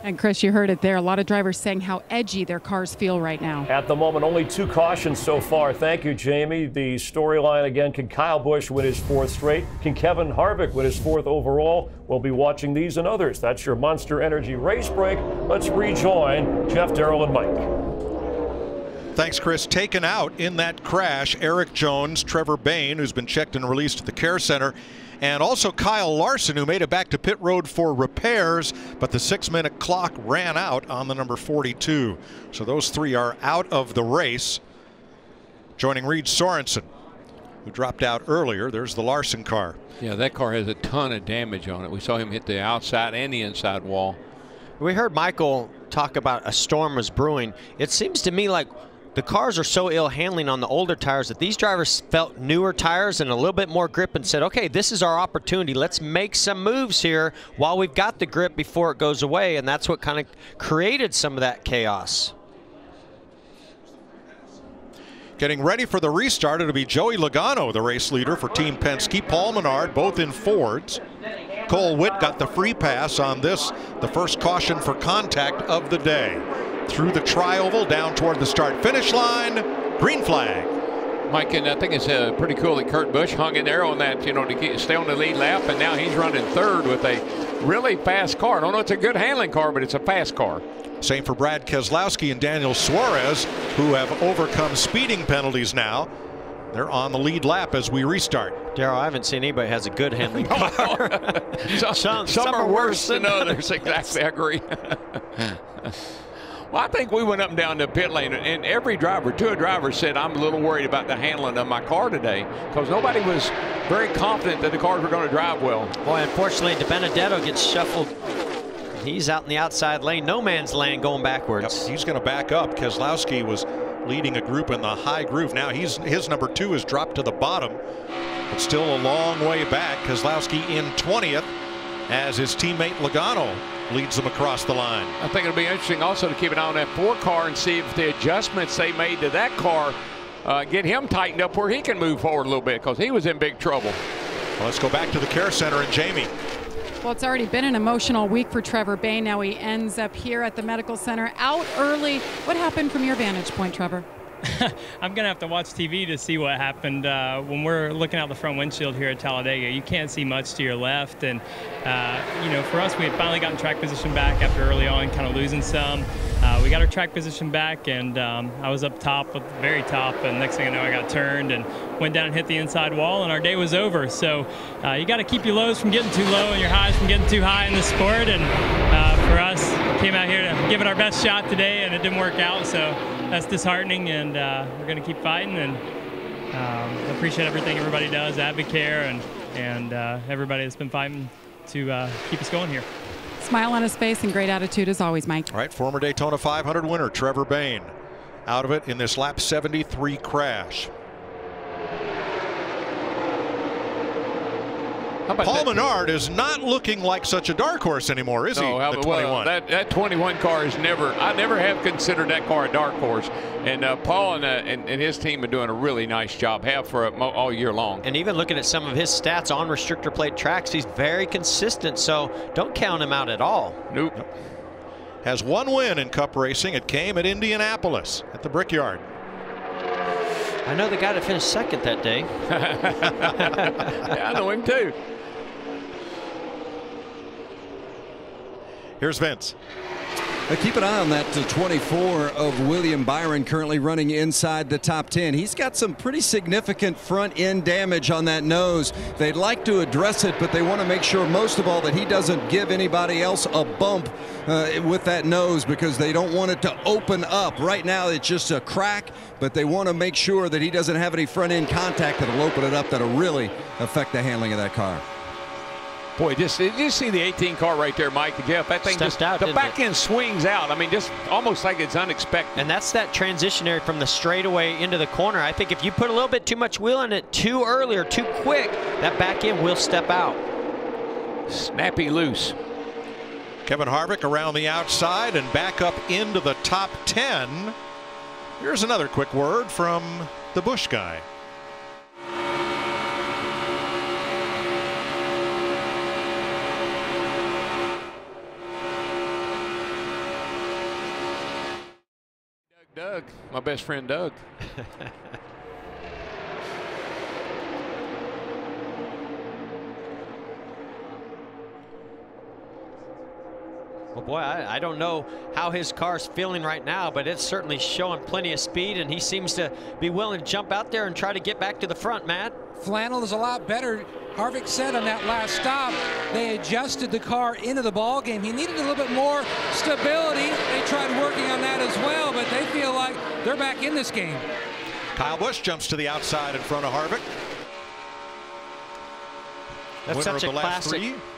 And Chris, you heard it there. A lot of drivers saying how edgy their cars feel right now. At the moment, only 2 cautions so far. Thank you, Jamie. The storyline again, can Kyle Busch win his 4th straight? Can Kevin Harvick win his 4th overall? We'll be watching these and others. That's your Monster Energy race break. Let's rejoin Jeff, Darrell, and Mike. Thanks, Chris. Taken out in that crash, Erik Jones, Trevor Bayne, who's been checked and released at the Care Center, and also Kyle Larson, who made it back to pit road for repairs, but the 6-minute clock ran out on the number 42. So those 3 are out of the race. Joining Reed Sorensen, who dropped out earlier. There's the Larson car. Yeah, that car has a ton of damage on it. We saw him hit the outside and the inside wall. We heard Michael talk about a storm was brewing. It seems to me like the cars are so ill handling on the older tires that these drivers felt newer tires and a little bit more grip and said, okay, this is our opportunity. Let's make some moves here while we've got the grip before it goes away. And that's what kind of created some of that chaos. Getting ready for the restart, it'll be Joey Logano, the race leader for Team Penske. Paul Menard, both in Fords. Cole Witt got the free pass on this, the first caution for contact of the day. Through the tri-oval, down toward the start-finish line, green flag. Mike, and I think it's pretty cool that Kurt Busch hung in there on that, you know, to stay on the lead lap, and now he's running 3rd with a really fast car. I don't know, it's a good handling car, but it's a fast car. Same for Brad Keselowski and Daniel Suarez, who have overcome speeding penalties now. They're on the lead lap as we restart. Darrell, I haven't seen anybody has a good handling car. some are worse than others. Exactly, I agree. Well, I think we went up and down the pit lane, and every driver, 2 drivers said, I'm a little worried about the handling of my car today, because nobody was very confident that the cars were going to drive well. Boy, unfortunately, DiBenedetto gets shuffled. He's out in the outside lane, no man's land going backwards. Yep, he's going to back up. Keselowski was leading a group in the high groove. Now his number 2 is dropped to the bottom, but still a long way back. Keselowski in 20th as his teammate Logano leads them across the line. I think it'll be interesting also to keep an eye on that 4 car and see if the adjustments they made to that car get him tightened up where he can move forward a little bit, because he was in big trouble. Well, let's go back to the Care Center and Jamie. Well, it's already been an emotional week for Trevor Bayne. Now he ends up here at the medical center out early. What happened from your vantage point, Trevor? I'm going to have to watch TV to see what happened. When we're looking out the front windshield here at Talladega, you can't see much to your left. And, you know, for us, we had finally gotten track position back after early on kind of losing some. We got our track position back, and I was up top, at the very top, and next thing I know, I got turned and went down and hit the inside wall, and our day was over. So you got to keep your lows from getting too low and your highs from getting too high in the sport. And for us, came out here to give it our best shot today, and it didn't work out. So that's disheartening, and we're going to keep fighting, and appreciate everything everybody does, Advocare, and everybody that's been fighting to keep us going here. Smile on his face and great attitude as always, Mike. All right, former Daytona 500 winner Trevor Bayne out of it in this lap 73 crash. Paul Menard is not looking like such a dark horse anymore, is he? No, The 21. well, that 21 car is never. I never have considered that car a dark horse. And Paul and his team are doing a really nice job. Have for all year long. And even looking at some of his stats on restrictor plate tracks, he's very consistent. So don't count him out at all. Nope. Has one win in Cup racing. It came at Indianapolis at the Brickyard. I know the guy that finished second that day. Yeah, I know him too. Here's Vince. Keep an eye on that 24 of William Byron, currently running inside the top 10. He's got some pretty significant front end damage on that nose. They'd like to address it, but they want to make sure most of all that he doesn't give anybody else a bump with that nose, because they don't want it to open up. Right now it's just a crack, but they want to make sure that he doesn't have any front end contact that'll open it up, that'll really affect the handling of that car. Boy, did you see the 18 car right there, Mike and Jeff? That thing Stepped just out, the back end swings out. I mean, just almost like it's unexpected. And that's that transition area from the straightaway into the corner. I think if you put a little bit too much wheel in it too early or too quick, that back end will step out. Snappy loose. Kevin Harvick around the outside and back up into the top 10. Here's another quick word from the Busch guy. Doug, my best friend Doug. Well, boy, I don't know how his car's feeling right now, but it's certainly showing plenty of speed, and he seems to be willing to jump out there and try to get back to the front, Matt. Flannel is a lot better. Harvick said on that last stop, they adjusted the car into the ball game. He needed a little bit more stability. They tried working on that as well, but they feel like they're back in this game. Kyle Busch jumps to the outside in front of Harvick. That's Winner such a of the last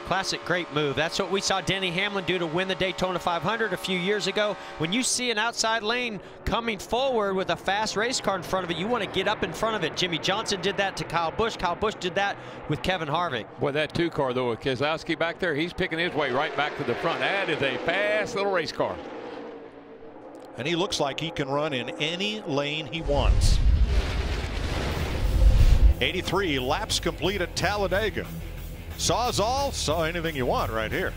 classic great move. That's what we saw Denny Hamlin do to win the Daytona 500 a few years ago. When you see an outside lane coming forward with a fast race car in front of it, you want to get up in front of it. Jimmy Johnson did that to Kyle Busch. Kyle Busch did that with Kevin Harvick. Boy, that 2 car, though, with Keselowski back there, he's picking his way right back to the front. That is a fast little race car. And he looks like he can run in any lane he wants. 83 laps complete at Talladega. Sawzall, saw anything you want right here.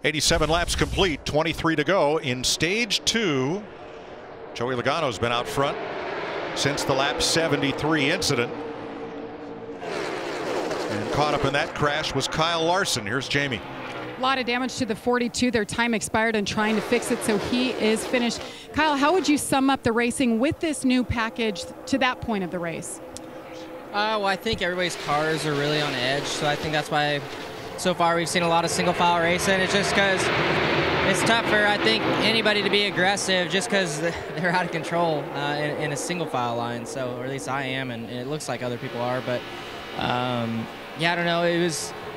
87 laps complete, 23 to go in stage 2. Joey Logano's been out front since the lap 73 incident. And caught up in that crash was Kyle Larson. Here's Jamie. A lot of damage to the 42. Their time expired and trying to fix it, so he is finished. Kyle, how would you sum up the racing with this new package to that point of the race? Well, I think everybody's cars are really on edge, so I think that's why so far we've seen a lot of single file racing. It's just because it's tough for, I think, anybody to be aggressive just because they're out of control in a single file line. So, or at least I am, and it looks like other people are. But yeah, I don't know.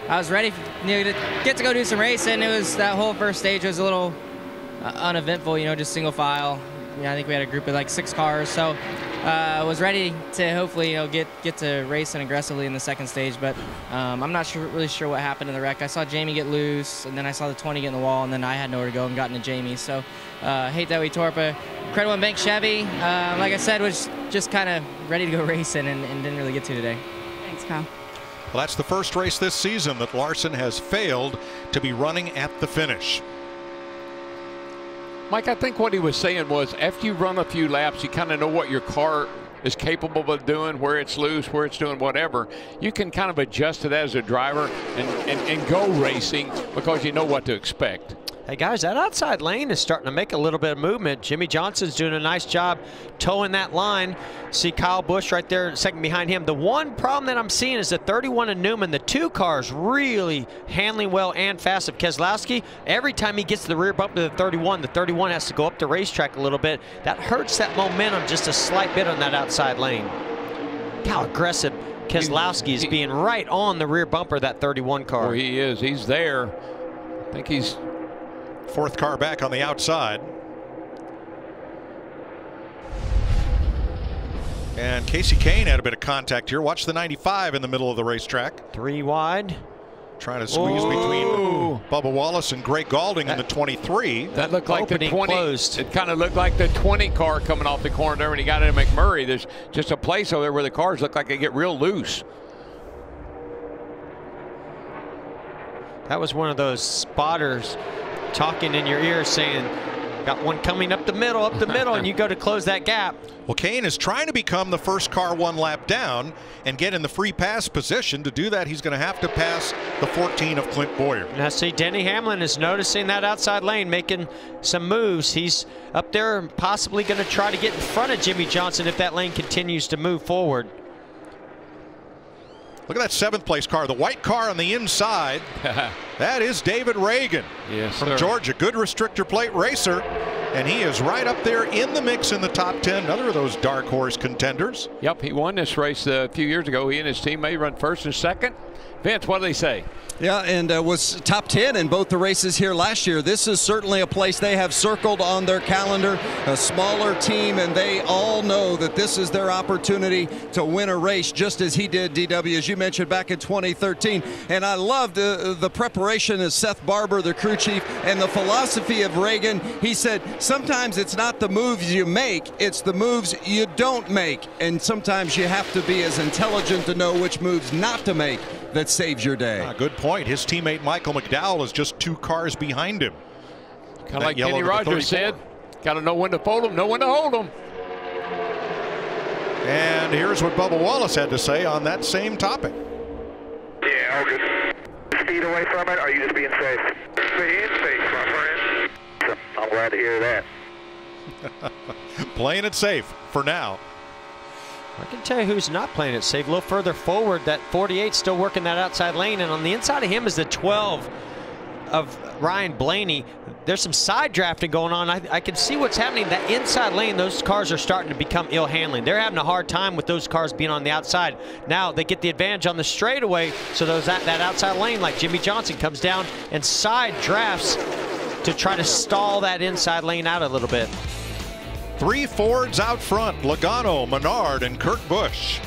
I was ready to get to go do some racing. It was that whole first stage was a little uneventful, just single file. I think we had a group of like 6 cars, so I was ready to hopefully get to racing aggressively in the second stage. But I'm not really sure what happened in the wreck. I saw Jamie get loose, and then I saw the 20 get in the wall, and then I had nowhere to go and got into Jamie. So hate that we tore up a Credit One Bank Chevy. Like I said, was just kind of ready to go racing and didn't really get to today. Thanks, Kyle. Well, that's the first race this season that Larson has failed to be running at the finish. Mike, I think what he was saying was after you run a few laps, you kind of know what your car is capable of doing, where it's loose, where it's doing whatever. You can kind of adjust to that as a driver and go racing because you know what to expect. Hey guys, that outside lane is starting to make a little bit of movement. Jimmy Johnson's doing a nice job towing that line. See Kyle Busch right there, second behind him. The one problem that I'm seeing is the 31 and Newman, the 2 cars really handling well and fast of Keselowski. Every time he gets to the rear bump to the 31 has to go up the racetrack a little bit. That hurts that momentum just a slight bit on that outside lane. How aggressive Keselowski is being right on the rear bumper of that 31 car. Oh, he is. He's there. I think he's 4th car back on the outside. And Casey Kane had a bit of contact here. Watch the 95 in the middle of the racetrack. 3 wide. Trying to squeeze between Bubba Wallace and Greg Galding in the 23. That looked like the 20. Closed. It kind of looked like the 20 car coming off the corner there when he got into McMurray. There's just a place over there where the cars look like they get real loose. That was one of those spotters talking in your ear saying, got one coming up the middle, and you go to close that gap. Well, Kane is trying to become the first car 1 lap down and get in the free pass position. To do that, he's going to have to pass the 14 of Clint Boyer. Now see, Denny Hamlin is noticing that outside lane, making some moves. He's up there and possibly going to try to get in front of Jimmy Johnson if that lane continues to move forward. Look at that 7th place car, the white car on the inside. That is David Reagan from Georgia. Good restrictor plate racer. And he is right up there in the mix in the top 10. Another of those dark horse contenders. Yep, he won this race a few years ago. He and his teammate run 1st and 2nd. Vince, what do they say? Yeah, and was top 10 in both the races here last year. This is certainly a place they have circled on their calendar, a smaller team, and they all know that this is their opportunity to win a race, just as he did, DW, as you mentioned, back in 2013. And I loved the preparation of Seth Barber, the crew chief, and the philosophy of Reagan. He said, sometimes it's not the moves you make, it's the moves you don't make. And sometimes you have to be as intelligent to know which moves not to make that saves your day. Good point. His teammate Michael McDowell is just 2 cars behind him. Kind of like Kenny Rogers said, got to know when to fold them, know when to hold them. And here's what Bubba Wallace had to say on that same topic. Yeah, all good. Speed away from it, or are you just being safe? Being safe, my friend. I'm glad to hear that. Playing it safe for now. I can tell you who's not playing it safe. A little further forward, that 48 still working that outside lane, and on the inside of him is the 12 of Ryan Blaney. There's some side drafting going on. I can see what's happening. That inside lane, those cars are starting to become ill handling. They're having a hard time with those cars being on the outside. Now they get the advantage on the straightaway, so that outside lane, like Jimmy Johnson, comes down and side drafts to try to stall that inside lane out a little bit. 3 Fords out front, Logano, Menard, and Kurt Busch.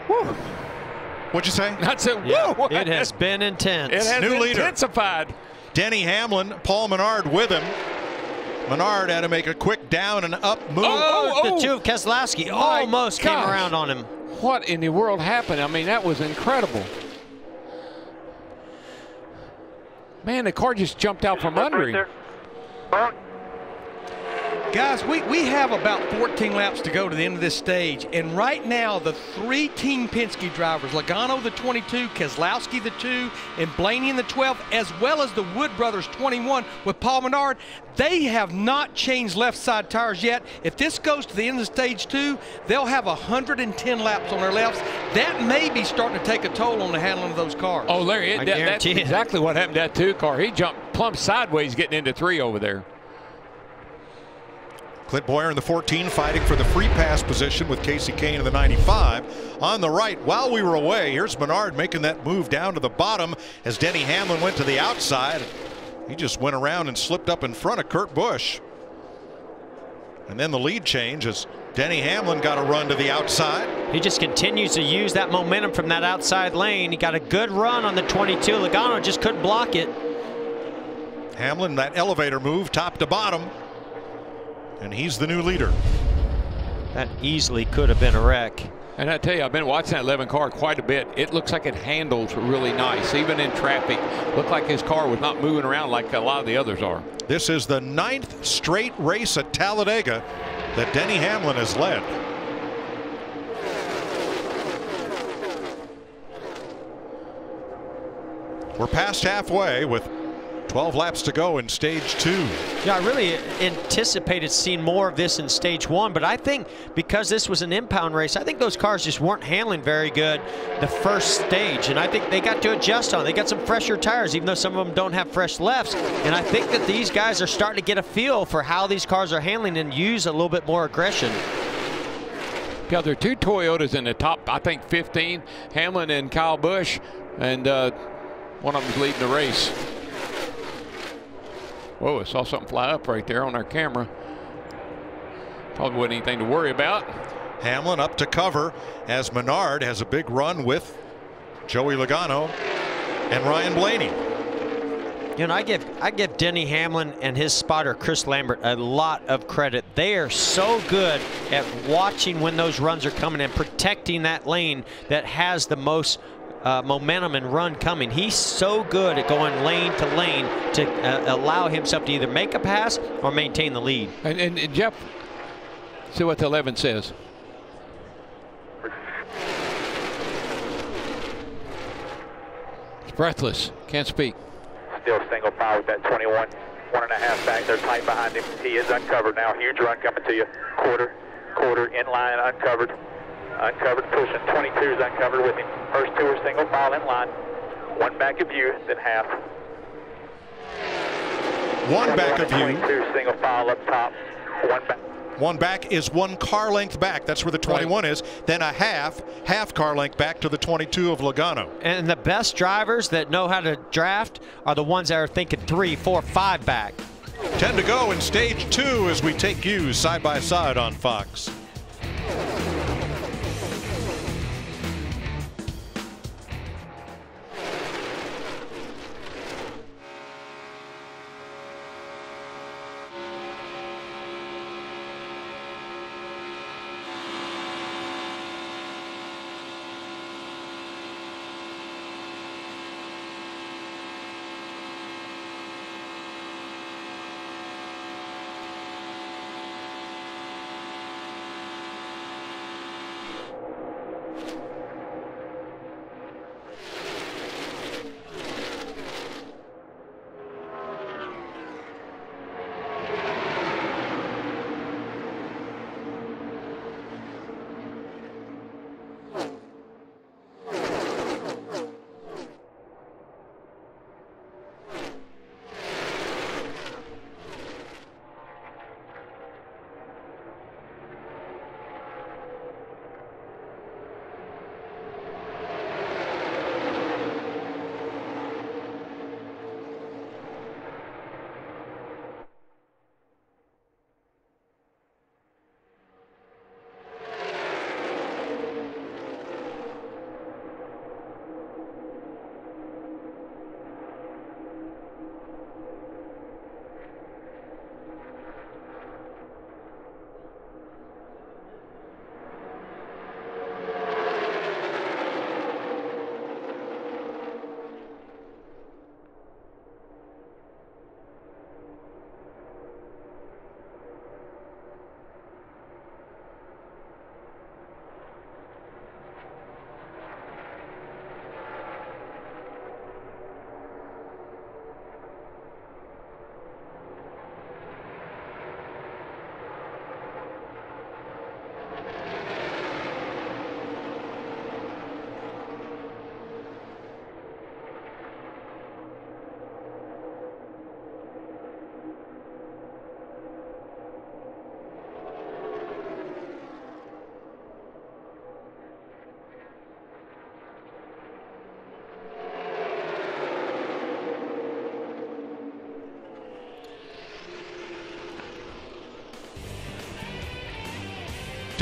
What'd you say? That's it. Yeah, it has been intense. It has New leader. intensified. Denny Hamlin, Paul Menard with him. Menard had to make a quick down and up move. The two of Keselowski almost came around on him. What in the world happened? I mean, that was incredible. Man, the car just jumped out from under him. Guys, we have about 14 laps to go to the end of this stage, and right now the 3 Team Penske drivers, Logano the 22, Keselowski the 2, and Blaney in the 12, as well as the Wood brothers 21 with Paul Menard, they have not changed left side tires yet. If this goes to the end of stage 2, they'll have 110 laps on their lefts. That may be starting to take a toll on the handling of those cars. Oh, Larry, that's exactly what happened to that 2 car. He jumped plumb sideways getting into 3 over there. Clint Boyer in the 14 fighting for the free pass position with Casey Kane in the 95. On the right, while we were away, here's Menard making that move down to the bottom as Denny Hamlin went to the outside. He just went around and slipped up in front of Kurt Busch. And then the lead change as Denny Hamlin got a run to the outside. He just continues to use that momentum from that outside lane. He got a good run on the 22. Logano just couldn't block it. Hamlin, that elevator move top to bottom. And he's the new leader. That easily could have been a wreck. And I tell you, I've been watching that 11 car quite a bit. It looks like it handles really nice, even in traffic. Looked like his car was not moving around like a lot of the others are. This is the 9th straight race at Talladega that Denny Hamlin has led. We're past halfway with 12 laps to go in stage 2. Yeah, I really anticipated seeing more of this in stage 1, but I think because this was an impound race, I think those cars just weren't handling very good the first stage, and I think they got to adjust on it. They got some fresher tires, even though some of them don't have fresh lefts, and I think that these guys are starting to get a feel for how these cars are handling and use a little bit more aggression. Yeah, there are 2 Toyotas in the top, I think 15, Hamlin and Kyle Busch, and one of them's leading the race. Whoa, I saw something fly up right there on our camera. Probably wasn't anything to worry about. Hamlin up to cover as Menard has a big run with Joey Logano and Ryan Blaney. You know, I give Denny Hamlin and his spotter Chris Lambert a lot of credit. They are so good at watching when those runs are coming and protecting that lane that has the most momentum and run coming. He's so good at going lane to lane to allow himself to either make a pass or maintain the lead. And Jeff, see what the 11 says. He's breathless, can't speak. Still single file with that 21, 1.5 back there tight behind him. He is uncovered now. Huge run coming to you. Quarter in line, uncovered. Uncovered, pushing. 22's uncovered with him. First 2 are single file in line. 1 back of you, then half. 1 back of you. 22 single file up top. 1 back. 1 back is 1 car length back. That's where the 21 is. Then a half car length back to the 22 of Logano. And the best drivers that know how to draft are the ones that are thinking 3, 4, 5 back. 10 to go in stage 2 as we take you side by side on Fox.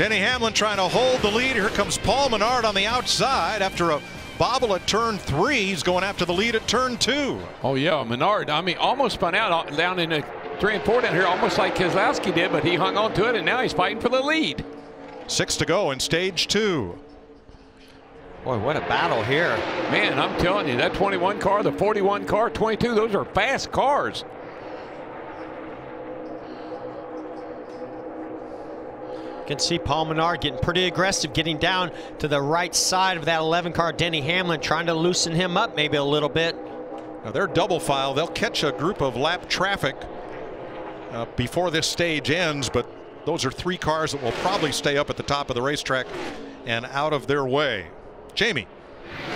Denny Hamlin trying to hold the lead. Here comes Paul Menard on the outside after a bobble at turn 3. He's going after the lead at turn 2. Oh, yeah, Menard, I mean, almost spun out down in the 3 and 4 down here, almost like Keselowski did, but he hung on to it, and now he's fighting for the lead. 6 to go in stage 2. Boy, what a battle here. Man, I'm telling you, that 21 car, the 41 car, 22, those are fast cars. You can see Paul Menard getting pretty aggressive, getting down to the right side of that 11 car, Denny Hamlin, trying to loosen him up maybe a little bit. Now they're double file. They'll catch a group of lap traffic before this stage ends, but those are 3 cars that will probably stay up at the top of the racetrack and out of their way. Jamie.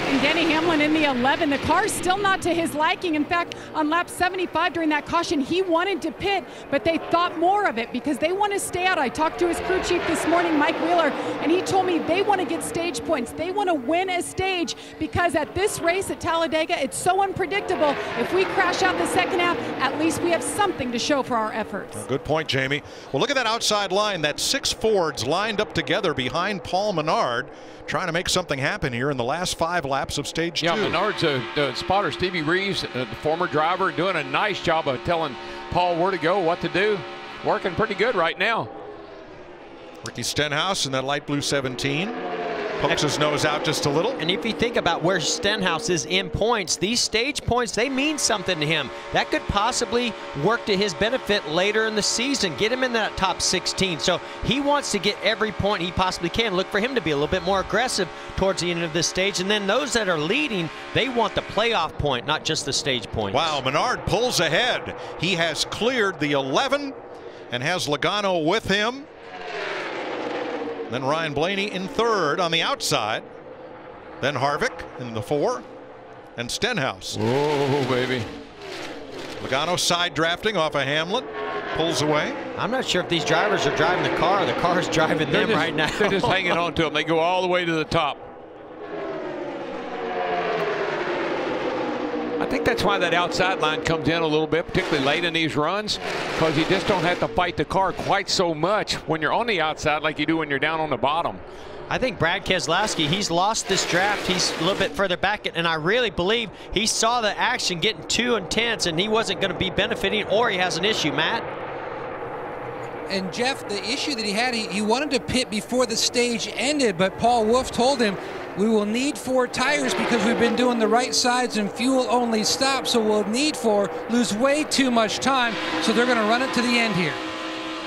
And Denny Hamlin in the 11. The car's still not to his liking. In fact, on lap 75 during that caution, he wanted to pit, but they thought more of it because they want to stay out. I talked to his crew chief this morning, Mike Wheeler, and he told me they want to get stage points. They want to win a stage because at this race at Talladega, it's so unpredictable. If we crash out the second half, at least we have something to show for our efforts. Good point, Jamie. Well, look at that outside line. That's 6 Fords lined up together behind Paul Menard, trying to make something happen here in the last 5 laps of stage 2. Yeah, Menard's a spotter. Stevie Reeves, the former driver, doing a nice job of telling Paul where to go, what to do. Working pretty good right now. Ricky Stenhouse in that light blue 17. Pokes his nose out just a little. And if you think about where Stenhouse is in points, these stage points, they mean something to him. That could possibly work to his benefit later in the season, get him in that top 16. So he wants to get every point he possibly can. Look for him to be a little bit more aggressive towards the end of this stage. And then those that are leading, they want the playoff point, not just the stage point. Wow, Menard pulls ahead. He has cleared the 11 and has Logano with him. Then Ryan Blaney in 3rd on the outside. Then Harvick in the 4. And Stenhouse. Oh, baby. Logano side drafting off of Hamlin. Pulls away. I'm not sure if these drivers are driving the car. The car's driving them right now. They're just hanging on to them. They go all the way to the top. I think that's why that outside line comes in a little bit, particularly late in these runs, because you just don't have to fight the car quite so much when you're on the outside like you do when you're down on the bottom. I think Brad Keselowski, he's lost this draft. He's a little bit further back, and I really believe he saw the action getting too intense, and he wasn't going to be benefiting, or he has an issue, Matt. And Jeff, the issue that he had, he wanted to pit before the stage ended, but Paul Wolfe told him, we will need 4 tires because we've been doing the right sides and fuel only stops, so we'll need 4, lose way too much time, so they're going to run it to the end here.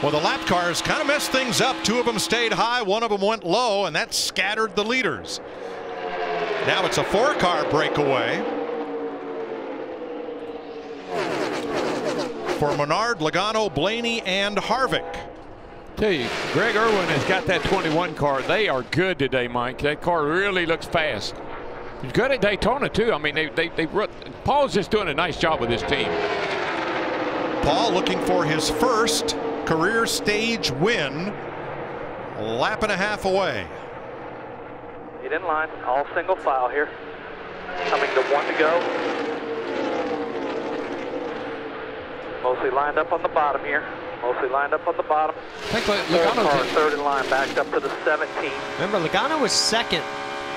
Well, the lap cars kind of messed things up. 2 of them stayed high, 1 of them went low, and that scattered the leaders. Now it's a 4-car breakaway for Menard, Logano, Blaney, and Harvick. Tell you, Greg Irwin has got that 21 car. They are good today, Mike. That car really looks fast. He's good at Daytona too. I mean, Paul's just doing a nice job with his team. Paul looking for his first career stage win. A lap and a half away. Get in line, all single file here. Coming to 1 to go. Mostly lined up on the bottom here. Mostly lined up on the bottom. I think Logano third in line, backed up to the 17. Remember, Logano was 2nd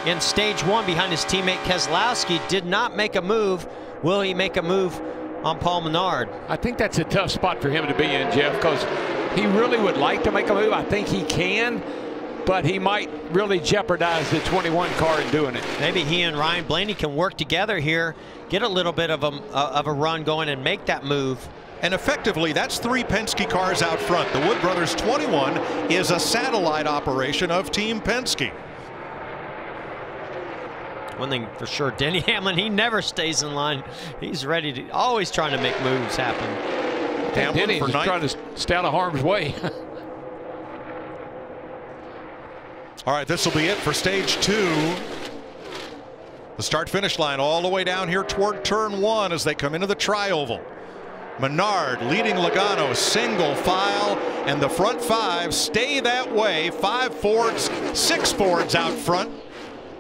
in stage 1 behind his teammate Keselowski. Did not make a move. Will he make a move on Paul Menard? I think that's a tough spot for him to be in, Jeff, because he really would like to make a move. I think he can, but he might really jeopardize the 21 car in doing it. Maybe he and Ryan Blaney can work together here, get a little bit of a run going and make that move. And effectively, that's 3 Penske cars out front. The Wood Brothers 21 is a satellite operation of Team Penske. One thing for sure, Denny Hamlin, he never stays in line. He's ready to, always trying to make moves happen. Denny's just trying to stay out of harm's way. All right, this will be it for stage 2. The start-finish line all the way down here toward turn 1 as they come into the tri-oval. Menard leading Logano single file, and the front 5 stay that way. 5 Fords, 6 Fords out front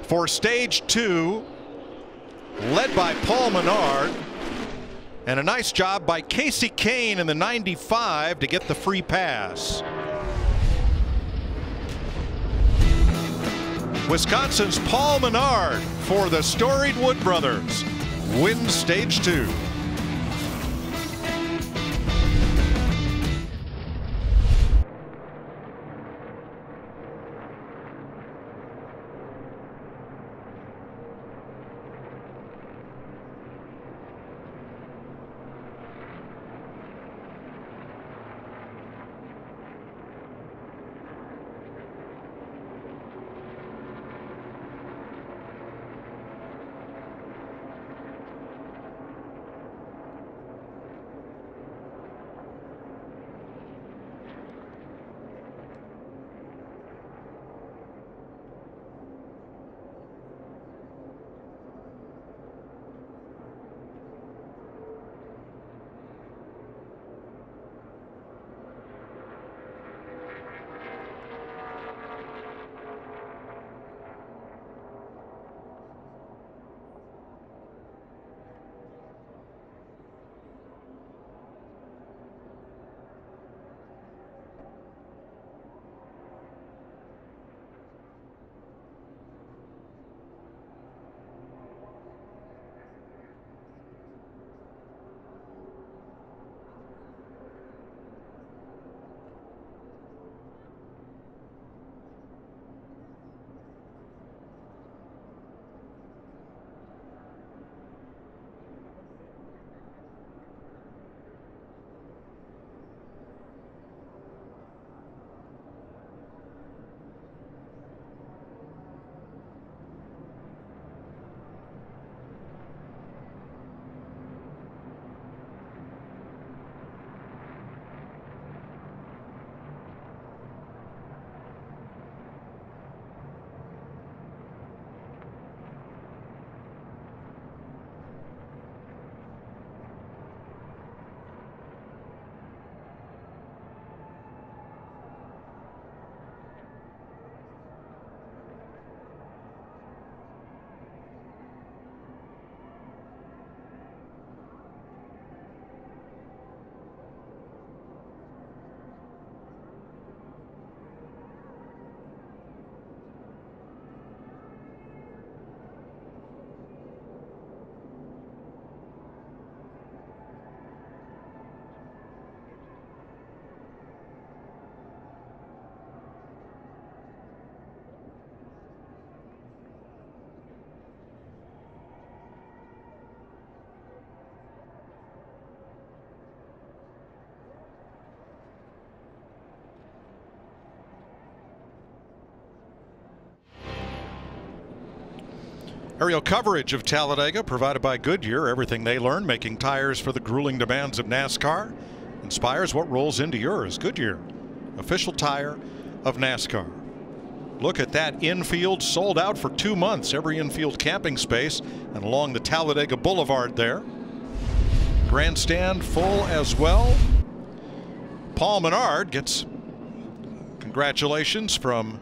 for stage 2, led by Paul Menard, and a nice job by Casey Kane in the 95 to get the free pass. Wisconsin's Paul Menard for the storied Wood Brothers wins stage 2. Aerial coverage of Talladega provided by Goodyear. Everything they learned making tires for the grueling demands of NASCAR inspires what rolls into yours. Goodyear, official tire of NASCAR. Look at that infield, sold out for 2 months. Every infield camping space and along the Talladega Boulevard there. Grandstand full as well. Paul Menard gets congratulations from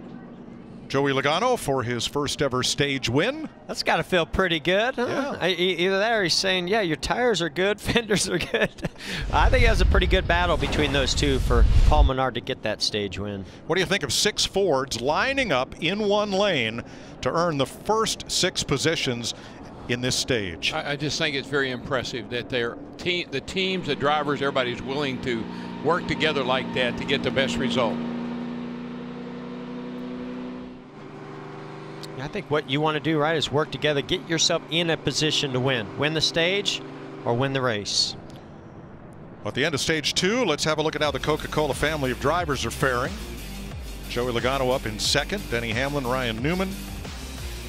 Joey Logano for his first ever stage win. That's got to feel pretty good. Huh? Yeah. Either that or he's saying, yeah, your tires are good, fenders are good. I think it was a pretty good battle between those two for Paul Menard to get that stage win. What do you think of 6 Fords lining up in one lane to earn the first 6 positions in this stage? I just think it's very impressive that the teams, the drivers, everybody's willing to work together like that to get the best result. I think what you want to do, right, is work together, get yourself in a position to win. Win the stage or win the race. At the end of stage 2, let's have a look at how the Coca-Cola family of drivers are faring. Joey Logano up in second, Denny Hamlin, Ryan Newman,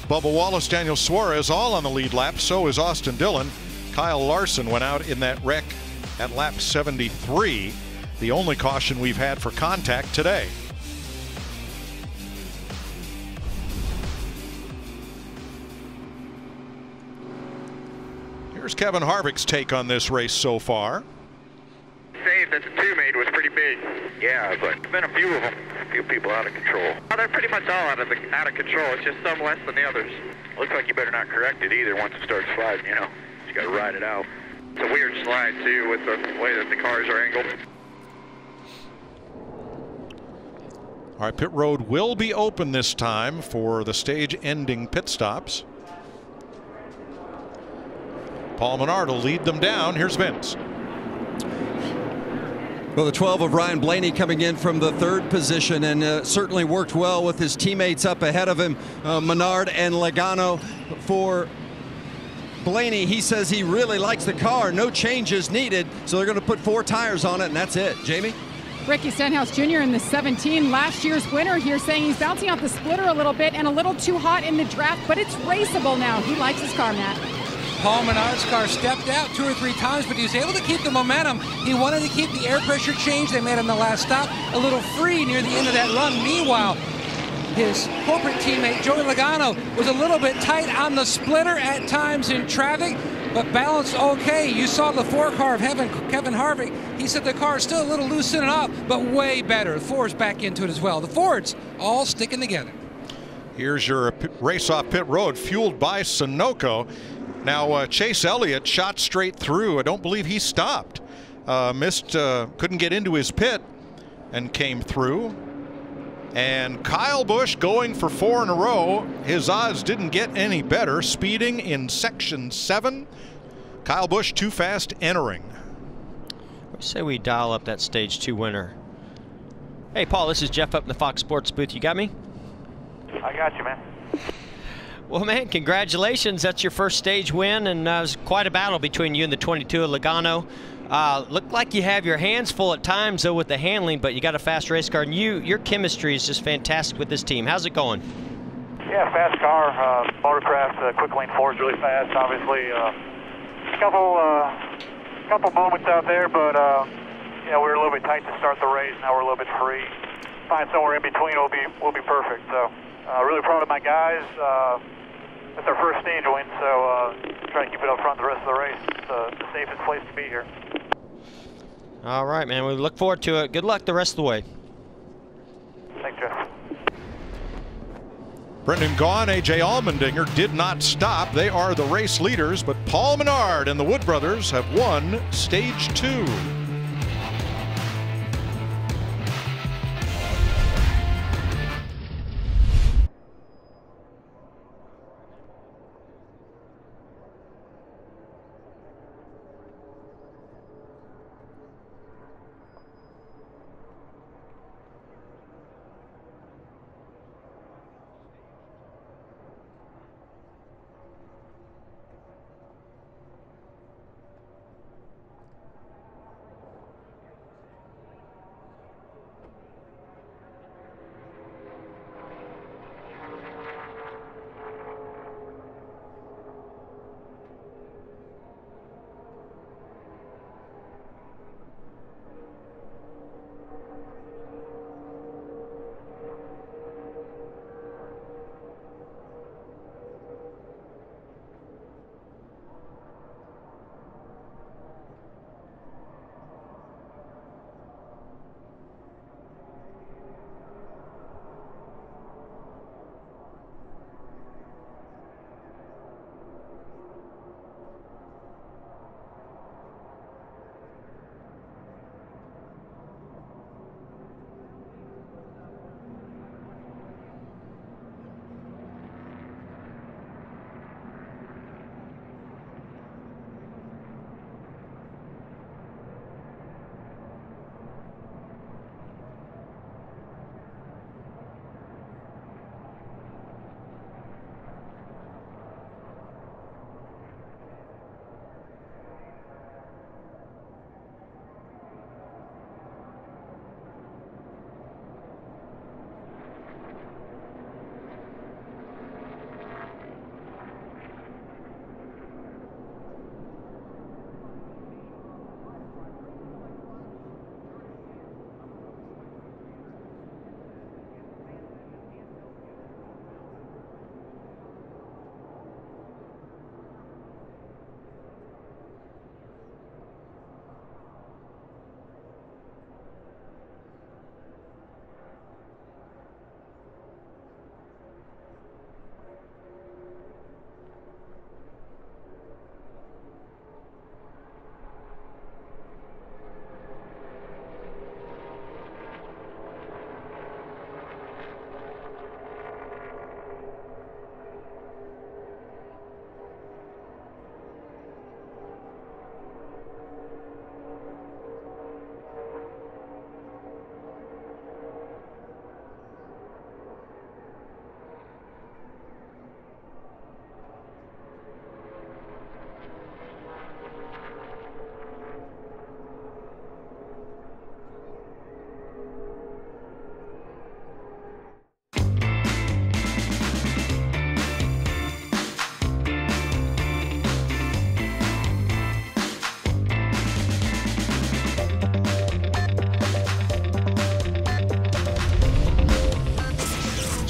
Bubba Wallace, Daniel Suarez all on the lead lap. So is Austin Dillon. Kyle Larson went out in that wreck at lap 73, the only caution we've had for contact today. Here's Kevin Harvick's take on this race so far. Save that the 2 made was pretty big. Yeah, but there's been a few of them, a few people out of control. Well, they're pretty much all out of control. It's just some less than the others. Looks like you better not correct it either once it starts sliding, you know. You got to ride it out. It's a weird slide too with the way that the cars are angled. All right, pit road will be open this time for the stage-ending pit stops. Paul Menard will lead them down. Here's Vince. Well, the 12 of Ryan Blaney coming in from the 3rd position, and certainly worked well with his teammates up ahead of him, Menard and Logano. For Blaney, he says he really likes the car. No changes needed, so they're going to put 4 tires on it, and that's it. Jamie? Ricky Stenhouse Jr. in the 17, last year's winner here, saying he's bouncing off the splitter a little bit and a little too hot in the draft, but it's raceable now. He likes his car, Matt. Paul Menard's car stepped out 2 or 3 times, but he was able to keep the momentum. He wanted to keep the air pressure change they made on the last stop a little free near the end of that run. Meanwhile, his corporate teammate, Joey Logano, was a little bit tight on the splitter at times in traffic, but balanced okay. You saw the 4 car of Kevin Harvick. He said the car is still a little loose in and out, but way better. The Ford's back into it as well. The Fords all sticking together. Here's your race off pit road, fueled by Sunoco. Now, Chase Elliott shot straight through. I don't believe he stopped. Couldn't get into his pit and came through. And Kyle Busch going for 4 in a row. His odds didn't get any better. Speeding in section 7. Kyle Busch too fast entering. I say we dial up that stage 2 winner. Hey, Paul, this is Jeff up in the Fox Sports booth. You got me? I got you, man. Well, man, congratulations. That's your first stage win, and it was quite a battle between you and the 22 of Logano. Looked like you have your hands full at times, though, with the handling, but you got a fast race car, and your chemistry is just fantastic with this team. How's it going? Yeah, fast car. Motorcraft, quick lane 4 is really fast. Obviously, couple moments out there, but yeah, we were a little bit tight to start the race. Now we're a little bit free. Find somewhere in between will be perfect. So, really proud of my guys. It's our first stage win, so try to keep it up front the rest of the race. It's the safest place to be here. All right, man. We look forward to it. Good luck the rest of the way. Thanks, Jeff. Brendan Gaughan, A.J. Allmendinger did not stop. They are the race leaders, but Paul Menard and the Wood Brothers have won Stage 2.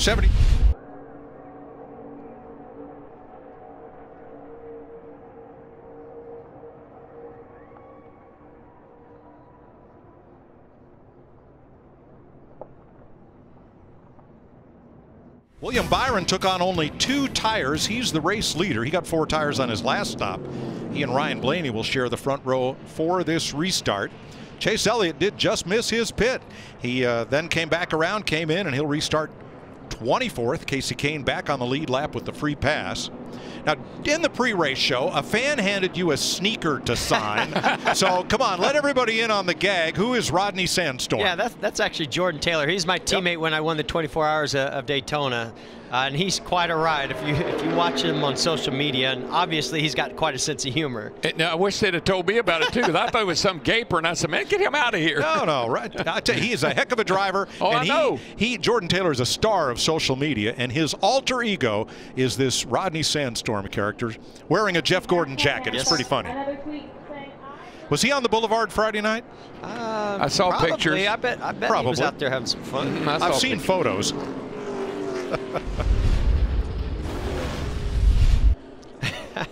70. William Byron took on only 2 tires. He's the race leader. He got 4 tires on his last stop. He and Ryan Blaney will share the front row for this restart. Chase Elliott did just miss his pit. He then came back around, came in, and he'll restart 24th. Casey Kane back on the lead lap with the free pass. Now, in the pre-race show, a fan handed you a sneaker to sign. So, come on, let everybody in on the gag. Who is Rodney Sandstorm? Yeah, that's actually Jordan Taylor. He's my teammate when I won the 24 Hours of Daytona. And he's quite a ride if you watch him on social media, and obviously he's got quite a sense of humor. Now, I wish they'd have told me about it too, because I thought it was some gaper, and I said, man, get him out of here. No, right. I tell you, he is a heck of a driver. Oh, and I know. Jordan Taylor is a star of social media, and his alter ego is this Rodney Sandstorm character wearing a Jeff Gordon jacket. It's pretty funny. Was he on the boulevard Friday night? I saw pictures. I bet he was out there having some fun. I've seen photos.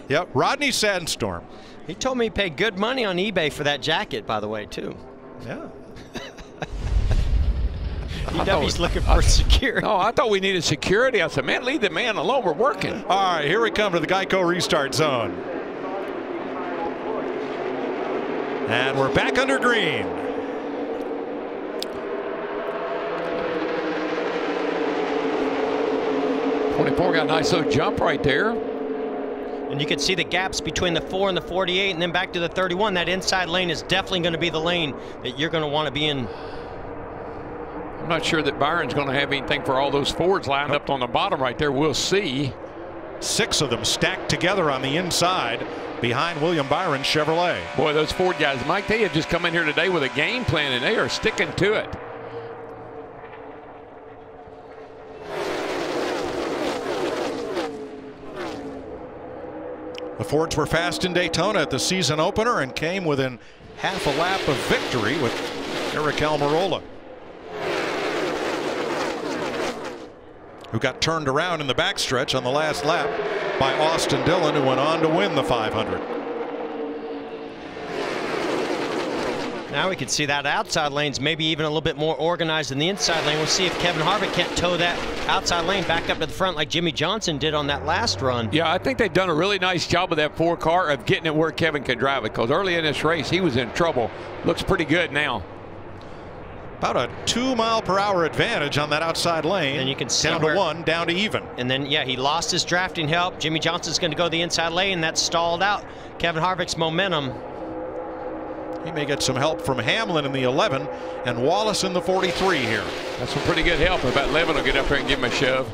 Yep, Rodney Sandstorm. He told me he paid good money on eBay for that jacket, by the way, too. Yeah. He's looking for security. Oh, I thought we needed security. I said, man, leave the man alone. We're working. All right, here we come to the Geico restart zone. And we're back under green. '24 got a nice little jump right there. And you can see the gaps between the 4 and the 48 and then back to the 31. That inside lane is definitely going to be the lane that you're going to want to be in. I'm not sure that Byron's going to have anything for all those Fords lined up on the bottom right there. We'll see. 6 of them stacked together on the inside behind William Byron's Chevrolet. Boy, those Ford guys, Mike, they have just come in here today with a game plan, and they are sticking to it. The Fords were fast in Daytona at the season opener and came within half a lap of victory with Eric Almirola, who got turned around in the backstretch on the last lap by Austin Dillon, who went on to win the 500. Now we can see that outside lane's maybe even a little bit more organized than the inside lane. We'll see if Kevin Harvick can't tow that outside lane back up to the front like Jimmy Johnson did on that last run. Yeah, I think they've done a really nice job with that Ford car of getting it where Kevin can drive it, because early in this race he was in trouble. Looks pretty good now. About a 2-mile-per-hour advantage on that outside lane. And you can see down to 1, down to even. And then, yeah, he lost his drafting help. Jimmy Johnson's going to go the inside lane. That stalled out Kevin Harvick's momentum. He may get some help from Hamlin in the 11 and Wallace in the 43 here. That's some pretty good help. If that 11 will get up here and give him a shove.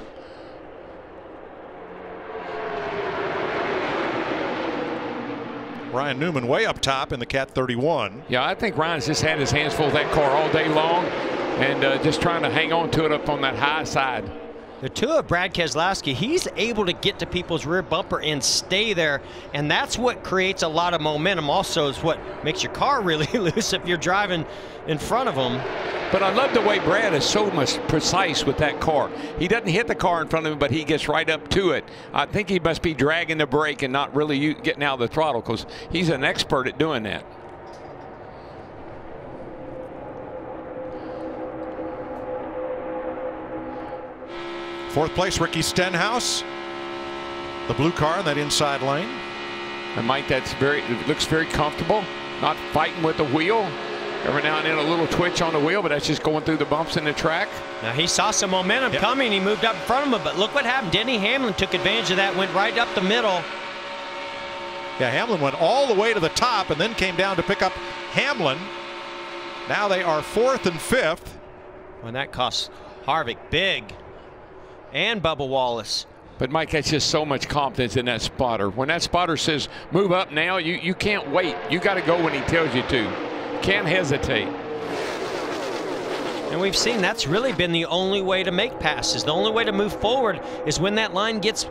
Ryan Newman way up top in the Cat 31. Yeah, I think Ryan's just had his hands full with that car all day long and just trying to hang on to it up on that high side. The 2 of Brad Keselowski, he's able to get to people's rear bumper and stay there, and that's what creates a lot of momentum. Also is what makes your car really loose if you're driving in front of them. But I love the way Brad is so much precise with that car. He doesn't hit the car in front of him, but he gets right up to it. I think he must be dragging the brake and not really getting out of the throttle, because he's an expert at doing that. Fourth place, Ricky Stenhouse. The blue car in that inside lane. And Mike, it looks very comfortable, not fighting with the wheel. Every now and then a little twitch on the wheel, but that's just going through the bumps in the track. Now he saw some momentum coming. He moved up in front of him, but look what happened. Denny Hamlin took advantage of that, went right up the middle. Yeah, Hamlin went all the way to the top and then came down to pick up Hamlin. Now they are 4th and 5th. When that costs Harvick big. And Bubba Wallace. But Mike, that's just so much confidence in that spotter. When that spotter says move up now, you can't wait. You got to go when he tells you to. Can't hesitate. And we've seen that's really been the only way to make passes. The only way to move forward is when that line gets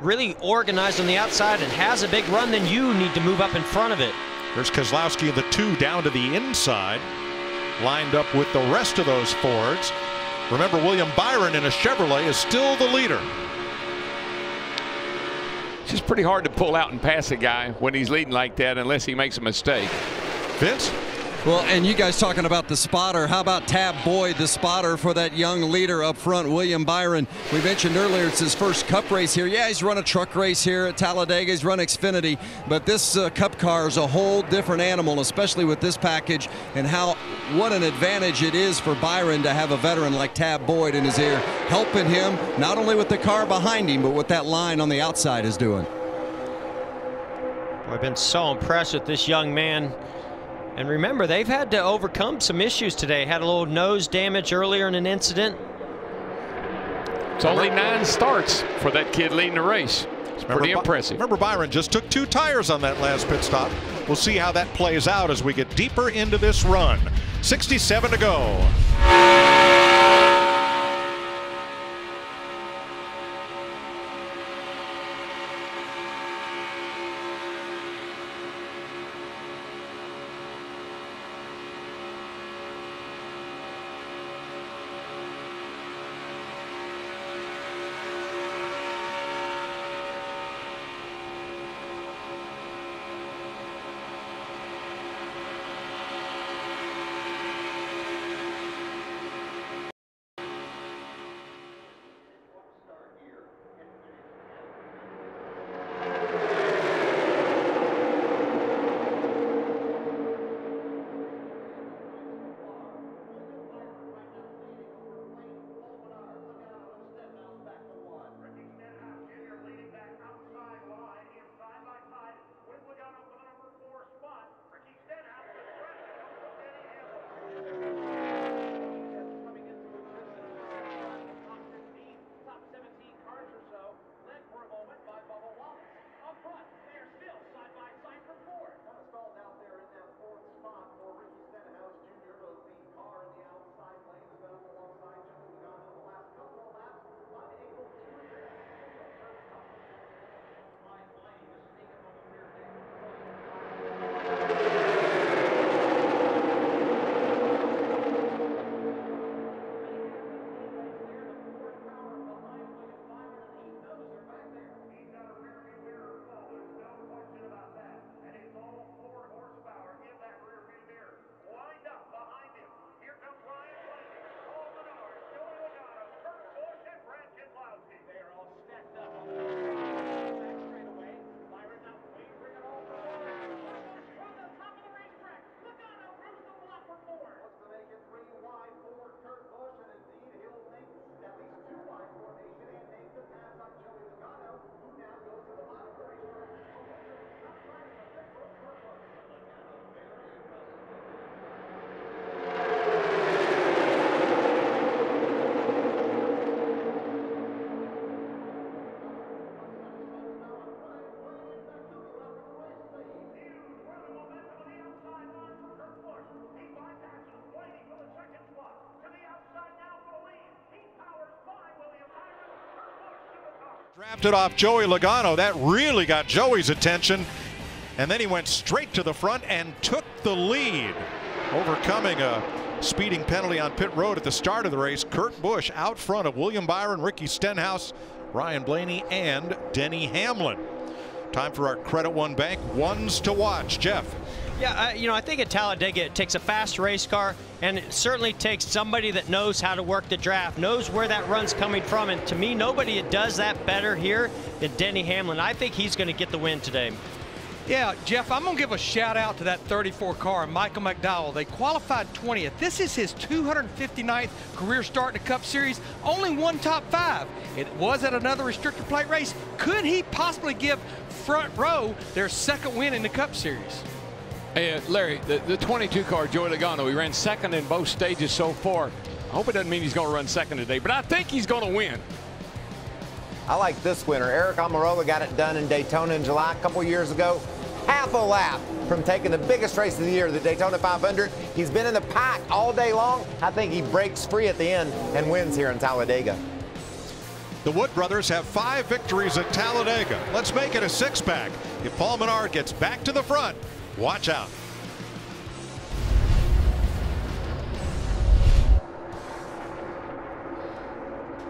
really organized on the outside and has a big run, then you need to move up in front of it. There's Keselowski in the 2 down to the inside, lined up with the rest of those Fords. Remember, William Byron in a Chevrolet is still the leader. It's just pretty hard to pull out and pass a guy when he's leading like that unless he makes a mistake. Vince? Well, and you guys talking about the spotter. How about Tab Boyd, the spotter for that young leader up front, William Byron? We mentioned earlier it's his first Cup race here. Yeah, he's run a truck race here at Talladega. He's run Xfinity. But this Cup car is a whole different animal, especially with this package and what an advantage it is for Byron to have a veteran like Tab Boyd in his ear, helping him not only with the car behind him, but what that line on the outside is doing. I've been so impressed with this young man. And remember, they've had to overcome some issues today. Had a little nose damage earlier in an incident. It's only 9 starts for that kid leading the race. It's pretty impressive. Remember, Byron just took 2 tires on that last pit stop. We'll see how that plays out as we get deeper into this run. 67 to go. Drafted off Joey Logano. That really got Joey's attention. And then he went straight to the front and took the lead, overcoming a speeding penalty on pit road at the start of the race. Kurt Busch out front of William Byron, Ricky Stenhouse, Ryan Blaney, and Denny Hamlin. Time for our Credit One Bank ones to watch. Jeff. Yeah, you know, I think at Talladega it takes a fast race car, and it certainly takes somebody that knows how to work the draft, knows where that run's coming from. And to me, nobody does that better here than Denny Hamlin. I think he's going to get the win today. Yeah, Jeff, I'm going to give a shout out to that 34 car, Michael McDowell. They qualified 20th. This is his 259th career start in the Cup Series. Only one top 5. It was at another restrictor plate race. Could he possibly give Front Row their second win in the Cup Series? Hey, Larry, the 22 car, Joey Logano, he ran second in both stages so far. I hope it doesn't mean he's going to run second today, but I think he's going to win. I like this winner. Aric Almirola got it done in Daytona in July a couple years ago. Half a lap from taking the biggest race of the year, the Daytona 500. He's been in the pack all day long. I think he breaks free at the end and wins here in Talladega. The Wood brothers have 5 victories at Talladega. Let's make it a 6-pack. If Paul Menard gets back to the front, watch out.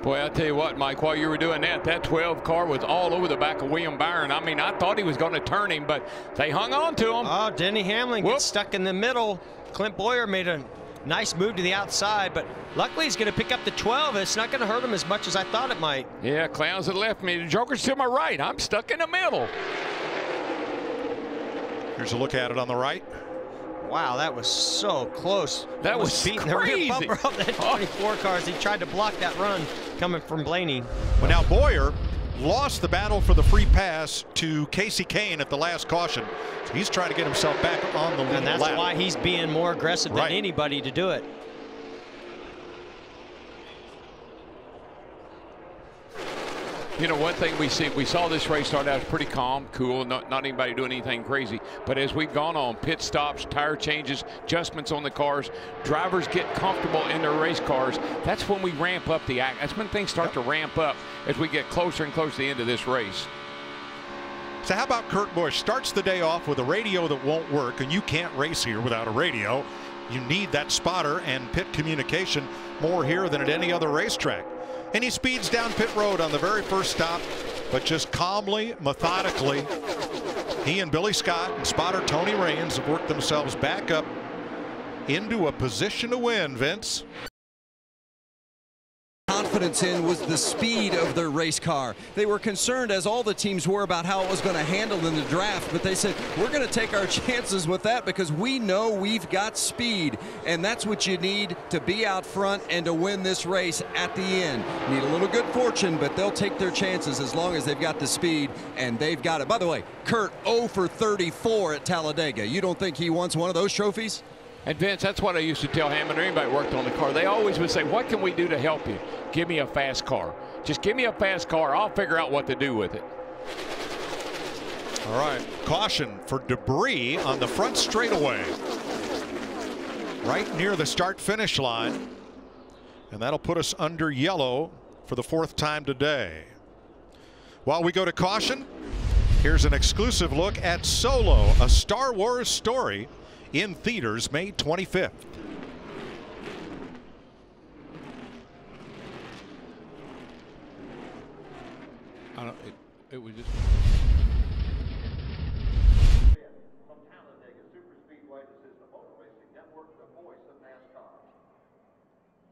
Boy, I'll tell you what, Mike, while you were doing that, that 12 car was all over the back of William Byron. I mean, I thought he was going to turn him, but they hung on to him. Oh, Denny Hamlin gets stuck in the middle. Clint Boyer made a nice move to the outside, but luckily he's going to pick up the 12. It's not going to hurt him as much as I thought it might. Yeah, clowns that left me. The Joker's to my right. I'm stuck in the middle. Here's a look at it on the right. Wow, that was so close. That was beating crazy. the rear bumper of that 24 car as he tried to block that run coming from Blaney. Well, now Boyer lost the battle for the free pass to Casey Kane at the last caution. So he's trying to get himself back on the lead. And that's why he's being more aggressive than anybody to do it. You know, one thing we saw this race start out pretty calm, cool, not anybody doing anything crazy. But as we've gone on, pit stops, tire changes, adjustments on the cars, drivers get comfortable in their race cars. That's when we ramp up the act. That's when things start to ramp up as we get closer and closer to the end of this race. So how about Kurt Busch? Starts the day off with a radio that won't work, and you can't race here without a radio. You need that spotter and pit communication more here than at any other racetrack. And he speeds down pit road on the very first stop, but just calmly, methodically, he and Billy Scott and spotter Tony Raines have worked themselves back up into a position to win, Vince. Confidence in was the speed of their race car. They were concerned, as all the teams were, about how it was going to handle in the draft, but they said, we're going to take our chances with that because we know we've got speed, and that's what you need to be out front and to win this race at the end. Need a little good fortune, but they'll take their chances as long as they've got the speed, and they've got it. By the way, Kurt 0 for 34 at Talladega. You don't think he wants one of those trophies? And Vince, that's what I used to tell Hammond or anybody who worked on the car. They always would say, what can we do to help you? Give me a fast car. Just give me a fast car. I'll figure out what to do with it. All right, caution for debris on the front straightaway. Right near the start-finish line. And that'll put us under yellow for the 4th time today. While we go to caution, here's an exclusive look at Solo, a Star Wars story, in theaters May 25th. It was just. From Talladega Super Speedway, this is the Motor Racing Network, the voice of NASCAR.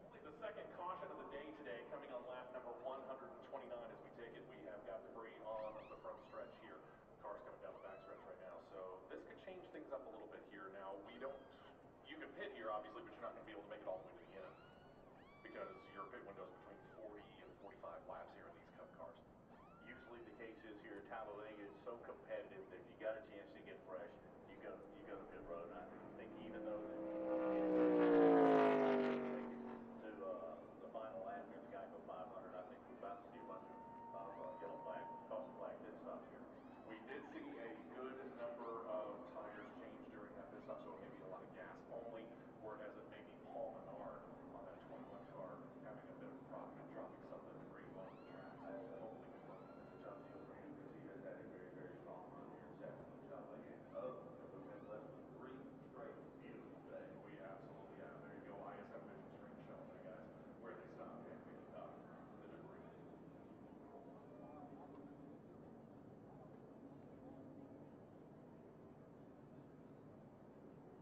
Only the second caution of the day today, coming on lap number 129 as we take it. We have got debris on the front stretch here. Cars coming down the back stretch right now, so this could change things up a little bit here. Now, you can pit here, obviously, but you're not going to be able to make it all the way to the end because your pit window is between 40 and 45 laps here in these Cup cars. Usually the case is here at Talladega is so competitive that if you got a chance to get fresh, you go to pit road. And I think even though to the final lap here, the guy go 500, I think we're about to see a bunch of yellow flag, caution flag pit stops here. We did see a good number of tires change during that pit stop, so it may be a lot of gas only, whereas it may be Paul Menard on that 21 car having a bit of a problem and dropping some of the debris on the track. John Fielder, you can see has had a very, very strong run here this afternoon. John Leggett, we've had less than 3 straight beautiful days. We absolutely have. There you go. ISM vision screen showing there, guys, where they stopped and picked up the debris.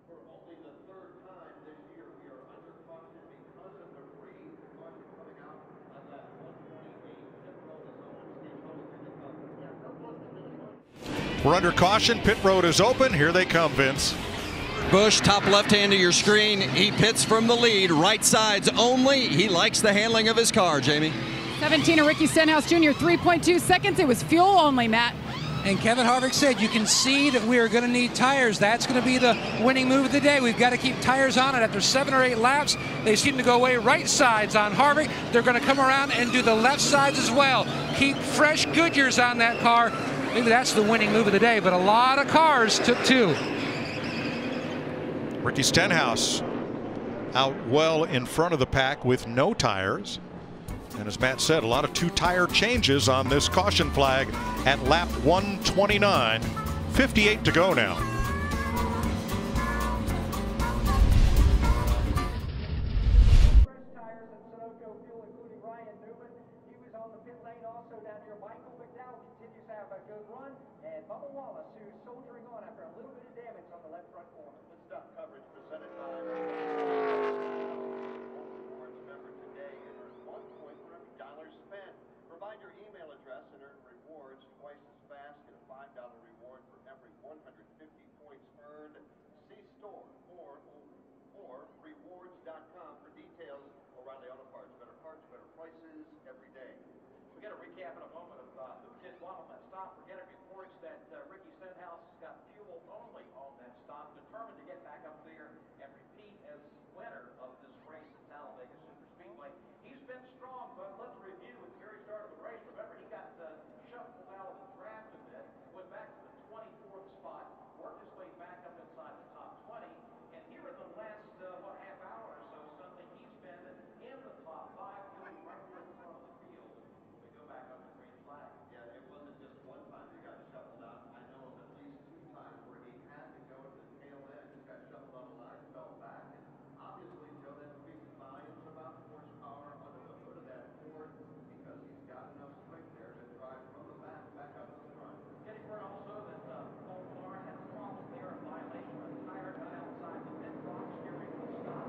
For only the 3rd time this year, we are under caution because of debris. Caution coming out on lap 128. Pit road is on. Stay close to the cup. Yeah, come close to the cup. We're under caution. Pit road is open. Here they come, Vince. Busch, top left hand of your screen. He pits from the lead, right sides only. He likes the handling of his car, Jamie. 17 of Ricky Stenhouse Jr., 3.2 seconds. It was fuel only, Matt. And Kevin Harvick said, you can see that we are going to need tires. That's going to be the winning move of the day. We've got to keep tires on it. After 7 or 8 laps, they seem to go away right sides on Harvick. They're going to come around and do the left sides as well. Keep fresh Goodyears on that car. Maybe that's the winning move of the day, but a lot of cars took 2. Ricky Stenhouse out well in front of the pack with no tires. And as Matt said, a lot of 2 tire changes on this caution flag at lap 129. 58 to go now. Fresh tires and Sunoco fuel, including Ryan Newman. have a good run. And Bubba Wallace, who's soldiering on after a little bit of damage on the left front corner. Let's stop coverage presented by Rewards member today and earn 1 point for every dollar spent. Provide your email address and earn rewards twice as fast. Get a $5 reward for every 150 points earned. See store or rewards.com for details. O'Reilly Auto Parts, better prices every day. We got a recap in a moment of the pit one on that stop. We're getting reports that Ricky Stenhouse has got fuel only on that stop, determined to get back up there and repeat as winner of this race at Talladega Superspeedway. He's been strong, but let's review at the very start of the race. Remember, he got shuffled out of the draft a bit, went back to the 24th spot, worked his way back up inside the top 20, and here in the last half hour or so, suddenly he's been in the top 5, doing right there in front of the field. We go back up to green flag. Yeah, it wasn't just one time he got shuffled out. I know of at least 2 times where he had to go to the tail end, just got shuffled on the line, fell back, and obviously, Joe, that speaks volumes about horsepower under the hood of that Ford because he's got enough strength there to drive from the back up to the front. Getting word also that Paul Menard had a problem there, a violation of the tire cut outside the pit box during the stop.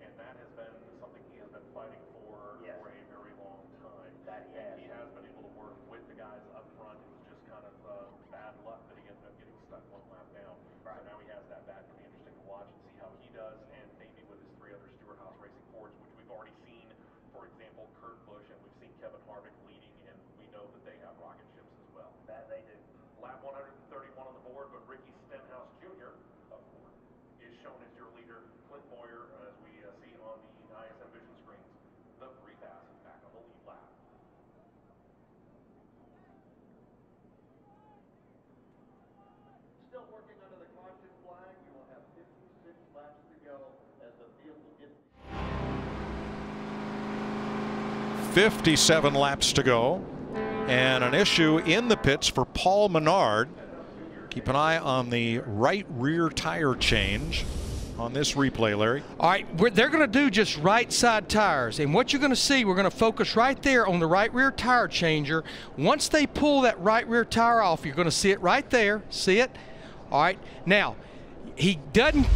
And that has been something he has been fighting for a very long time. And he has been able to work with the guys up front. It was just kind of bad luck that he ended up getting stuck 1 lap down. So now he has that back. It'll be interesting to watch and see how he does, and maybe with his 3 other Stewart Haas Racing Fords, which we've already seen. For example, Kurt Busch, and we've seen Kevin Harvick leading, and we know that they have rocket ships as well. That they do. Lap 131 on the board, but Ricky Stenhouse Jr. of Ford is shown as your leader. Clint Boyer, as we see on the ISM vision screens, the free pass is back on the lead lap. Still working under the caution flag. You will have 56 laps to go as the field will get 57 laps to go, and an issue in the pits for Paul Menard. Keep an eye on the right rear tire change on this replay, Larry. All right, they're going to do just right side tires, and what you're going to see, we're going to focus right there on the right rear tire changer. Once they pull that right rear tire off, you're going to see it right there. See it? All right, now he doesn't.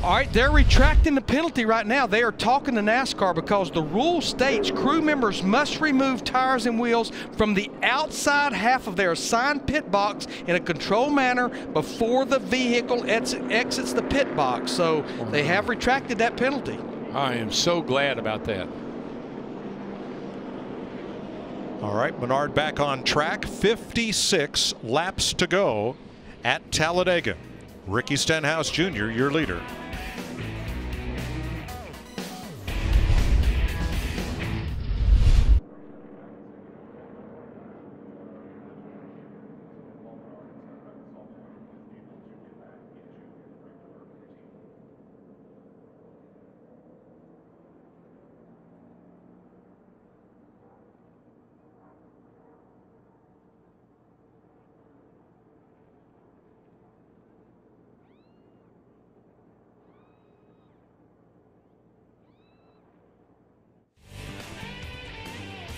All right, they're retracting the penalty right now. They are talking to NASCAR because the rule states crew members must remove tires and wheels from the outside half of their assigned pit box in a controlled manner before the vehicle exits the pit box. So they have retracted that penalty. I am so glad about that. All right, Menard back on track. 56 laps to go at Talladega. Ricky Stenhouse Jr., your leader.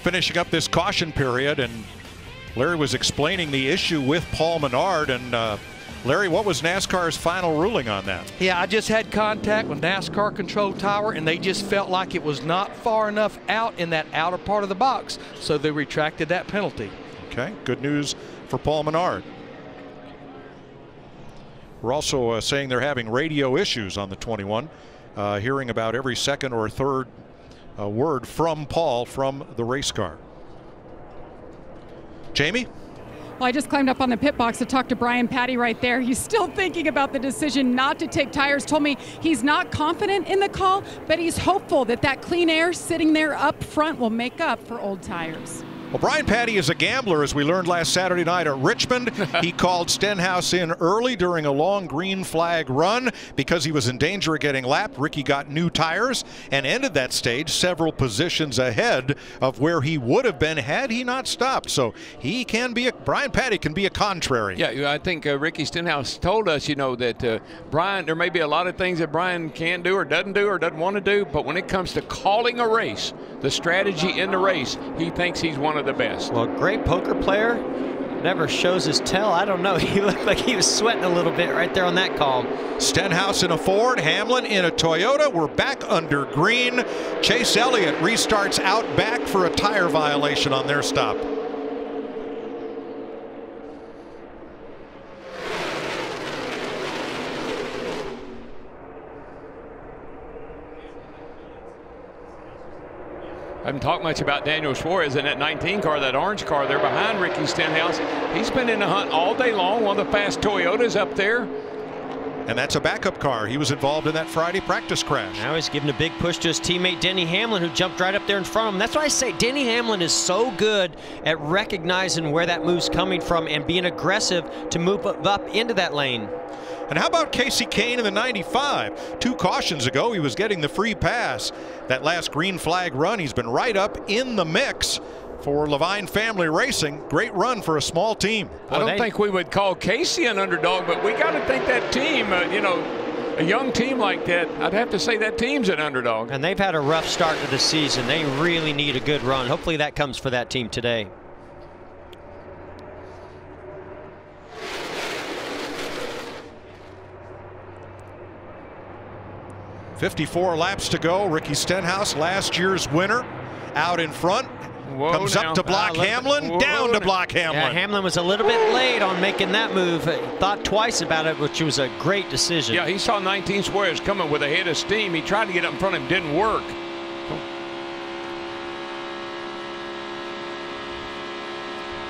Finishing up this caution period, and Larry was explaining the issue with Paul Menard. And Larry, what was NASCAR's final ruling on that? Yeah, I just had contact with NASCAR Control Tower, and they just felt like it was not far enough out in that outer part of the box, so they retracted that penalty. Okay, good news for Paul Menard. We're also saying they're having radio issues on the 21, hearing about every second or third word from Paul from the race car. Jamie? Well, I just climbed up on the pit box to talk to Brian Patty right there. He's still thinking about the decision not to take tires. Told me he's not confident in the call, but he's hopeful that that clean air sitting there up front will make up for old tires. Well, Brian Patty is a gambler, as we learned last Saturday night at Richmond. He called Stenhouse in early during a long green flag run because he was in danger of getting lapped. Ricky got new tires and ended that stage several positions ahead of where he would have been had he not stopped. So he can be Brian Patty can be a contrary. Yeah, I think Ricky Stenhouse told us, you know, that Brian, there may be a lot of things that Brian can't do or doesn't want to do, but when it comes to calling a race, the strategy in the race, he thinks he's one of the best. Well, great poker player, never shows his tail. I don't know. He looked like he was sweating a little bit right there on that call. Stenhouse in a Ford, Hamlin in a Toyota. We're back under green. Chase Elliott restarts out back for a tire violation on their stop. I haven't talked much about Daniel Suarez in that 19 car, that orange car there behind Ricky Stenhouse. He's been in the hunt all day long, one of the fast Toyotas up there. And that's a backup car. He was involved in that Friday practice crash. Now he's giving a big push to his teammate Denny Hamlin, who jumped right up there in front of him. That's why I say Denny Hamlin is so good at recognizing where that move's coming from and being aggressive to move up into that lane. And how about Casey Kane in the 95? 2 cautions ago, he was getting the free pass. That last green flag run, he's been right up in the mix for Levine Family Racing. Great run for a small team. I don't think we would call Casey an underdog, but we got to think that team, you know, a young team like that, I'd have to say that team's an underdog. And they've had a rough start to the season. They really need a good run. Hopefully that comes for that team today. .54 laps to go. Ricky Stenhouse, last year's winner, out in front. Comes up to block Hamlin, down to block Hamlin. Yeah, Hamlin was a little bit late on making that move. Thought twice about it, which was a great decision. Yeah, he saw 19 Suarez coming with a head of steam. He tried to get up in front of him, didn't work.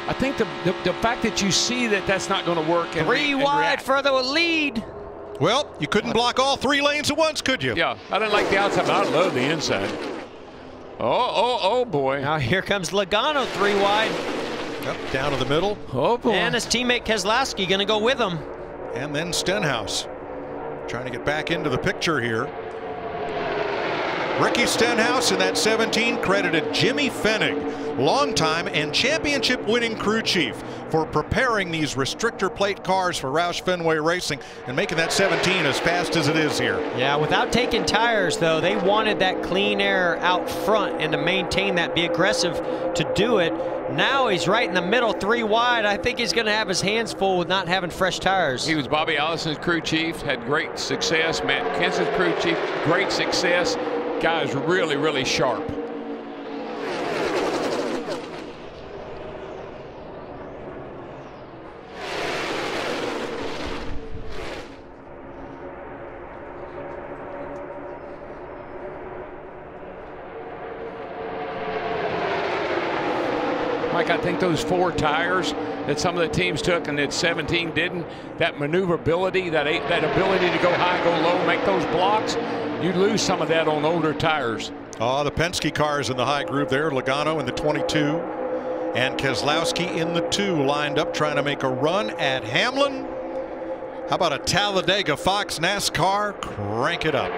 I think the fact that you see that that's not going to work. Three wide for the lead. Well, you couldn't block all 3 lanes at once, could you? Yeah, I didn't like the outside, but I love the inside. Oh, boy. Now here comes Logano 3 wide. Yep, down to the middle. Oh, boy. And his teammate Keselowski going to go with him. And then Stenhouse trying to get back into the picture here. Ricky Stenhouse in that 17 credited Jimmy Fennig, longtime and championship-winning crew chief, for preparing these restrictor plate cars for Roush Fenway Racing and making that 17 as fast as it is here. Yeah, without taking tires, though, they wanted that clean air out front and to maintain that, be aggressive to do it. Now he's right in the middle, 3 wide. I think he's going to have his hands full with not having fresh tires. He was Bobby Allison's crew chief, had great success. Matt Kenseth's crew chief, great success. Guy's really, really sharp. Mike, I think those 4 tires that some of the teams took and that 17 didn't, that maneuverability, that ability to go high, go low, make those blocks, you lose some of that on older tires. Oh, the Penske cars in the high groove there. Logano in the 22 and Keselowski in the 2 lined up trying to make a run at Hamlin. How about a Talladega Fox NASCAR? Crank it up.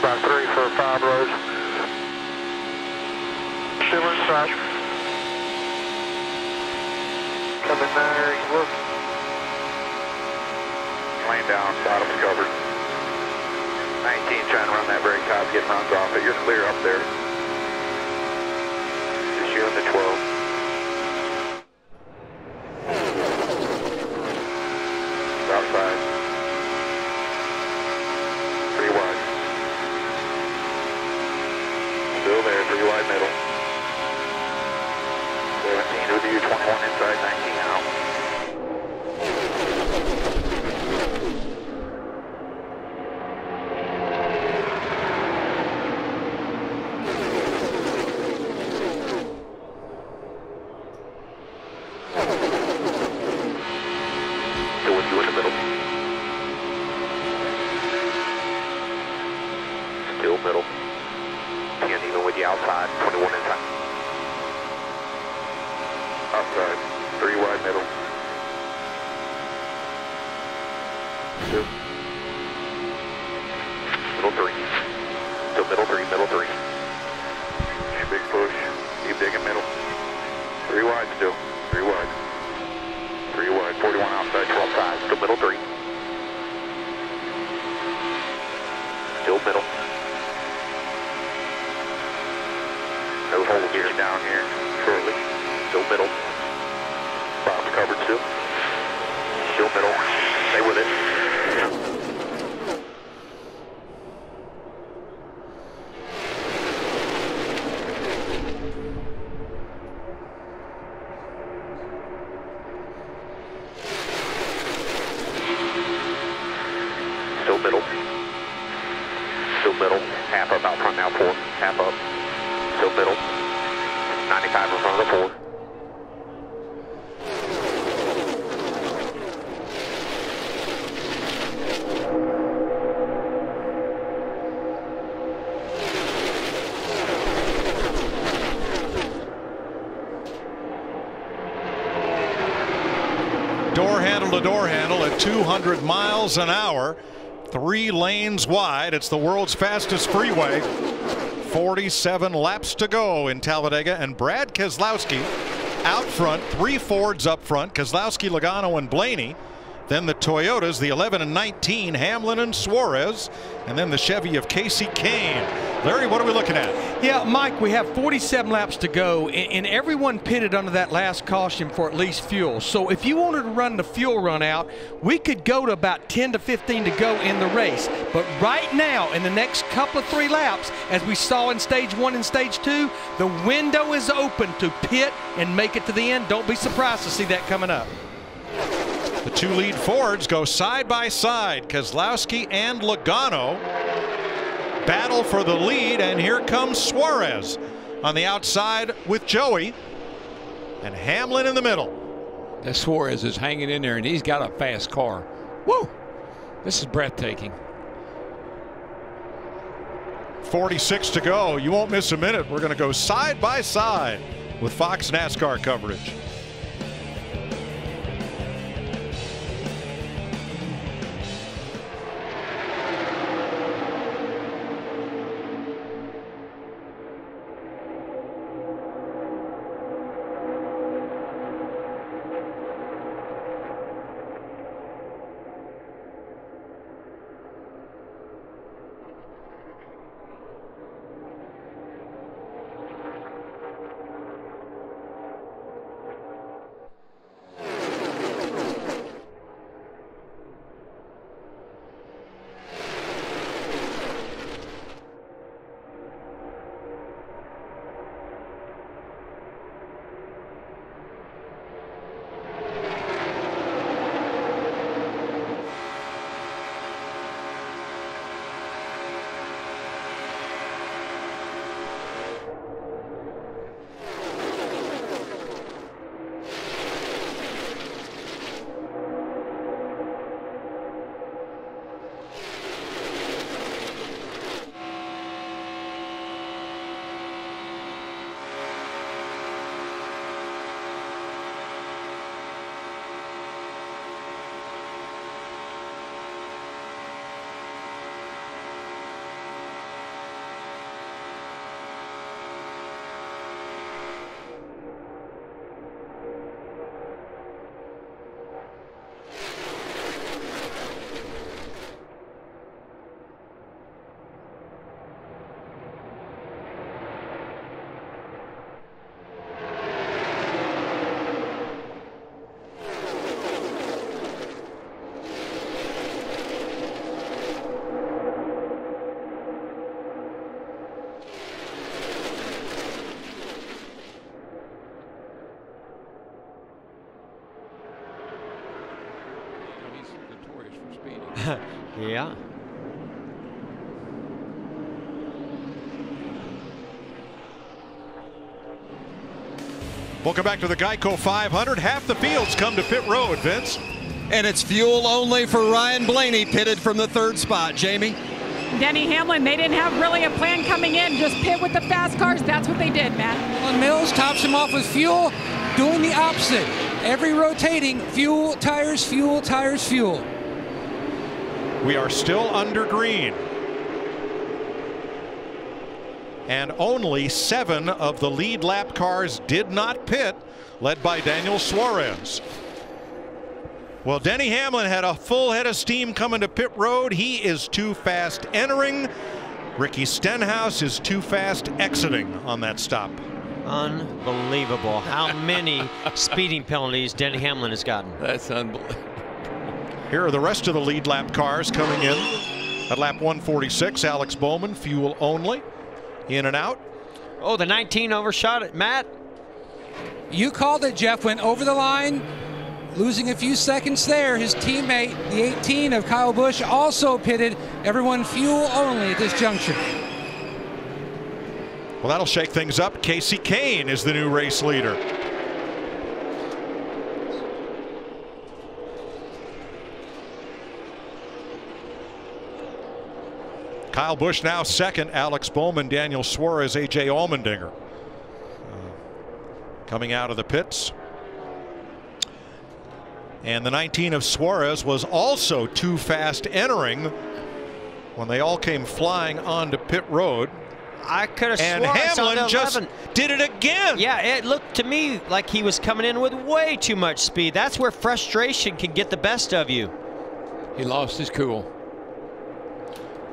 by 3 for 5 rows. Still inside. Coming there, you look. Laying down, bottom's covered. 19 trying to run that brake top, getting runs off it. You're clear up there. Just you and the 12. Outside. 3 wide. Still there, 3 wide middle. 17 with you, 21 inside, 19 out. Still with you in the middle. Still middle. 10 even with you outside, 21 inside. Outside, 3 wide middle. Still. Middle 3. Still middle 3, middle 3. Big push. Keep digging middle. 3 wide still. 3 wide. 3 wide. 41 outside, 12 side. Still middle 3. Still middle. No hole gear down here shortly. Still middle. Bottom's covered still. Still middle. Stay with it. Still middle. Still middle. Half up out front now, 4. Half up. Still middle. 95 in front of the 4. Door handle to door handle at 200 miles an hour. 3 lanes wide. It's the world's fastest freeway. 47 laps to go in Talladega, and Brad Keselowski out front, 3 Fords up front, Keselowski, Logano, and Blaney. Then the Toyotas, the 11 and 19, Hamlin and Suarez, and then the Chevy of Casey Kane. Larry, what are we looking at? Yeah, Mike, we have 47 laps to go, and everyone pitted under that last caution for at least fuel. So if you wanted to run the fuel run out, we could go to about 10 to 15 to go in the race. But right now, in the next couple of 3 laps, as we saw in stage 1 and stage 2, the window is open to pit and make it to the end. Don't be surprised to see that coming up. The 2 lead Fords go side by side. Keselowski and Logano battle for the lead, and here comes Suarez on the outside with Joey, and Hamlin in the middle. That Suarez is hanging in there, and he's got a fast car. Woo! This is breathtaking. 46 to go. You won't miss a minute. We're going to go side by side with Fox NASCAR coverage. Yeah. Welcome back to the Geico 500. Half the fields come to pit road, Vince. And it's fuel only for Ryan Blaney, pitted from the 3rd spot. Jamie? Denny Hamlin, they didn't have really a plan coming in, just pit with the fast cars. That's what they did, Matt. And Mills tops him off with fuel, doing the opposite. Every rotating, fuel, tires, fuel, tires, fuel. We are still under green. And only 7 of the lead lap cars did not pit, led by Daniel Suarez. Well, Denny Hamlin had a full head of steam coming to pit road. He is too fast entering. Ricky Stenhouse is too fast exiting on that stop. Unbelievable how many speeding penalties Denny Hamlin has gotten. That's unbelievable. Here are the rest of the lead lap cars coming in. At lap 146, Alex Bowman, fuel only. In and out. Oh, the 19 overshot it, Matt. You called it, Jeff. Went over the line, losing a few seconds there. His teammate, the 18 of Kyle Busch, also pitted. Everyone fuel only at this juncture. Well, that'll shake things up. Casey Kane is the new race leader. Kyle Busch now second. Alex Bowman, Daniel Suarez, A.J. Allmendinger coming out of the pits. And the 19 of Suarez was also too fast entering when they all came flying onto pit road. I could have and sworn Hamlin just did it again. Yeah, it looked to me like he was coming in with way too much speed. That's where frustration can get the best of you. He lost his cool.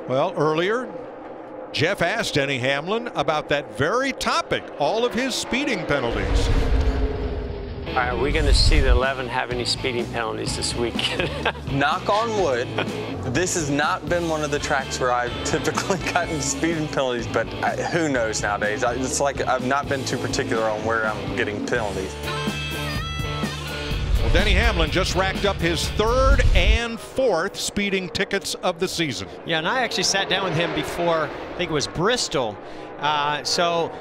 Well, earlier, Jeff asked Denny Hamlin about that very topic, all of his speeding penalties. Are we going to see the 11 have any speeding penalties this week? Knock on wood. This has not been one of the tracks where I've typically gotten speeding penalties, but who knows nowadays? It's like I've not been too particular on where I'm getting penalties. Well, Denny Hamlin just racked up his 3rd and 4th speeding tickets of the season. Yeah, and I actually sat down with him before, I think it was Bristol. So,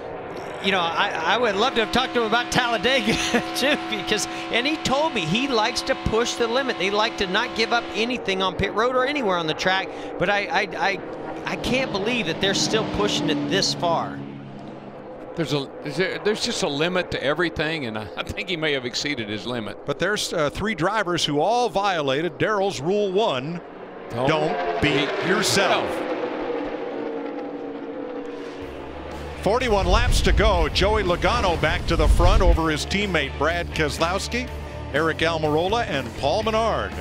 you know, I would love to have talked to him about Talladega too, because, and he told me he likes to push the limit. They like to not give up anything on pit road or anywhere on the track. But I can't believe that they're still pushing it this far. There's just a limit to everything, and I think he may have exceeded his limit. But there's 3 drivers who all violated Darrell's Rule 1. Don't beat yourself. 41 laps to go. Joey Logano back to the front over his teammate Brad Keselowski, Eric Almirola, and Paul Menard.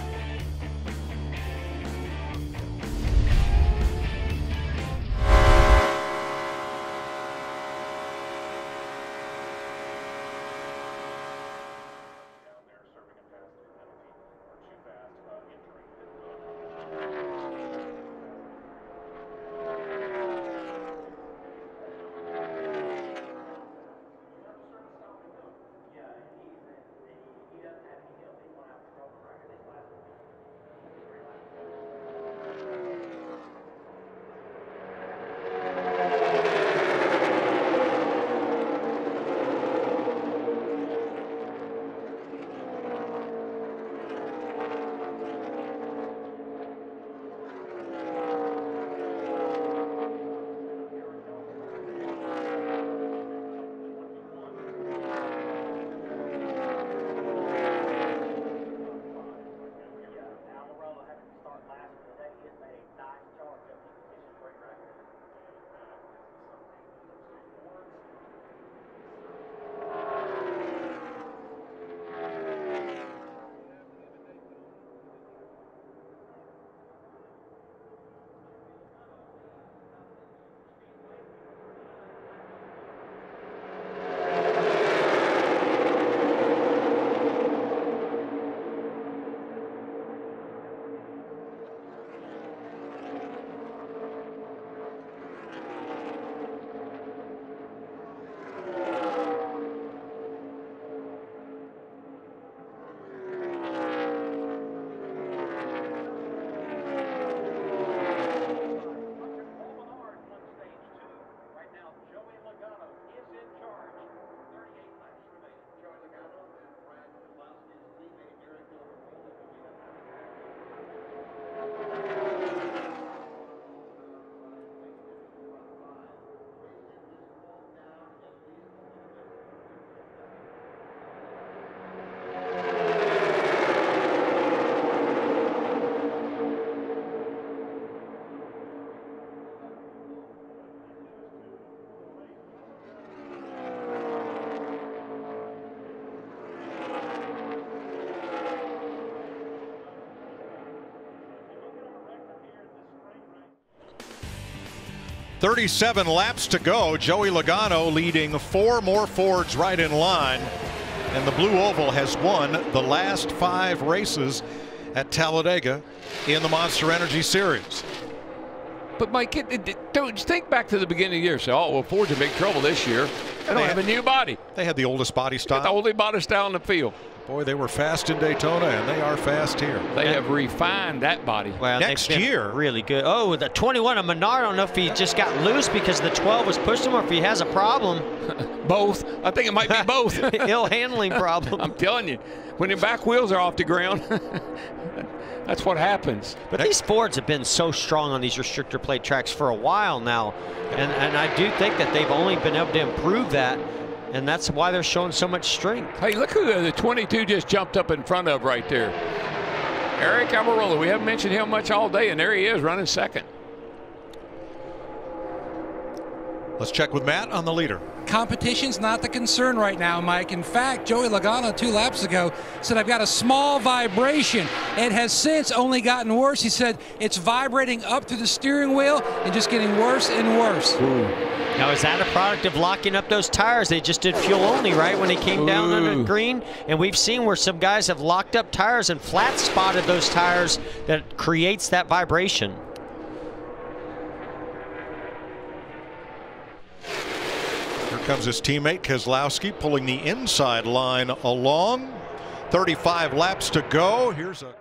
37 laps to go. Joey Logano leading 4 more Fords right in line. And the Blue Oval has won the last 5 races at Talladega in the Monster Energy Series. But Mike, don't think back to the beginning of the year. Say, oh, well, Ford's in big trouble this year. They don't have a new body. They had the oldest body style. The oldest body style in the field. Boy, they were fast in Daytona, and they are fast here. They have refined that body. Well, next year, really good. Oh, the 21 of Menard. I don't know if he just got loose because the 12 was pushed him, or if he has a problem. Both. I think it might be both. Ill handling problem. I'm telling you, when your back wheels are off the ground, that's what happens. But these Fords have been so strong on these restrictor plate tracks for a while now, and I do think that they've only been able to improve that. And that's why they're showing so much strength. Hey, look who the 22 just jumped up in front of right there. Eric Almirola. We haven't mentioned him much all day, and there he is running second. Let's check with Matt on the leader. Competition's not the concern right now, Mike. In fact, Joey Logano 2 laps ago said, I've got a small vibration. It has since only gotten worse. He said it's vibrating up through the steering wheel and just getting worse and worse. Ooh. Now, is that a product of locking up those tires? They just did fuel only, right, when they came down on the green? And we've seen where some guys have locked up tires and flat spotted those tires that creates that vibration. Here comes his teammate Keselowski pulling the inside line along. 35 laps to go. Here's a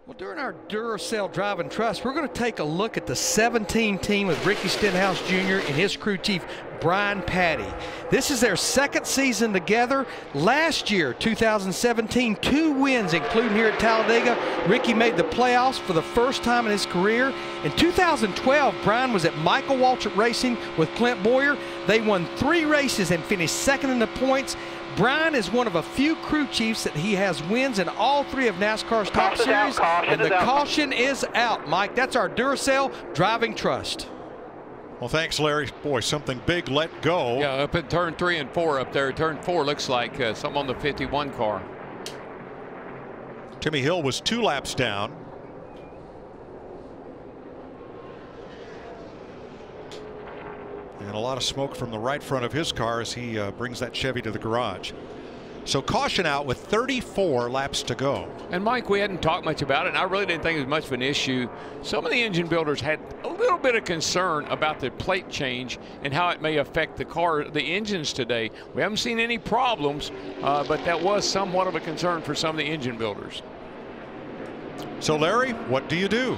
Well, during our Duracell Drive and Trust, we're going to take a look at the 17 team with Ricky Stenhouse Jr. and his crew chief, Brian Patty. This is their second season together. Last year, 2017, 2 wins, including here at Talladega. Ricky made the playoffs for the first time in his career. In 2012, Brian was at Michael Waltrip Racing with Clint Boyer. They won 3 races and finished second in the points. Brian is one of a few crew chiefs that he has wins in all 3 of NASCAR's top series. And the caution is out, Mike. That's our Duracell Driving Trust. Well, thanks, Larry. Boy, something big let go. Yeah, up in turn 3 and 4 up there. Turn 4 looks like something on the 51 car. Timmy Hill was 2 laps down. And a lot of smoke from the right front of his car as he brings that Chevy to the garage. So caution out with 34 laps to go. And Mike, we hadn't talked much about it, and I really didn't think it was much of an issue. Some of the engine builders had a little bit of concern about the plate change and how it may affect the engines today. We haven't seen any problems, but that was somewhat of a concern for some of the engine builders. So Larry, what do you do?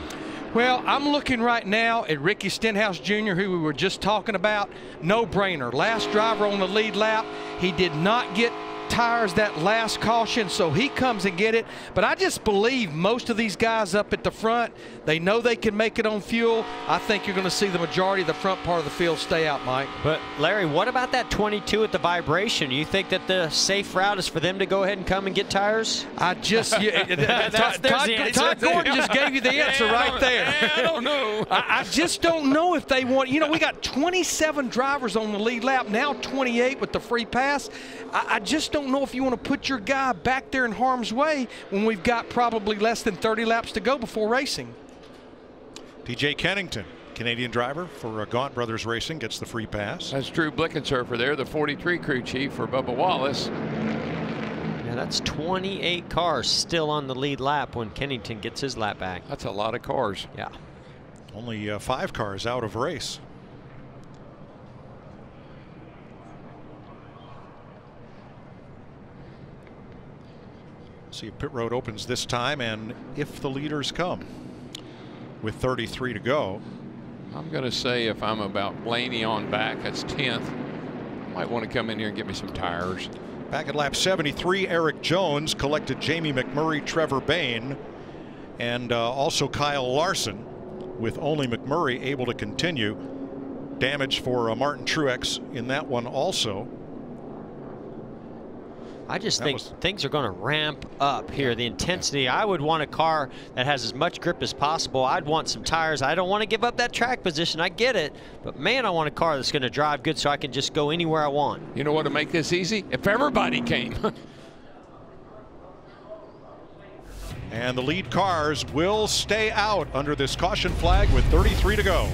Well, I'm looking right now at Ricky Stenhouse Jr., who we were just talking about. No brainer. Last driver on the lead lap. He did not get tires that last caution, so he comes and get it. But I just believe most of these guys up at the front, they know they can make it on fuel. I think you're going to see the majority of the front part of the field stay out, Mike. But Larry, what about that 22 at the vibration? You think that the safe route is for them to go ahead and come and get tires? I just Todd Gordon just gave you the answer right there. I don't know. I just don't know if they want. You know, we got 27 drivers on the lead lap, now 28 with the free pass. I just don't know if you want to put your guy back there in harm's way when we've got probably less than 30 laps to go before racing. TJ Kennington, Canadian driver for Gaunt Brothers Racing, gets the free pass. That's Drew Blickensurfer there, the 43 crew chief for Bubba Wallace. Yeah, that's 28 cars still on the lead lap when Kennington gets his lap back. That's a lot of cars. Yeah. Only 5 cars out of race. See if pit road opens this time, and if the leaders come with 33 to go. I'm going to say if I'm about Blaney on back, that's 10th. Might want to come in here and get me some tires. Back at lap 73, Eric Jones collected Jamie McMurray, Trevor Bayne, and also Kyle Larson, with only McMurray able to continue. Damage for Martin Truex in that one also. I just think things are going to ramp up here. The intensity, I would want a car that has as much grip as possible. I'd want some tires. I don't want to give up that track position. I get it. But, man, I want a car that's going to drive good so I can just go anywhere I want. You know what would make this easy? If everybody came. And the lead cars will stay out under this caution flag with 33 to go.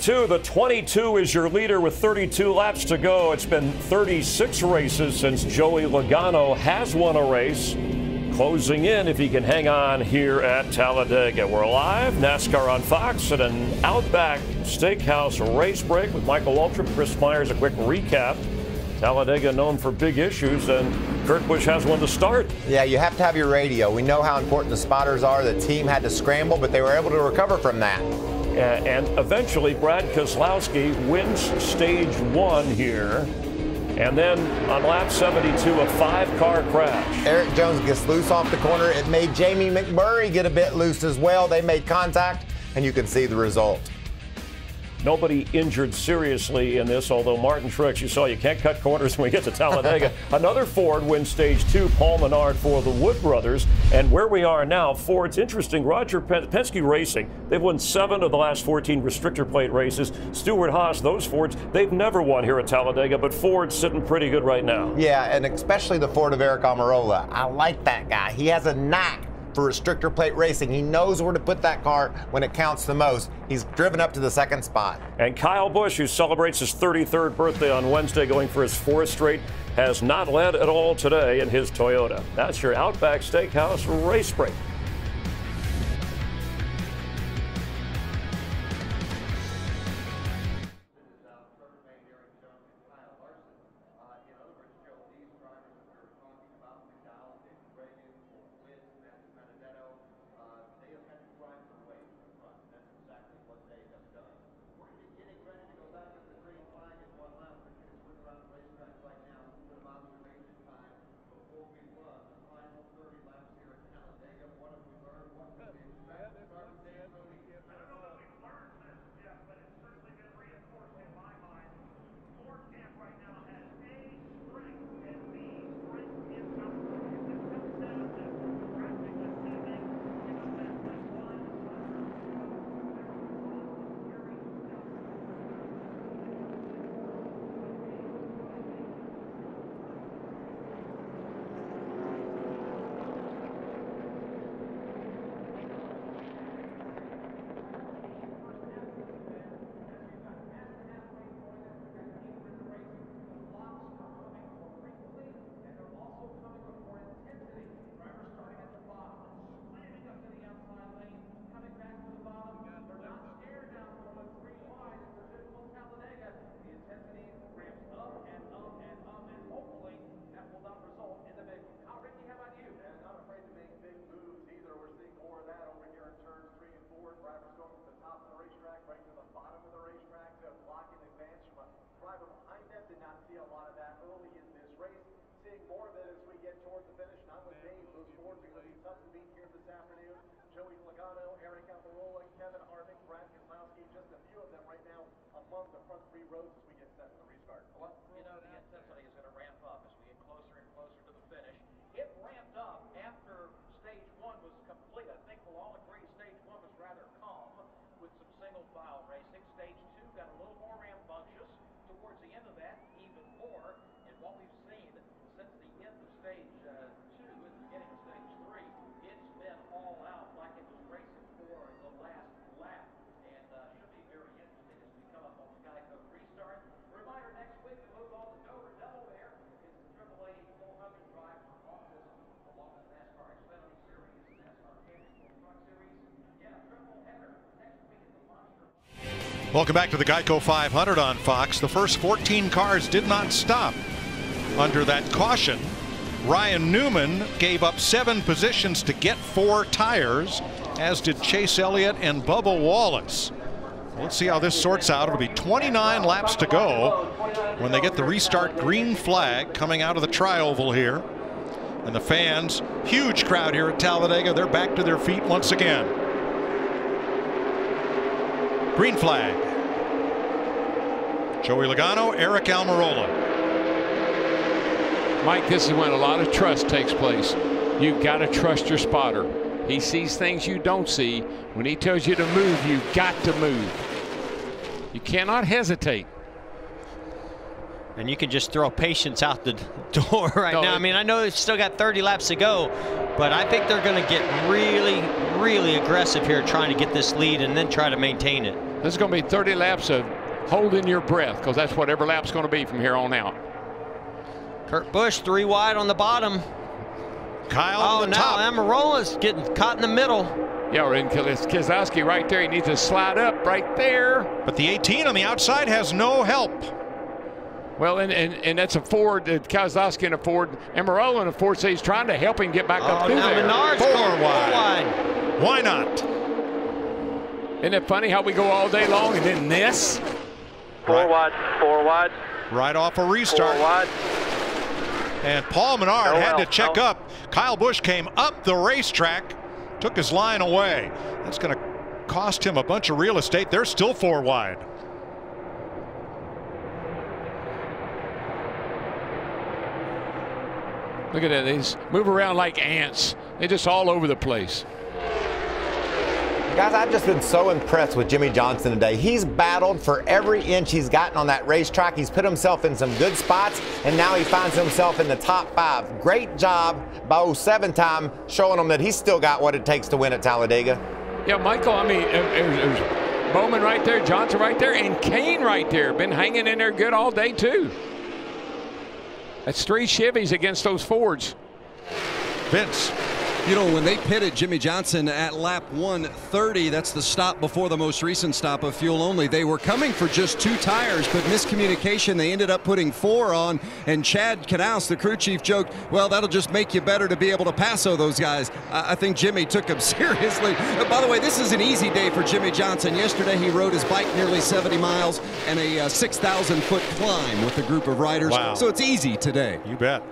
The 22 is your leader with 32 laps to go. It's been 36 races since Joey Logano has won a race. Closing in if he can hang on here at Talladega. We're live, NASCAR on Fox, at an Outback Steakhouse race break with Michael Waltrip, Chris Myers. A quick recap. Talladega known for big issues, and Kurt Busch has one to start. Yeah, you have to have your radio. We know how important the spotters are. The team had to scramble, but they were able to recover from that. And eventually, Brad Keselowski wins stage 1 here. And then on lap 72, a 5-car crash. Eric Jones gets loose off the corner. It made Jamie McMurray get a bit loose as well. They made contact, and you can see the result. Nobody injured seriously in this, although Martin Truex, you saw you can't cut corners when we get to Talladega. Another Ford wins stage 2, Paul Menard for the Wood brothers. And where we are now, Ford's interesting. Roger Penske Racing, they've won 7 of the last 14 restrictor plate races. Stewart Haas, those Fords, they've never won here at Talladega, but Ford's sitting pretty good right now. Yeah, and especially the Ford of Eric Almirola. I like that guy. He has a knack for restrictor plate racing. He knows where to put that car when it counts the most. He's driven up to the 2nd spot. And Kyle Busch, who celebrates his 33rd birthday on Wednesday, going for his 4th straight, has not led at all today in his Toyota. That's your Outback Steakhouse race break. Welcome back to the Geico 500 on Fox. The first 14 cars did not stop under that caution. Ryan Newman gave up 7 positions to get 4 tires, as did Chase Elliott and Bubba Wallace. Let's see how this sorts out. It'll be 29 laps to go when they get the restart green flag coming out of the tri-oval here. And the fans, huge crowd here at Talladega, they're back to their feet once again. Green flag. Joey Logano, Eric Almirola. Mike, this is when a lot of trust takes place. You've got to trust your spotter. He sees things you don't see. When he tells you to move, you've got to move. You cannot hesitate. And you can just throw patience out the door right now. I mean, I know they've still got 30 laps to go, but I think they're going to get really, really aggressive here trying to get this lead and then try to maintain it. This is going to be 30 laps of holding your breath, because that's what every lap's going to be from here on out. Kurt Busch 3 wide on the bottom. Kyle on the top. Almirola's getting caught in the middle. Yeah, and Keselowski right there. He needs to slide up right there. But the 18 on the outside has no help. Well, and that's a Ford, Keselowski and a Ford, Almirola and a Ford, so he's trying to help him get back up through there. Menard's 4 going wide. Why not? Isn't it funny how we go all day long and then this? 4 wide, 4 wide. Right off a restart. 4 wide. And Paul Menard had to check up. Kyle Busch came up the racetrack, took his line away. That's going to cost him a bunch of real estate. They're still 4 wide. Look at that. They just move around like ants. They're just all over the place. Guys, I've just been so impressed with Jimmie Johnson today. He's battled for every inch he's gotten on that racetrack. He's put himself in some good spots, and now he finds himself in the top 5. Great job by 07 time showing him that he's still got what it takes to win at Talladega. Yeah, Michael, I mean, it was Bowman right there, Johnson right there, and Kane right there. Been hanging in there good all day, too. That's 3 Chevys against those Fords. Vince. You know, when they pitted Jimmie Johnson at lap 130, that's the stop before the most recent stop of fuel only. They were coming for just 2 tires, but miscommunication. They ended up putting 4 on, and Chad Knaus, the crew chief, joked, well, that'll just make you better to be able to passo those guys. I think Jimmy took him seriously. By the way, this is an easy day for Jimmie Johnson. Yesterday, he rode his bike nearly 70 miles and a 6,000-foot climb with a group of riders. Wow. So it's easy today. You bet.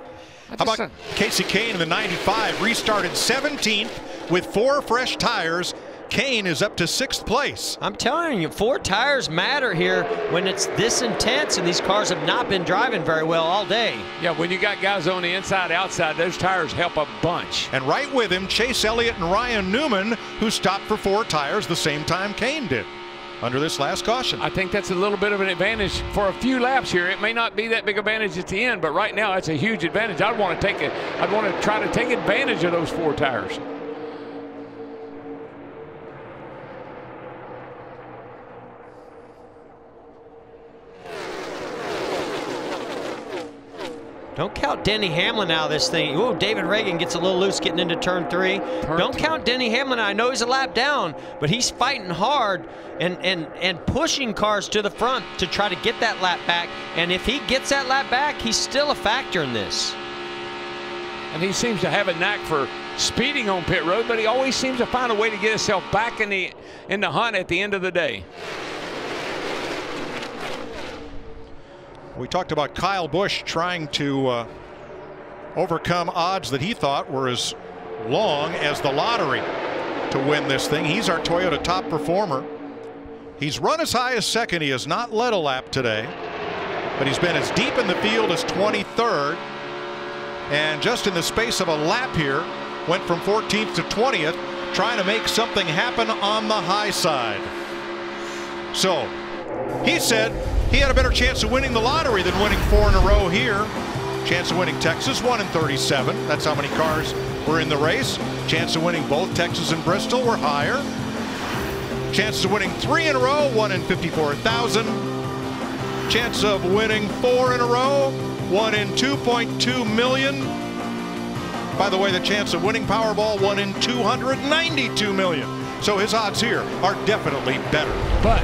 How about Casey Kane in the 95? Restarted 17th with 4 fresh tires. Kane is up to 6th place. I'm telling you, 4 tires matter here when it's this intense, and these cars have not been driving very well all day. Yeah, when you got guys on the inside, outside, those tires help a bunch. And right with him, Chase Elliott and Ryan Newman, who stopped for 4 tires the same time Kane did under this last caution. I think that's a little bit of an advantage for a few laps here. It may not be that big advantage at the end, but right now it's a huge advantage. I'd want to try to take advantage of those 4 tires. Don't count Denny Hamlin out of this thing. Ooh, David Reagan gets a little loose getting into turn 3. Don't count Denny Hamlin. I know he's a lap down, but he's fighting hard and pushing cars to the front to try to get that lap back. And if he gets that lap back, he's still a factor in this. And he seems to have a knack for speeding on pit road, but he always seems to find a way to get himself back in the hunt at the end of the day. We talked about Kyle Busch trying to overcome odds that he thought were as long as the lottery to win this thing. He's our Toyota top performer. He's run as high as 2nd. He has not led a lap today, but he's been as deep in the field as 23rd. And just in the space of a lap here, went from 14th to 20th, trying to make something happen on the high side. So he said he had a better chance of winning the lottery than winning 4 in a row here. Chance of winning Texas, 1 in 37. That's how many cars were in the race. Chance of winning both Texas and Bristol were higher. Chances of winning 3 in a row, 1 in 54,000. Chance of winning 4 in a row, 1 in 2.2 million. By the way, the chance of winning Powerball, 1 in 292 million. So his odds here are definitely better. But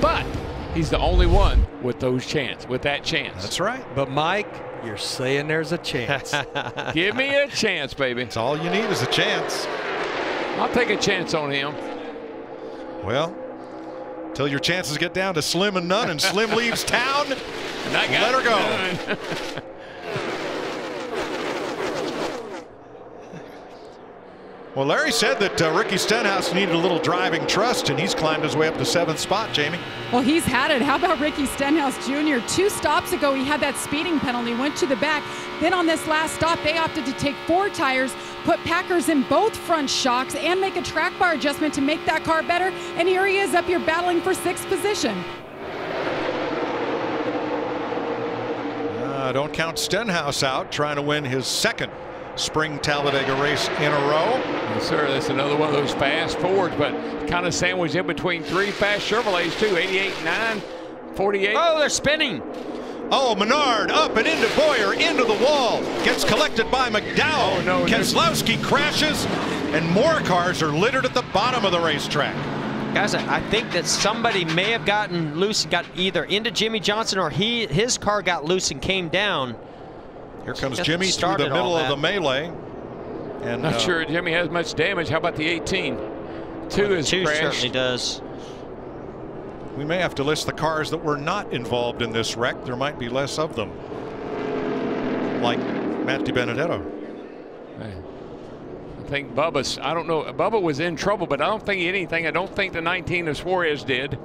but he's the only one with that chance. That's right. But Mike, you're saying there's a chance. Give me a chance, baby. That's all you need is a chance. I'll take a chance on him. Well, till your chances get down to slim and none, and Slim leaves town, let her go. Well, Larry said that Ricky Stenhouse needed a little driving trust, and he's climbed his way up to 7th spot, Jamie. Well, he's had it. How about Ricky Stenhouse Jr.? 2 stops ago, he had that speeding penalty, went to the back. Then on this last stop, they opted to take 4 tires, put Packers in both front shocks, and make a track bar adjustment to make that car better. And here he is up here battling for 6th position. Don't count Stenhouse out, trying to win his 2nd spring Talladega race in a row. Yes, sir. That's another one of those fast Fords, but kind of sandwiched in between 3 fast Chevrolets, too. 88, 9, 48. Oh, they're spinning. Oh, Menard up and into Boyer, into the wall. Gets collected by McDowell. Oh, no, Keselowski crashes, and more cars are littered at the bottom of the racetrack. Guys, I think that somebody may have gotten loose and got either into Jimmy Johnson or his car got loose and came down. Here comes Jimmy through the middle of the melee. And not sure Jimmy has much damage. How about the 18? 2 is crashed. Certainly does. We may have to list the cars that were not involved in this wreck. There might be less of them. Like Matt DiBenedetto. I think Bubba's, I don't know, Bubba was in trouble, but I don't think anything. I don't think the 19 of Suarez did.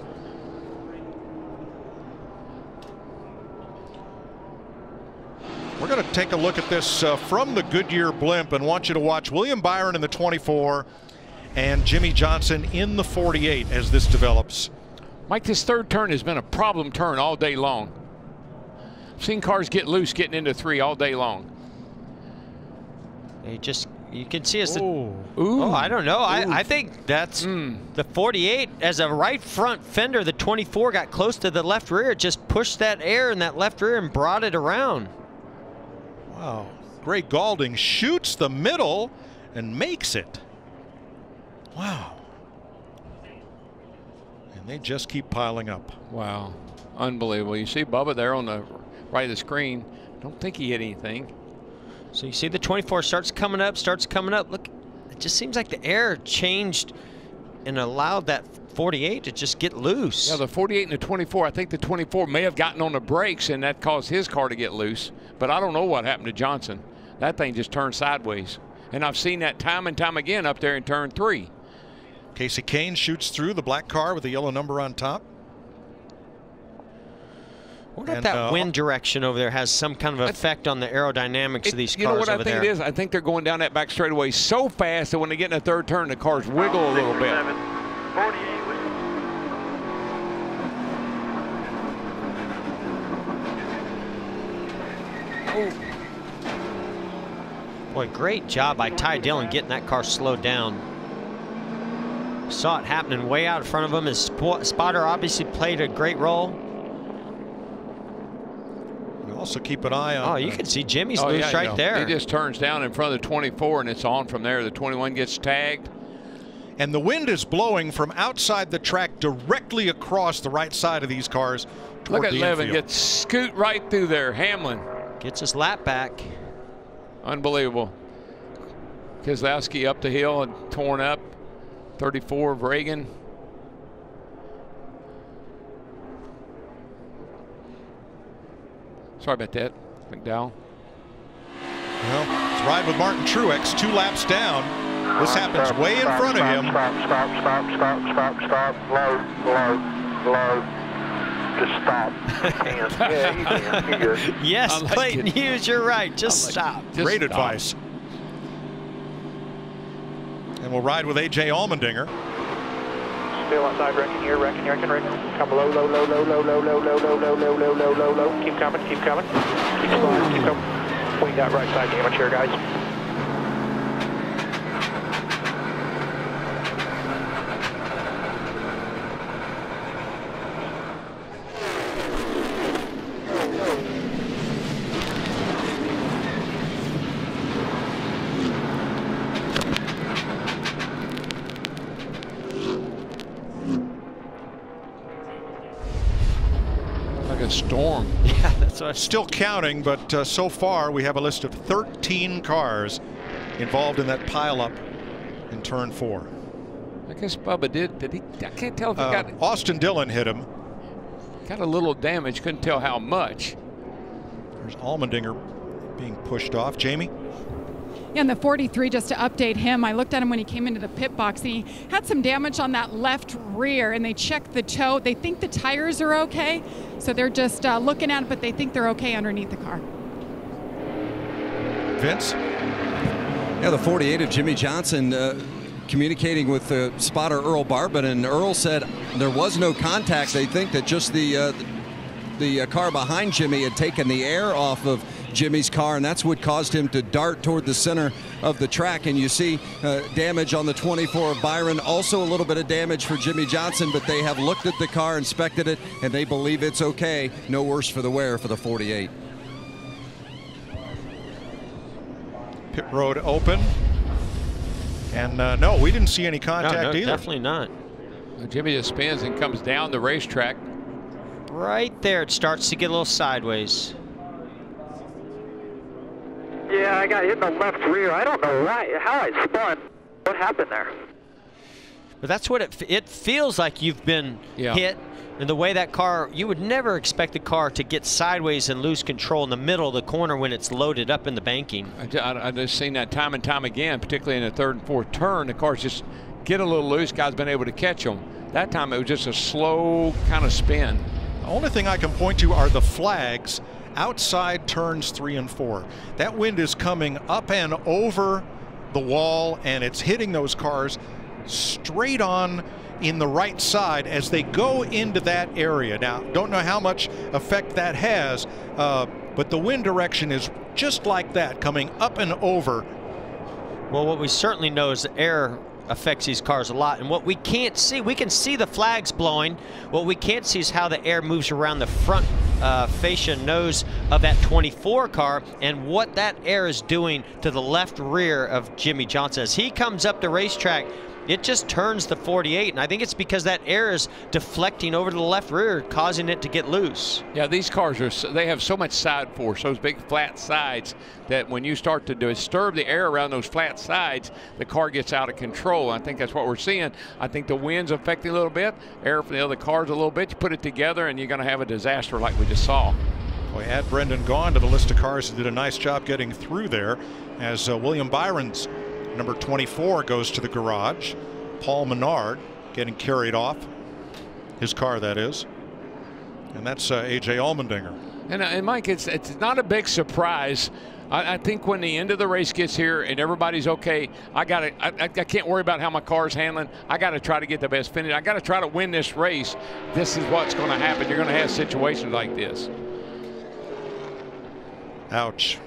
We're going to take a look at this from the Goodyear blimp and want you to watch William Byron in the 24 and Jimmy Johnson in the 48 as this develops. Mike, this 3rd turn has been a problem turn all day long. I've seen cars get loose getting into 3 all day long. You can see as the, oh, I don't know. I think that's the 48 as a right front fender. The 24 got close to the left rear, just pushed that air in that left rear and brought it around. Wow. Gray Gaulding shoots the middle and makes it. Wow. And they just keep piling up. Wow. Unbelievable. You see Bubba there on the right of the screen. Don't think he hit anything. So you see the 24 starts coming up. Look, it just seems like the air changed and allowed that 48 to just get loose. Yeah, the 48 and the 24. I think the 24 may have gotten on the brakes and that caused his car to get loose. But I don't know what happened to Johnson. That thing just turned sideways. And I've seen that time and time again up there in turn 3. Casey Kane shoots through the black car with the yellow number on top. I wonder if that wind direction over there has some kind of effect on the aerodynamics of these cars. You know what over I think there. it is? I think they're going down that back straightaway so fast that when they get in the 3rd turn, the cars wiggle a little bit. 48. Boy, great job by Ty Dillon getting that car slowed down. Saw it happening way out in front of him. His spotter obviously played a great role. We also keep an eye on. Oh, you can see Jimmy's loose right there. He just turns down in front of the 24 and it's on from there. The 21 gets tagged. And the wind is blowing from outside the track directly across the right side of these cars. Look at the Levin infield. get scoot right through there. Hamlin gets his lap back. Unbelievable. Keselowski up the hill and torn up. 34 of Reagan. Sorry about that, McDowell. Well, it's ride with Martin Truex, 2 laps down. This happens way in front of him. Stop. Low. Just stop. Yeah, you good. Yes, like Clayton Hughes, you're right. Just stop. Great advice. And we'll ride with A.J. Allmendinger. Still outside, wrecking here, wrecking. Come low. Keep coming. Keep sliding, keep coming. We got right side damage here, guys. storm. Yeah, that's what Still counting, but so far we have a list of 13 cars involved in that pileup in turn 4. I guess Bubba did he? I can't tell if he got Austin Dillon hit him. Got a little damage. Couldn't tell how much. There's Allmendinger being pushed off. Jamie? Yeah, and the 43, just to update him, I looked at him when he came into the pit box, and he had some damage on that left rear, and they checked the toe. They think the tires are okay, so they're just looking at it, but they think they're okay underneath the car. Vince? Yeah, the 48 of Jimmie Johnson communicating with spotter Earl Barban, and Earl said there was no contact. They think that just the car behind Jimmy had taken the air off of Jimmy's car, and that's what caused him to dart toward the center of the track. And you see damage on the 24 of Byron, also a little bit of damage for Jimmie Johnson, but they have looked at the car, inspected it, and they believe it's okay. No worse for the wear for the 48. Pit road open. And no, we didn't see any contact either. Definitely not. Jimmy just spins and comes down the racetrack. Right there, it starts to get a little sideways. Yeah, I got hit in the left rear. I don't know how I spun. What happened there? But that's what it feels like. You've been hit. And the way that car, you would never expect the car to get sideways and lose control in the middle of the corner when it's loaded up in the banking. I've just seen that time and time again, particularly in the third and fourth turn. The cars just get a little loose. Guys been able to catch them. That time it was just a slow kind of spin. The only thing I can point to are the flags outside turns 3 and 4. That wind is coming up and over the wall, and it's hitting those cars straight on in the right side as they go into that area. Now, don't know how much effect that has, but the wind direction is just like that, coming up and over. Well, what we certainly know is the air affects these cars a lot, and what we can't see, we can see the flags blowing. What we can't see is how the air moves around the front fascia nose of that 24 car, and what that air is doing to the left rear of Jimmie Johnson. As he comes up the racetrack, it just turns the 48, and I think it's because that air is deflecting over to the left rear, causing it to get loose. Yeah, these cars they have so much side force, those big flat sides, that when you start to disturb the air around those flat sides, the car gets out of control. I think that's what we're seeing. I think the wind's affecting a little bit, air from the other cars a little bit. You put it together, and you're going to have a disaster like we just saw. Boy, add Brendan Gaughan to the list of cars that did a nice job getting through there, as William Byron's number 24 goes to the garage. Paul Menard getting carried off. His car, that is. And that's A.J. Allmendinger. And Mike, it's not a big surprise. I think when the end of the race gets here and everybody's okay, I can't worry about how my car's handling. I got to try to get the best finish. I got to try to win this race. This is what's going to happen. You're going to have situations like this. Ouch.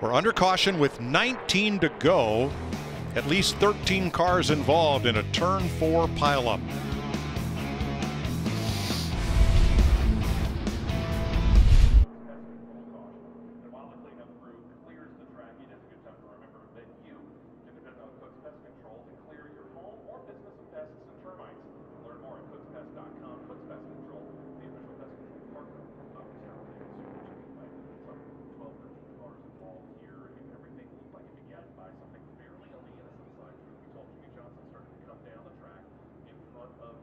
We're under caution with 19 to go. At least 13 cars involved in a turn 4 pileup. Something fairly on the innocent side. We told Jimmie Johnson started to come down the track in front of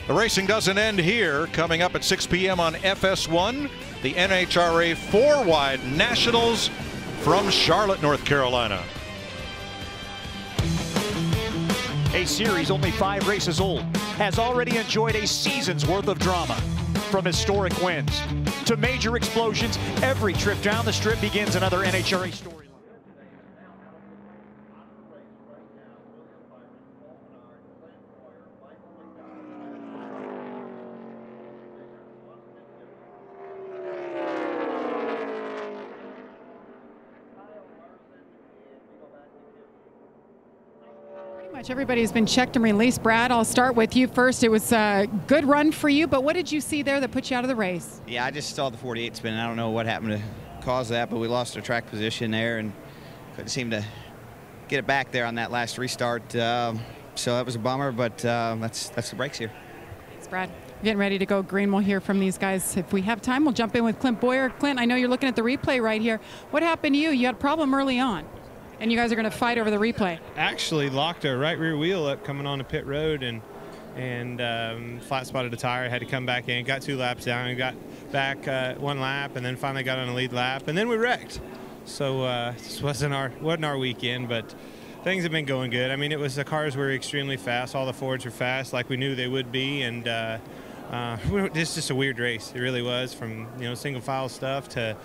The racing doesn't end here. Coming up at 6 p.m. on FS1, the NHRA 4-wide Nationals from Charlotte, North Carolina. A series only 5 races old has already enjoyed a season's worth of drama. From historic wins to major explosions, every trip down the strip begins another NHRA story. Everybody's been checked and released. Brad, I'll start with you first. It was a good run for you, but what did you see there that put you out of the race? Yeah, I just saw the 48 spin. I don't know what happened to cause that, but we lost our track position there and couldn't seem to get it back there on that last restart. So that was a bummer, but that's the breaks here. Thanks, Brad. We're getting ready to go green. We'll hear from these guys. If we have time, we'll jump in with Clint Bowyer. Clint, I know you're looking at the replay right here. What happened to you? You had a problem early on, and you guys are going to fight over the replay. Actually locked our right rear wheel up coming onto pit road and flat spotted a tire. Had to come back in, got 2 laps down, and got back 1 lap, and then finally got on a lead lap, and then we wrecked. So this wasn't our weekend, but things have been going good. I mean, the cars were extremely fast. All the Fords were fast, like we knew they would be, and it's just a weird race. It really was, from single file stuff to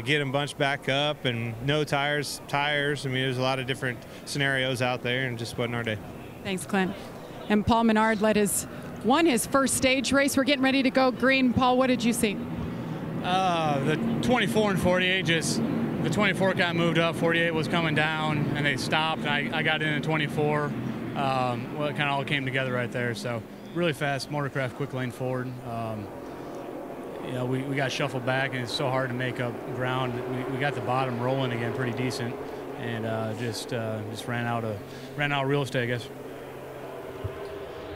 get them bunched back up and no tires. I mean, there's a lot of different scenarios out there, and just wasn't our day. Thanks, Clint. And Paul Menard won his first stage race. We're getting ready to go green. Paul, what did you see? The 24 and 48 the 24 got moved up, 48 was coming down, and they stopped, and I got in at 24. Well, it kind of all came together right there. So really fast Motorcraft quick lane forward. We got shuffled back, and it's so hard to make up ground. We got the bottom rolling again pretty decent, and just ran out of real estate, I guess.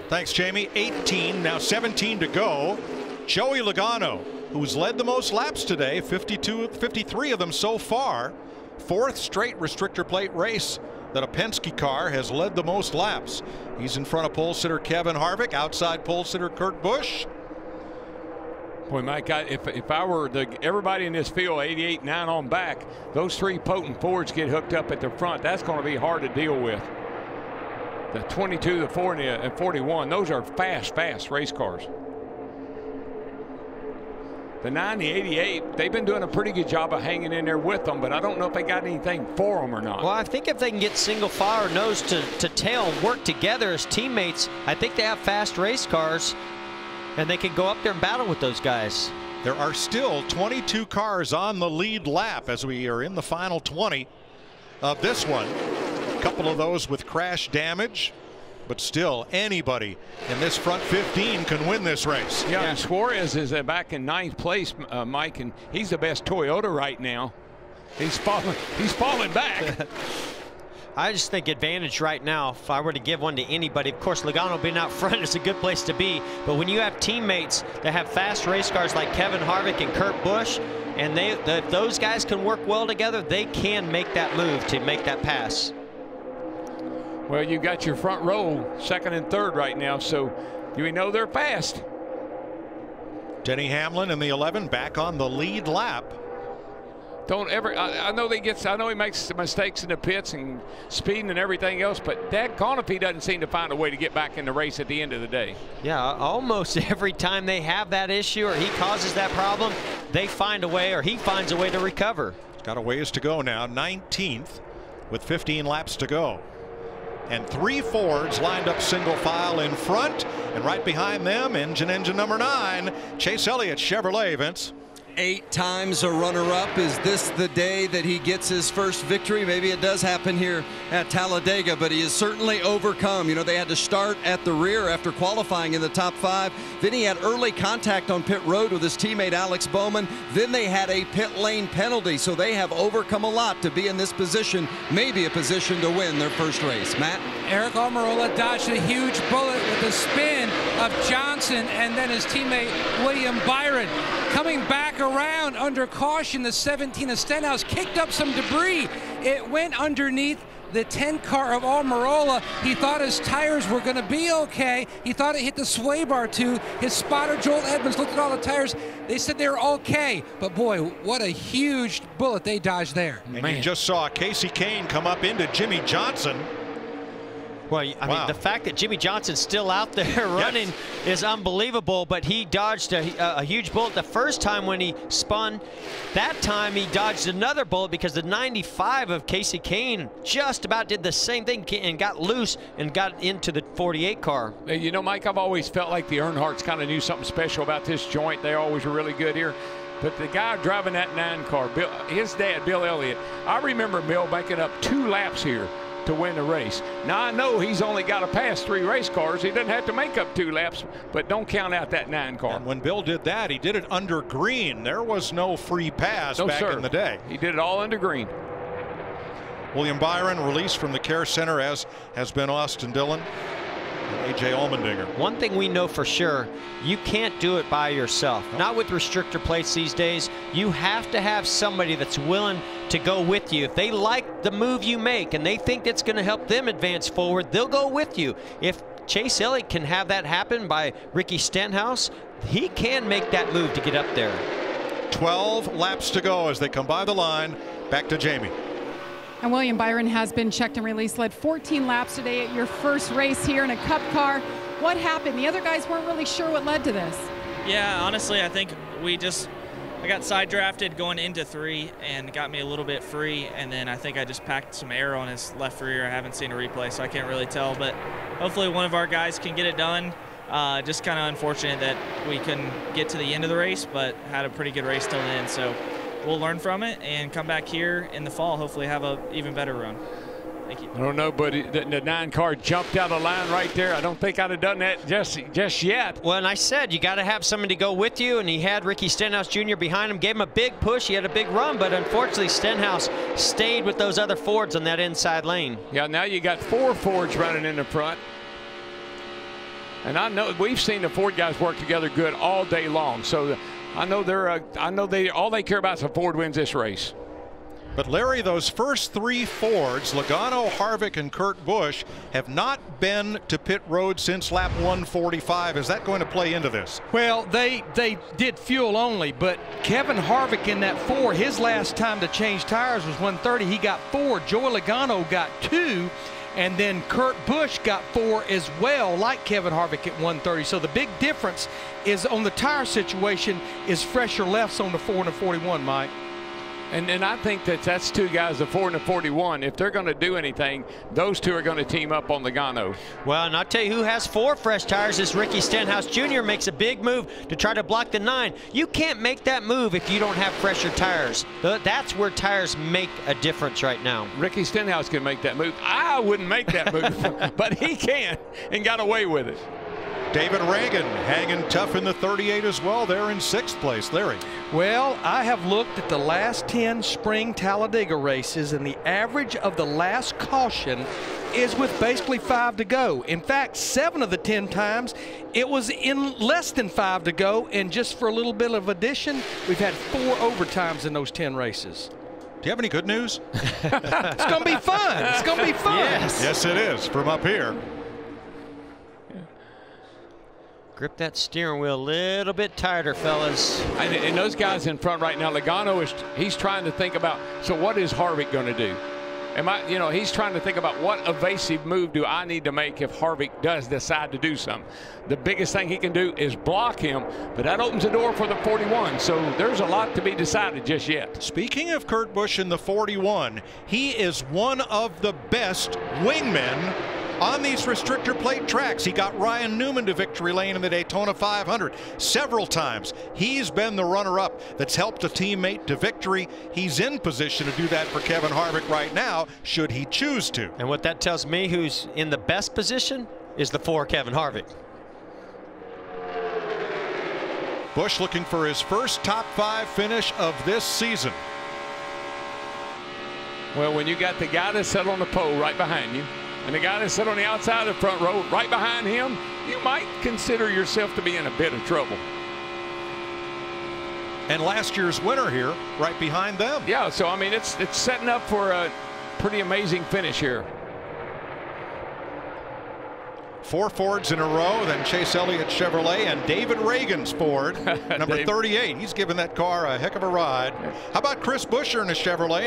Thanks, Jamie. 18, now 17 to go. Joey Logano, who's led the most laps today, 53 of them so far. 4th straight restrictor plate race that a Penske car has led the most laps. He's in front of pole sitter Kevin Harvick, outside pole sitter Kurt Busch. Boy, Mike, if I were everybody in this field, 88, 9 on back, those 3 potent Fords get hooked up at the front. That's going to be hard to deal with. The 22, the 40, and 41, those are fast race cars. The 9, the 88, they've been doing a pretty good job of hanging in there with them, but I don't know if they got anything for them or not. Well, I think if they can get single file or nose to tail and work together as teammates, I think they have fast race cars, and they can go up there and battle with those guys. There are still 22 cars on the lead lap as we are in the final 20 of this one. A couple of those with crash damage. But still, anybody in this front 15 can win this race. Yeah, and Suarez is back in 9th place, Mike, and he's the best Toyota right now. He's falling back. I just think advantage right now, if I were to give one to anybody, of course, Logano being out front is a good place to be. But when you have teammates that have fast race cars like Kevin Harvick and Kurt Busch, and if those guys can work well together, they can make that move to make that pass. Well, you got your front row 2nd and 3rd right now, so we know they're fast. Denny Hamlin in the 11 back on the lead lap. Don't ever. I know he makes mistakes in the pits and speeding and everything else, but daggone if he doesn't seem to find a way to get back in the race at the end of the day. Yeah, almost every time they have that issue or he causes that problem, they find a way, or he finds a way to recover. Got a ways to go now. 19th with 15 laps to go. And 3 Fords lined up single file in front, and right behind them, engine number 9, Chase Elliott Chevrolet, Vince. 8 times a runner-up. Is this the day that he gets his first victory? Maybe it does happen here at Talladega, but he has certainly overcome. They had to start at the rear after qualifying in the top 5. Then he had early contact on pit road with his teammate Alex Bowman. Then they had a pit lane penalty, so they have overcome a lot to be in this position, maybe a position to win their first race. Matt? Eric Almirola dodged a huge bullet with the spin of Johnson and then his teammate William Byron. Coming back around under caution, the 17 of Stenhouse kicked up some debris. It went underneath the 10 car of Almirola. He thought his tires were going to be okay. He thought it hit the sway bar too. His spotter, Joel Edmonds, looked at all the tires. They said they were okay. But boy, what a huge bullet they dodged there. And you just saw Kasey Kahne come up into Jimmie Johnson. Well, I mean, the fact that Jimmie Johnson's still out there running is unbelievable, but he dodged a huge bullet the first time when he spun. That time he dodged another bullet because the 95 of Kasey Kahne just about did the same thing and got loose and got into the 48 car. You know, Mike, I've always felt like the Earnhardts kind of knew something special about this joint. They always were really good here. But the guy driving that 9 car, his dad, Bill Elliott, I remember Bill making up 2 laps here to win the race. Now I know he's only got to pass 3 race cars. He doesn't have to make up 2 laps, but don't count out that 9 car. And when Bill did that, he did it under green. There was no free pass back in the day. He did it all under green. William Byron released from the care center, as has been Austin Dillon and A.J. Allmendinger. One thing we know for sure, you can't do it by yourself. Not with restrictor plates these days. You have to have somebody that's willing to go with you. If they like the move you make and they think it's going to help them advance forward, they'll go with you. If Chase Elliott can have that happen by Ricky Stenhouse, he can make that move to get up there. 12 laps to go as they come by the line. Back to Jamie. And William Byron has been checked and released, led 14 laps today at your first race here in a Cup car. What happened? The other guys weren't really sure what led to this. Yeah, honestly, I think I got side drafted going into 3 and got me a little bit free, and then I think I just packed some air on his left rear. I haven't seen a replay, so I can't really tell, but hopefully one of our guys can get it done. Just kind of unfortunate that we couldn't get to the end of the race, but had a pretty good race till then, so we'll learn from it and come back here in the fall, hopefully have an even better run. Thank you. I don't know, but the 9 car jumped out of line right there. I don't think I'd have done that just yet. Well, and I said you got to have somebody to go with you, and he had Ricky Stenhouse Jr. behind him, gave him a big push. He had a big run, but unfortunately Stenhouse stayed with those other Fords on that inside lane. Yeah, now you got 4 Fords running in the front. And I know we've seen the Ford guys work together good all day long. So I know all they care about is if Ford wins this race. But Larry, those first 3 Fords, Logano, Harvick, and Kurt Busch, have not been to pit road since lap 145. Is that going to play into this? Well, they did fuel only, but Kevin Harvick in that 4, his last time to change tires was 130. He got 4. Joey Logano got 2. And then Kurt Busch got 4 as well, like Kevin Harvick at 130. So the big difference is on the tire situation is fresher lefts on the 4 and the 41, Mike. And I think that's 2 guys, the 4 and the 41. If they're going to do anything, those 2 are going to team up on Logano. Well, and I'll tell you who has 4 fresh tires is Ricky Stenhouse Jr. makes a big move to try to block the 9. You can't make that move if you don't have fresher tires. That's where tires make a difference right now. Ricky Stenhouse can make that move. I wouldn't make that move, but he can and got away with it. David Ragan hanging tough in the 38 as well. They're in 6th place. Larry. Well, I have looked at the last 10 spring Talladega races, and the average of the last caution is with basically 5 to go. In fact, 7 of the 10 times it was in less than 5 to go, and just for a little bit of addition, we've had 4 overtimes in those 10 races. Do you have any good news? It's going to be fun. It's going to be fun. Yes, it is from up here. Grip that steering wheel a little bit tighter, fellas. And those guys in front right now, Logano he's trying to think about, so what is Harvick going to do? He's trying to think about what evasive move do I need to make if Harvick does decide to do something. The biggest thing he can do is block him, but that opens the door for the 41. So there's a lot to be decided just yet. Speaking of Kurt Busch in the 41, he is one of the best wingmen on these restrictor plate tracks. He got Ryan Newman to victory lane in the Daytona 500 several times. He's been the runner-up that's helped a teammate to victory. He's in position to do that for Kevin Harvick right now, should he choose to. And what that tells me, who's in the best position is the 4 Kevin Harvick. Busch looking for his first top 5 finish of this season. Well, when you got the guy that's set on the pole right behind you, and the guy that's sit on the outside of the front row right behind him, you might consider yourself to be in a bit of trouble. And last year's winner here right behind them. Yeah, so I mean it's setting up for pretty amazing finish here. 4 Fords in a row, then Chase Elliott Chevrolet and David Reagan's Ford, number 38. He's given that car a heck of a ride. How about Chris Buescher in a Chevrolet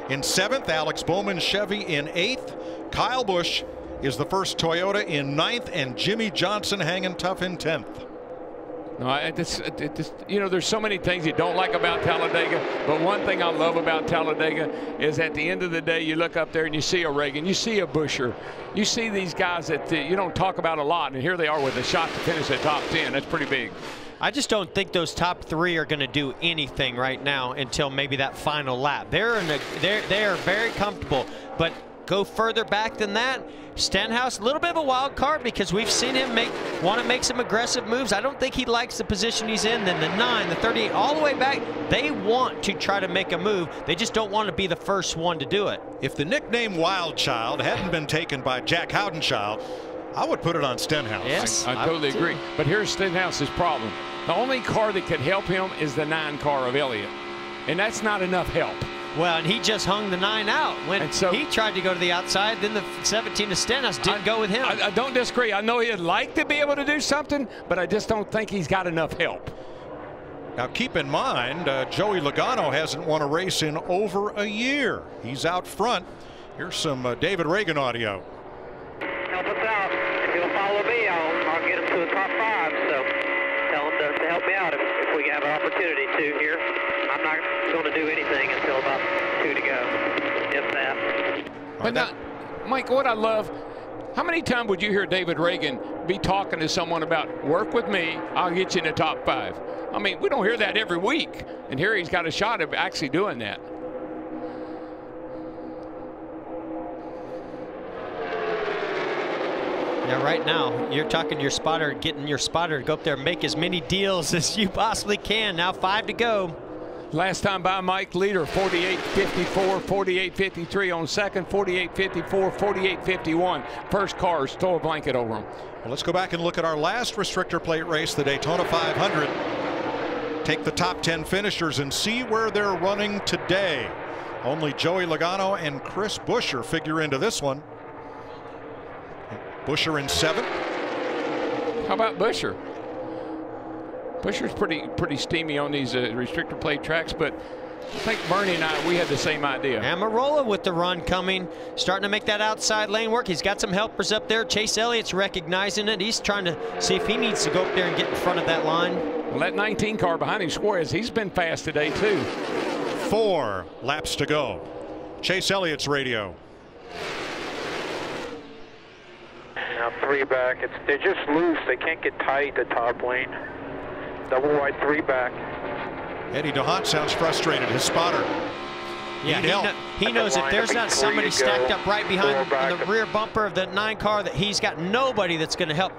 in 7th, Alex Bowman's Chevy in 8th. Kyle Busch is the first Toyota in 9th, and Jimmy Johnson hanging tough in 10th. No, you know, there's so many things you don't like about Talladega, but one thing I love about Talladega is at the end of the day, you look up there and you see a Reagan, you see a Buescher, you see these guys that you don't talk about a lot, and here they are with a shot to finish the top 10. That's pretty big. I just don't think those top 3 are going to do anything right now until maybe that final lap. They are very comfortable, but go further back than that, Stenhouse, a little bit of a wild card because we've seen him want to make some aggressive moves. I don't think he likes the position he's in. Then the 9, the 38, all the way back, they want to try to make a move. They just don't want to be the first one to do it. If the nickname Wild Child hadn't been taken by Jack Howdenchild, I would put it on Stenhouse. Yes, I totally agree. But here's Stenhouse's problem. The only car that could help him is the 9 car of Elliott, and that's not enough help. Well, and he just hung the 9 out when he tried to go to the outside. Then the 17 of Stenhouse didn't go with him. I don't disagree. I know he'd like to be able to do something, but I just don't think he's got enough help. Now keep in mind, Joey Logano hasn't won a race in over a year. He's out front. Here's some David Reagan audio. Help us out. If he'll follow me, I'll get him to the top 5. So tell him to help me out if we have an opportunity to here. I'm not going to do anything until about 2 to go, if that. But now, Mike, what I love, how many times would you hear David Reagan be talking to someone about, work with me, I'll get you in the top 5? I mean, we don't hear that every week. And here he's got a shot of actually doing that. Now, right now, you're talking to your spotter, getting your spotter to go up there and make as many deals as you possibly can. Now 5 to go. Last time by Mike Leader, 48.54, 48.53 on second, 48.54, 48.51. First cars, throw a blanket over them. Well, let's go back and look at our last restrictor plate race, the Daytona 500. Take the top 10 finishers and see where they're running today. Only Joey Logano and Chris Buescher figure into this one. Buescher in 7th. How about Buescher? Buescher's pretty steamy on these restrictor plate tracks, but I think Bernie and I, we had the same idea. Amarola with the run coming, starting to make that outside lane work. He's got some helpers up there. Chase Elliott's recognizing it. He's trying to see if he needs to go up there and get in front of that line. Well, that 19 car behind him, Suarez, he's been fast today too. 4 laps to go. Chase Elliott's radio. Now 3 back. They're just loose. They can't get tight the top lane. Double wide 3 back. Eddie DeHaan sounds frustrated. His spotter. Yeah, he knows if there's not somebody stacked up right behind the rear bumper of the 9 car, that he's got nobody that's going to help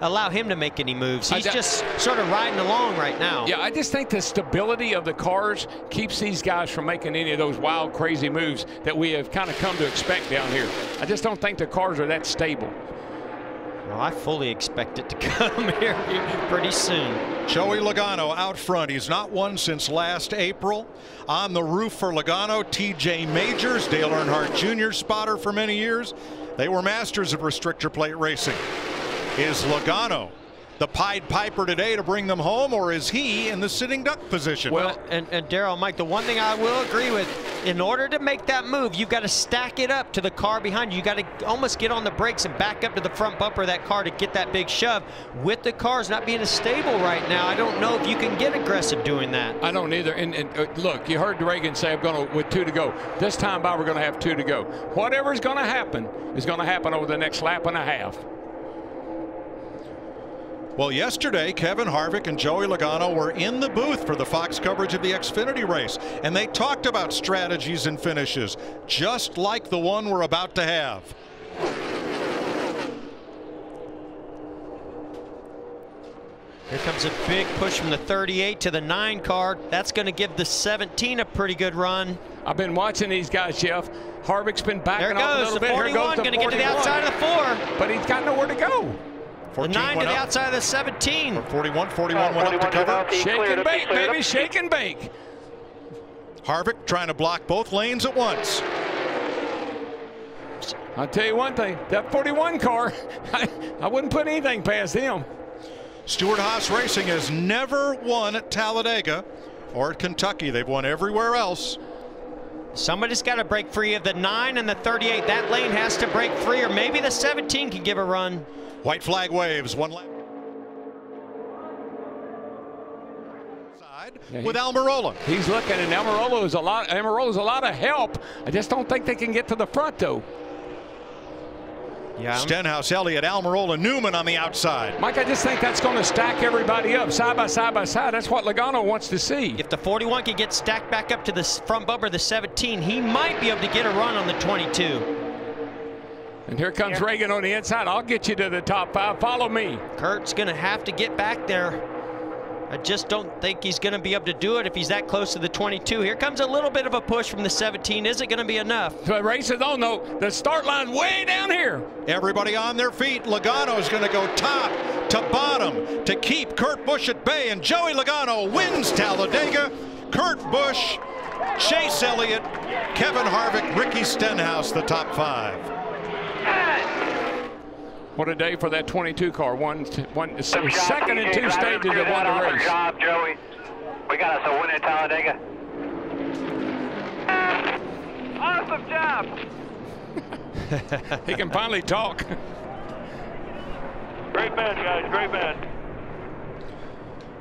allow him to make any moves. He's just sort of riding along right now. Yeah, I just think the stability of the cars keeps these guys from making any of those wild, crazy moves that we have kind of come to expect down here. I just don't think the cars are that stable. Well, I fully expect it to come here pretty soon. Joey Logano out front. He's not won since last April. On the roof for Logano, TJ Majors, Dale Earnhardt Jr. spotter for many years. They were masters of restrictor plate racing. Is Logano the Pied Piper today to bring them home, or is he in the sitting duck position? Well, and Darrell, Mike, the one thing I will agree with, in order to make that move, you've got to stack it up to the car behind you. You've got to almost get on the brakes and back up to the front bumper of that car to get that big shove. With the cars not being as stable right now, I don't know if you can get aggressive doing that. I don't either. And look, you heard Reagan say, I'm going to, with 2 to go. This time by, we're going to have 2 to go. Whatever's going to happen is going to happen over the next lap and a half. Well, yesterday, Kevin Harvick and Joey Logano were in the booth for the Fox coverage of the Xfinity race, and they talked about strategies and finishes, just like the one we're about to have. Here comes a big push from the 38 to the 9 car. That's going to give the 17 a pretty good run. I've been watching these guys, Jeff. Harvick's been backing off a little bit. There goes the 41, going to get to the outside of the 4. But he's got nowhere to go. The 9 to the outside of the 17. 41 went up to cover. Shake and bake, baby, shake and bake. Harvick trying to block both lanes at once. I'll tell you one thing, that 41 car, I wouldn't put anything past him. Stewart-Haas Racing has never won at Talladega or at Kentucky. They've won everywhere else. Somebody's got to break free of the 9 and the 38. That lane has to break free, or maybe the 17 can give a run. White flag waves, one lap. With Almirola. He's looking, and Almirola's a lot of help. I just don't think they can get to the front, though. Yeah. Stenhouse, Elliott, Almirola, Newman on the outside. Mike, I just think that's going to stack everybody up side by side by side. That's what Logano wants to see. If the 41 can get stacked back up to the front bumper, the 17, he might be able to get a run on the 22. And here comes Reagan on the inside. I'll get you to the top 5. Follow me. Kurt's going to have to get back there. I just don't think he's going to be able to do it if he's that close to the 22. Here comes a little bit of a push from the 17. Is it going to be enough? The race is on, though. The start line way down here. Everybody on their feet. Logano is going to go top to bottom to keep Kurt Busch at bay, and Joey Logano wins Talladega. Kurt Busch, Chase Elliott, Kevin Harvick, Ricky Stenhouse, the top 5. What a day for that 22 car. Second and 2 stages that won the race. Good job, Joey. We got us a win at Talladega. Awesome job. He can finally talk. Great band, guys. Great band.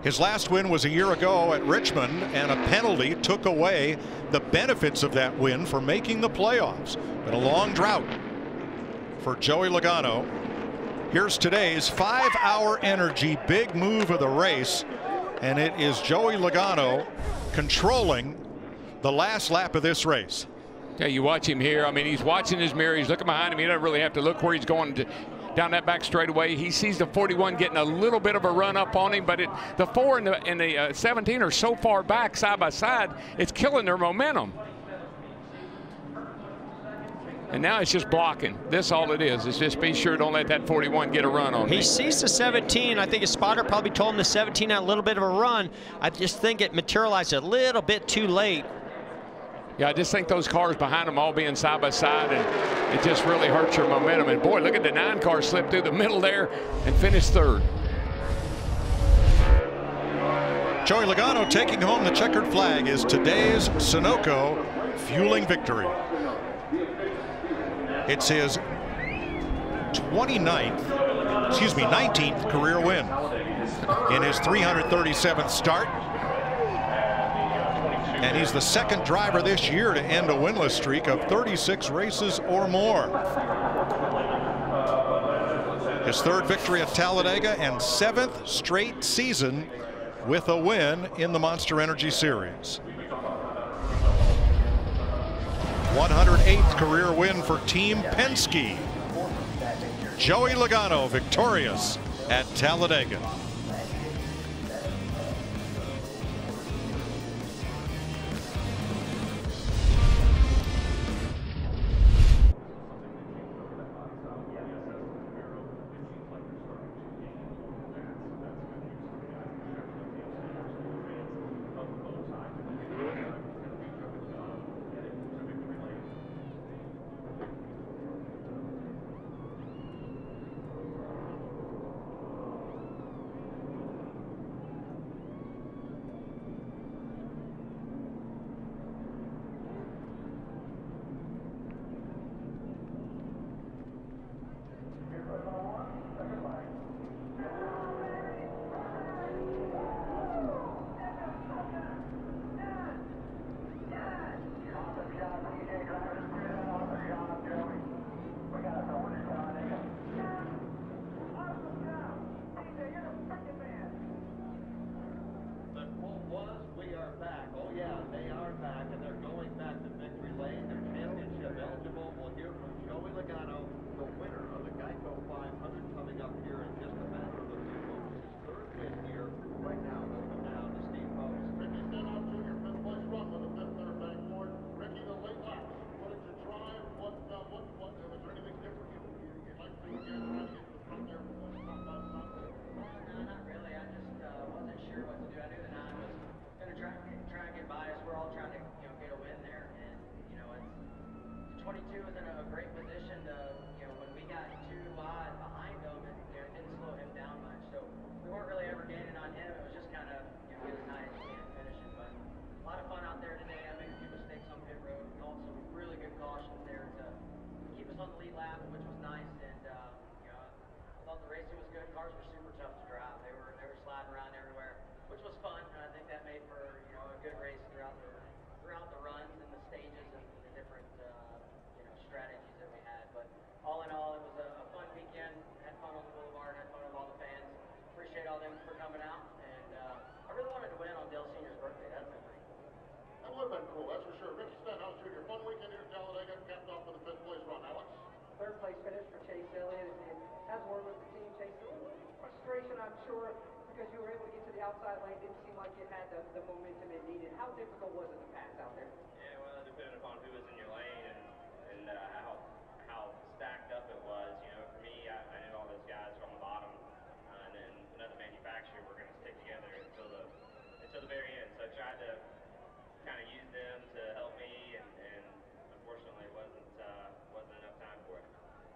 His last win was a year ago at Richmond, and a penalty took away the benefits of that win for making the playoffs. Been a long drought for Joey Logano. Here's today's 5-hour energy big move of the race, and it is Joey Logano controlling the last lap of this race. Yeah, you watch him here. I mean, he's watching his mirror. He's looking behind him. He doesn't really have to look where he's going down that back straightaway. He sees the 41 getting a little bit of a run up on him, but the 4 and the 17 are so far back side by side, it's killing their momentum. And now it's just blocking. This all it is just be sure don't let that 41 get a run on me. He sees the 17. I think his spotter probably told him the 17 had a little bit of a run. I just think it materialized a little bit too late. Yeah, I just think those cars behind them all being side by side, and it just really hurts your momentum. And boy, look at the 9 car slip through the middle there and finish 3rd. Joey Logano taking home the checkered flag is today's Sunoco fueling victory. It's his 19th career win in his 337th start. And he's the second driver this year to end a winless streak of 36 races or more. His 3rd victory at Talladega and 7th straight season with a win in the Monster Energy Series. 108th career win for Team Penske. Joey Logano victorious at Talladega. 22 was in a great position to, when we got too wide behind him, it didn't slow him down much. So we weren't really ever gaining on him. It was just kind of, get a nice and finishing. But a lot of fun out there today. I made a few mistakes on pit road. Called some really good cautions there to keep us on the lead lap, which was nice. And, I thought the racing was good. Cars were super tough to drive. They were sliding around everywhere, which was fun. And I think that made for, a good race throughout the runs and the stages and the different, strategies that we had. But all in all, it was a fun weekend. Had fun on the boulevard, had fun with all the fans. Appreciate all them for coming out. And I really wanted to win on Dale Sr.'s birthday. That'd been pretty cool. That would have been cool, that's for sure. Ricky Stenhouse Jr., fun weekend here at Talladega, capped off with a 5th place run. Alex? Third place finish for Chase Elliott. It has worked with the team. Chase, a little frustration, I'm sure, because you were able to get to the outside lane. Didn't seem like you had the momentum it needed. How difficult was it to pass out there? Yeah, well, it depended upon who was in your lane and how stacked up it was. For me, I knew all those guys from the bottom, and then another manufacturer were going to stick together until the very end. So I tried to kind of use them to help me, and unfortunately, it wasn't enough time for it.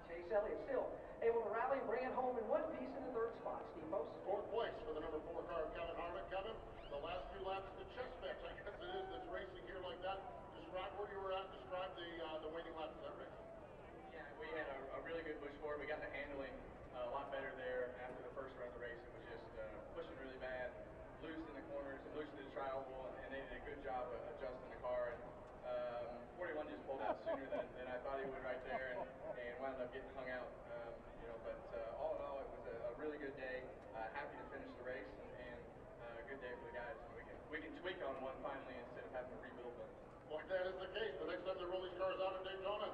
Chase Elliott still able to rally, bring it home in one piece in the 3rd spot. Steve Post. 4th place for the number 4 car of Kevin Harvick. Kevin, the last few laps of the chess match, I guess it is, that's racing here like that. Describe where you were at. Describe the waiting laps of that race. Yeah, we had a really good push forward. We got the handling a lot better there after the first run of the race. It was just pushing really bad, loose in the corners, and loose in the tri-oval, and they did a good job of adjusting the car. And 41 just pulled out sooner than I thought he would right there, and wound up getting hung out. But all in all, it was a really good day. Happy to finish the race, and a good day for the guys. We can tweak on one finally instead of having to rebuild one. Well, that is the case. The next time they roll these cars out in Daytona,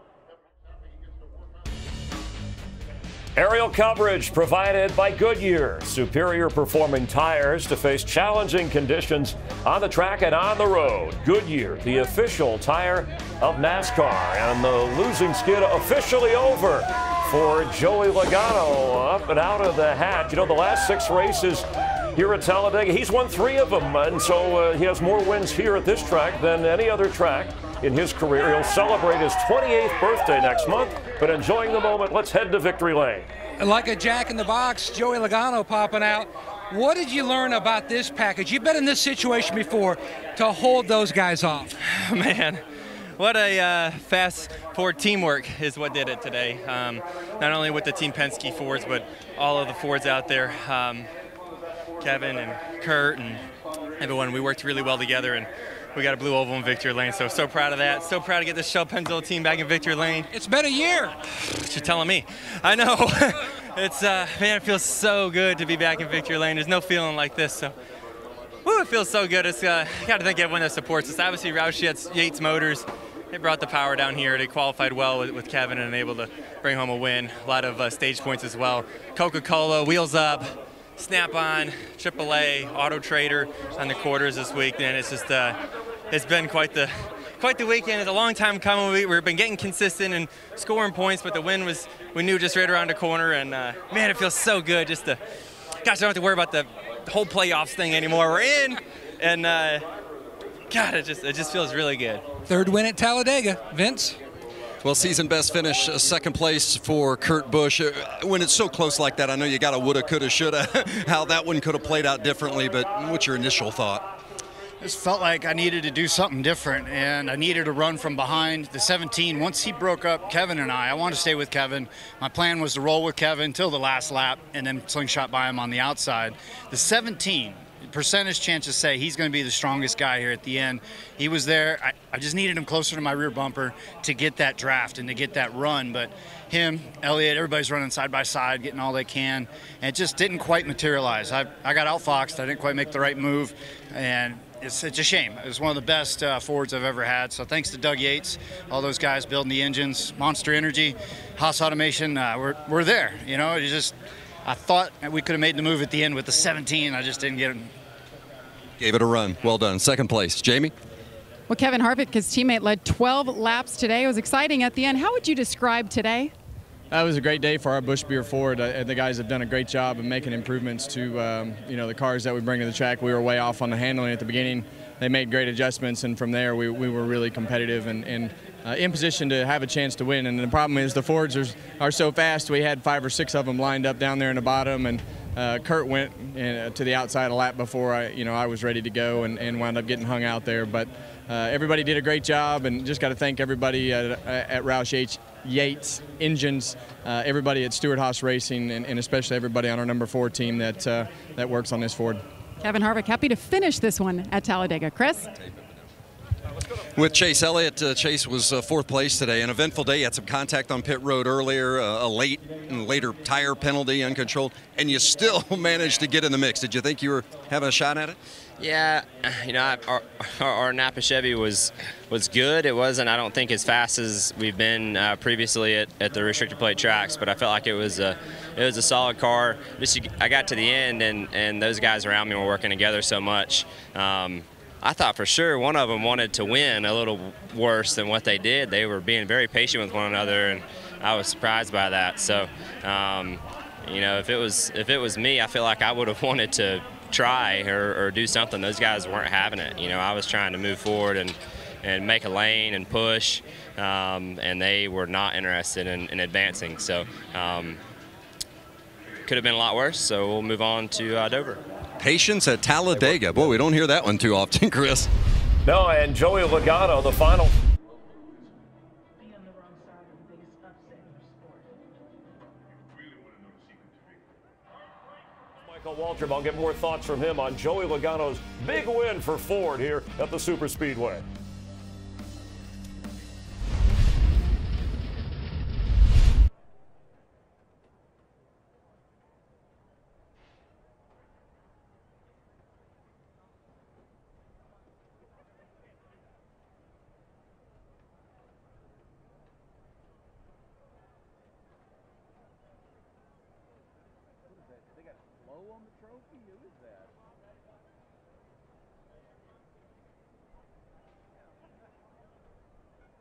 happy he gets to work on. Aerial coverage provided by Goodyear. Superior performing tires to face challenging conditions on the track and on the road. Goodyear, the official tire of NASCAR. And the losing skid officially over for Joey Logano, up and out of the hat. The last 6 races here at Talladega, he's won 3 of them. And so he has more wins here at this track than any other track in his career. He'll celebrate his 28th birthday next month, but enjoying the moment, let's head to victory lane. Like a jack in the box, Joey Logano popping out. What did you learn about this package? You've been in this situation before to hold those guys off. Man, what a fast Ford teamwork is what did it today. Not only with the Team Penske Fords, but all of the Fords out there. Kevin and Kurt and everyone, we worked really well together, and we got a blue oval in victory lane. So proud of that. So proud to get the Shell Pennzoil team back in victory lane. It's been a year. What you're telling me. I know. It's man, it feels so good to be back in victory lane. There's no feeling like this. So, woo, it feels so good. It's got to thank everyone that supports us. Obviously, Roush Yates Motors. They brought the power down here. They qualified well with Kevin and able to bring home a win. A lot of stage points as well. Coca-Cola, Wheels Up, Snap-on, AAA, Auto Trader on the quarters this week. And it's just it's been quite the weekend. It's a long time coming. We've been getting consistent and scoring points, but the win was, we knew, just right around the corner. And man, it feels so good just to, gosh, I don't have to worry about the whole playoffs thing anymore. We're in, and God, it just feels really good. 3rd win at Talladega. Vince? Well, season best finish, 2nd place for Kurt Busch. When it's so close like that, I know you got a woulda, coulda, shoulda, how that one could have played out differently, but what's your initial thought? Just felt like I needed to do something different, and I needed to run from behind the 17. Once he broke up Kevin and I wanted to stay with Kevin. My plan was to roll with Kevin till the last lap and then slingshot by him on the outside. The 17, percentage chance to say he's going to be the strongest guy here at the end. He was there. I just needed him closer to my rear bumper to get that draft and to get that run. But him, Elliott, everybody's running side by side, getting all they can. And it just didn't quite materialize. I got outfoxed. I didn't quite make the right move. And it's a shame. It was one of the best Fords I've ever had. So thanks to Doug Yates, all those guys building the engines, Monster Energy, Haas Automation. We're there. I thought we could have made the move at the end with the 17. I just didn't get him. Gave it a run. Well done. 2nd place. Jamie? Well, Kevin Harvick, his teammate, led 12 laps today. It was exciting at the end. How would you describe today? It was a great day for our Busch Beer Ford. The guys have done a great job of making improvements to the cars that we bring to the track. We were way off on the handling at the beginning. They made great adjustments, and from there we were really competitive and in position to have a chance to win. And the problem is the Fords are so fast. We had 5 or 6 of them lined up down there in the bottom, and Kurt went to the outside a lap before I was ready to go and wound up getting hung out there. But everybody did a great job, and just got to thank everybody at Roush Yates Engines, everybody at Stewart-Haas Racing, and especially everybody on our number 4 team that works on this Ford. Kevin Harvick happy to finish this one at Talladega. Chris? With Chase Elliott, Chase was 4th place today. An eventful day. You had some contact on pit road earlier, a later tire penalty, uncontrolled, and you still managed to get in the mix. Did you think you were having a shot at it? Yeah, our Napa Chevy was good. It wasn't, I don't think, as fast as we've been previously at the restrictor plate tracks, but I felt like it was a solid car. I got to the end, and those guys around me were working together so much. I thought for sure one of them wanted to win a little worse than what they did. They were being very patient with one another, and I was surprised by that. So, if it was me, I feel like I would have wanted to try or do something. Those guys weren't having it. I was trying to move forward and make a lane and push, and they were not interested in advancing. So, could have been a lot worse. So we'll move on to Dover. Patience at Talladega. Boy, we don't hear that one too often, Chris. No, and Joey Logano, the final. Michael Waltrip, I'll get more thoughts from him on Joey Logano's big win for Ford here at the Superspeedway.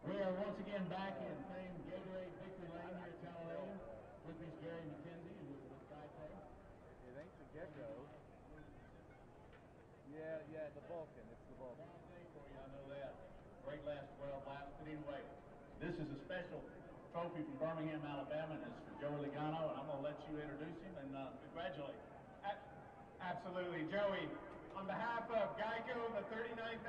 We are once again back in famed Gatorade Victory Lane here at Talladega. With me is Gary McKenzie with Geico. It ain't the Gecko. Yeah, the Vulcan. It's the Vulcan. I know that. Great last 12 laps. But anyway, this is a special trophy from Birmingham, Alabama, and it's for Joey Logano, and I'm going to let you introduce him and congratulate him. Absolutely. Joey, on behalf of Geico, the 39,000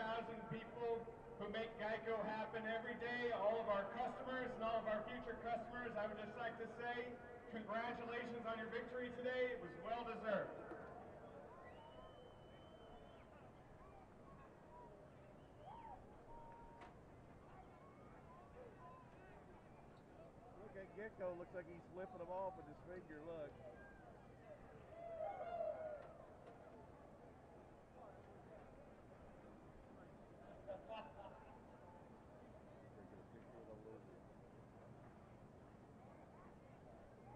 people who make Geico happen every day, all of our customers and all of our future customers, I would just like to say congratulations on your victory today. It was well deserved. Look at Gecko, looks like he's flipping them off with his finger, look.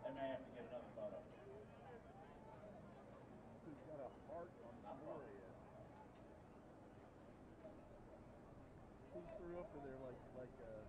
I have to get another photo. He's got a heart on the forehead. He threw up to there like a little girl.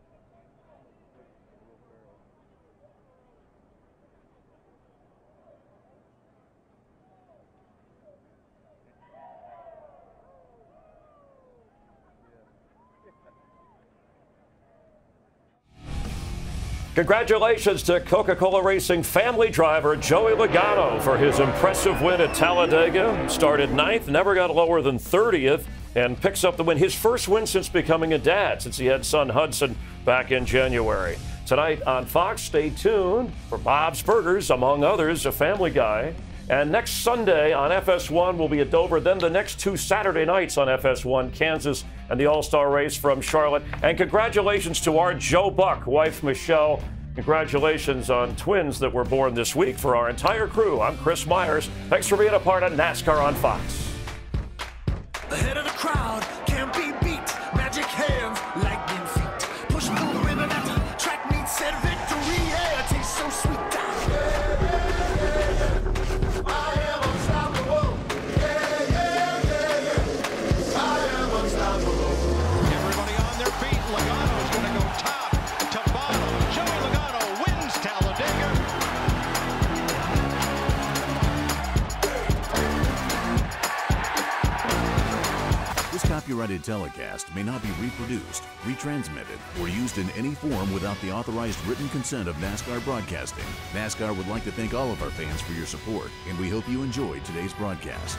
Congratulations to Coca-Cola Racing family driver Joey Logano for his impressive win at Talladega. Started 9th, never got lower than 30th, and picks up the win. His first win since becoming a dad, since he had son Hudson back in January. Tonight on Fox, stay tuned for Bob's Burgers, among others, a Family Guy. And next Sunday on FS1 will be at Dover. Then the next 2 Saturday nights on FS1, Kansas and the All-Star Race from Charlotte. And congratulations to our Joe Buck, wife Michelle. Congratulations on twins that were born this week for our entire crew. I'm Chris Myers. Thanks for being a part of NASCAR on Fox. Ahead of the crowd, can't be beat. Magic hands, lightning feet. Push through the ribbon at the track meet, said victory. Yeah, it tastes so sweet. copyrighted telecast may not be reproduced, retransmitted, or used in any form without the authorized written consent of NASCAR Broadcasting. NASCAR would like to thank all of our fans for your support, and we hope you enjoyed today's broadcast.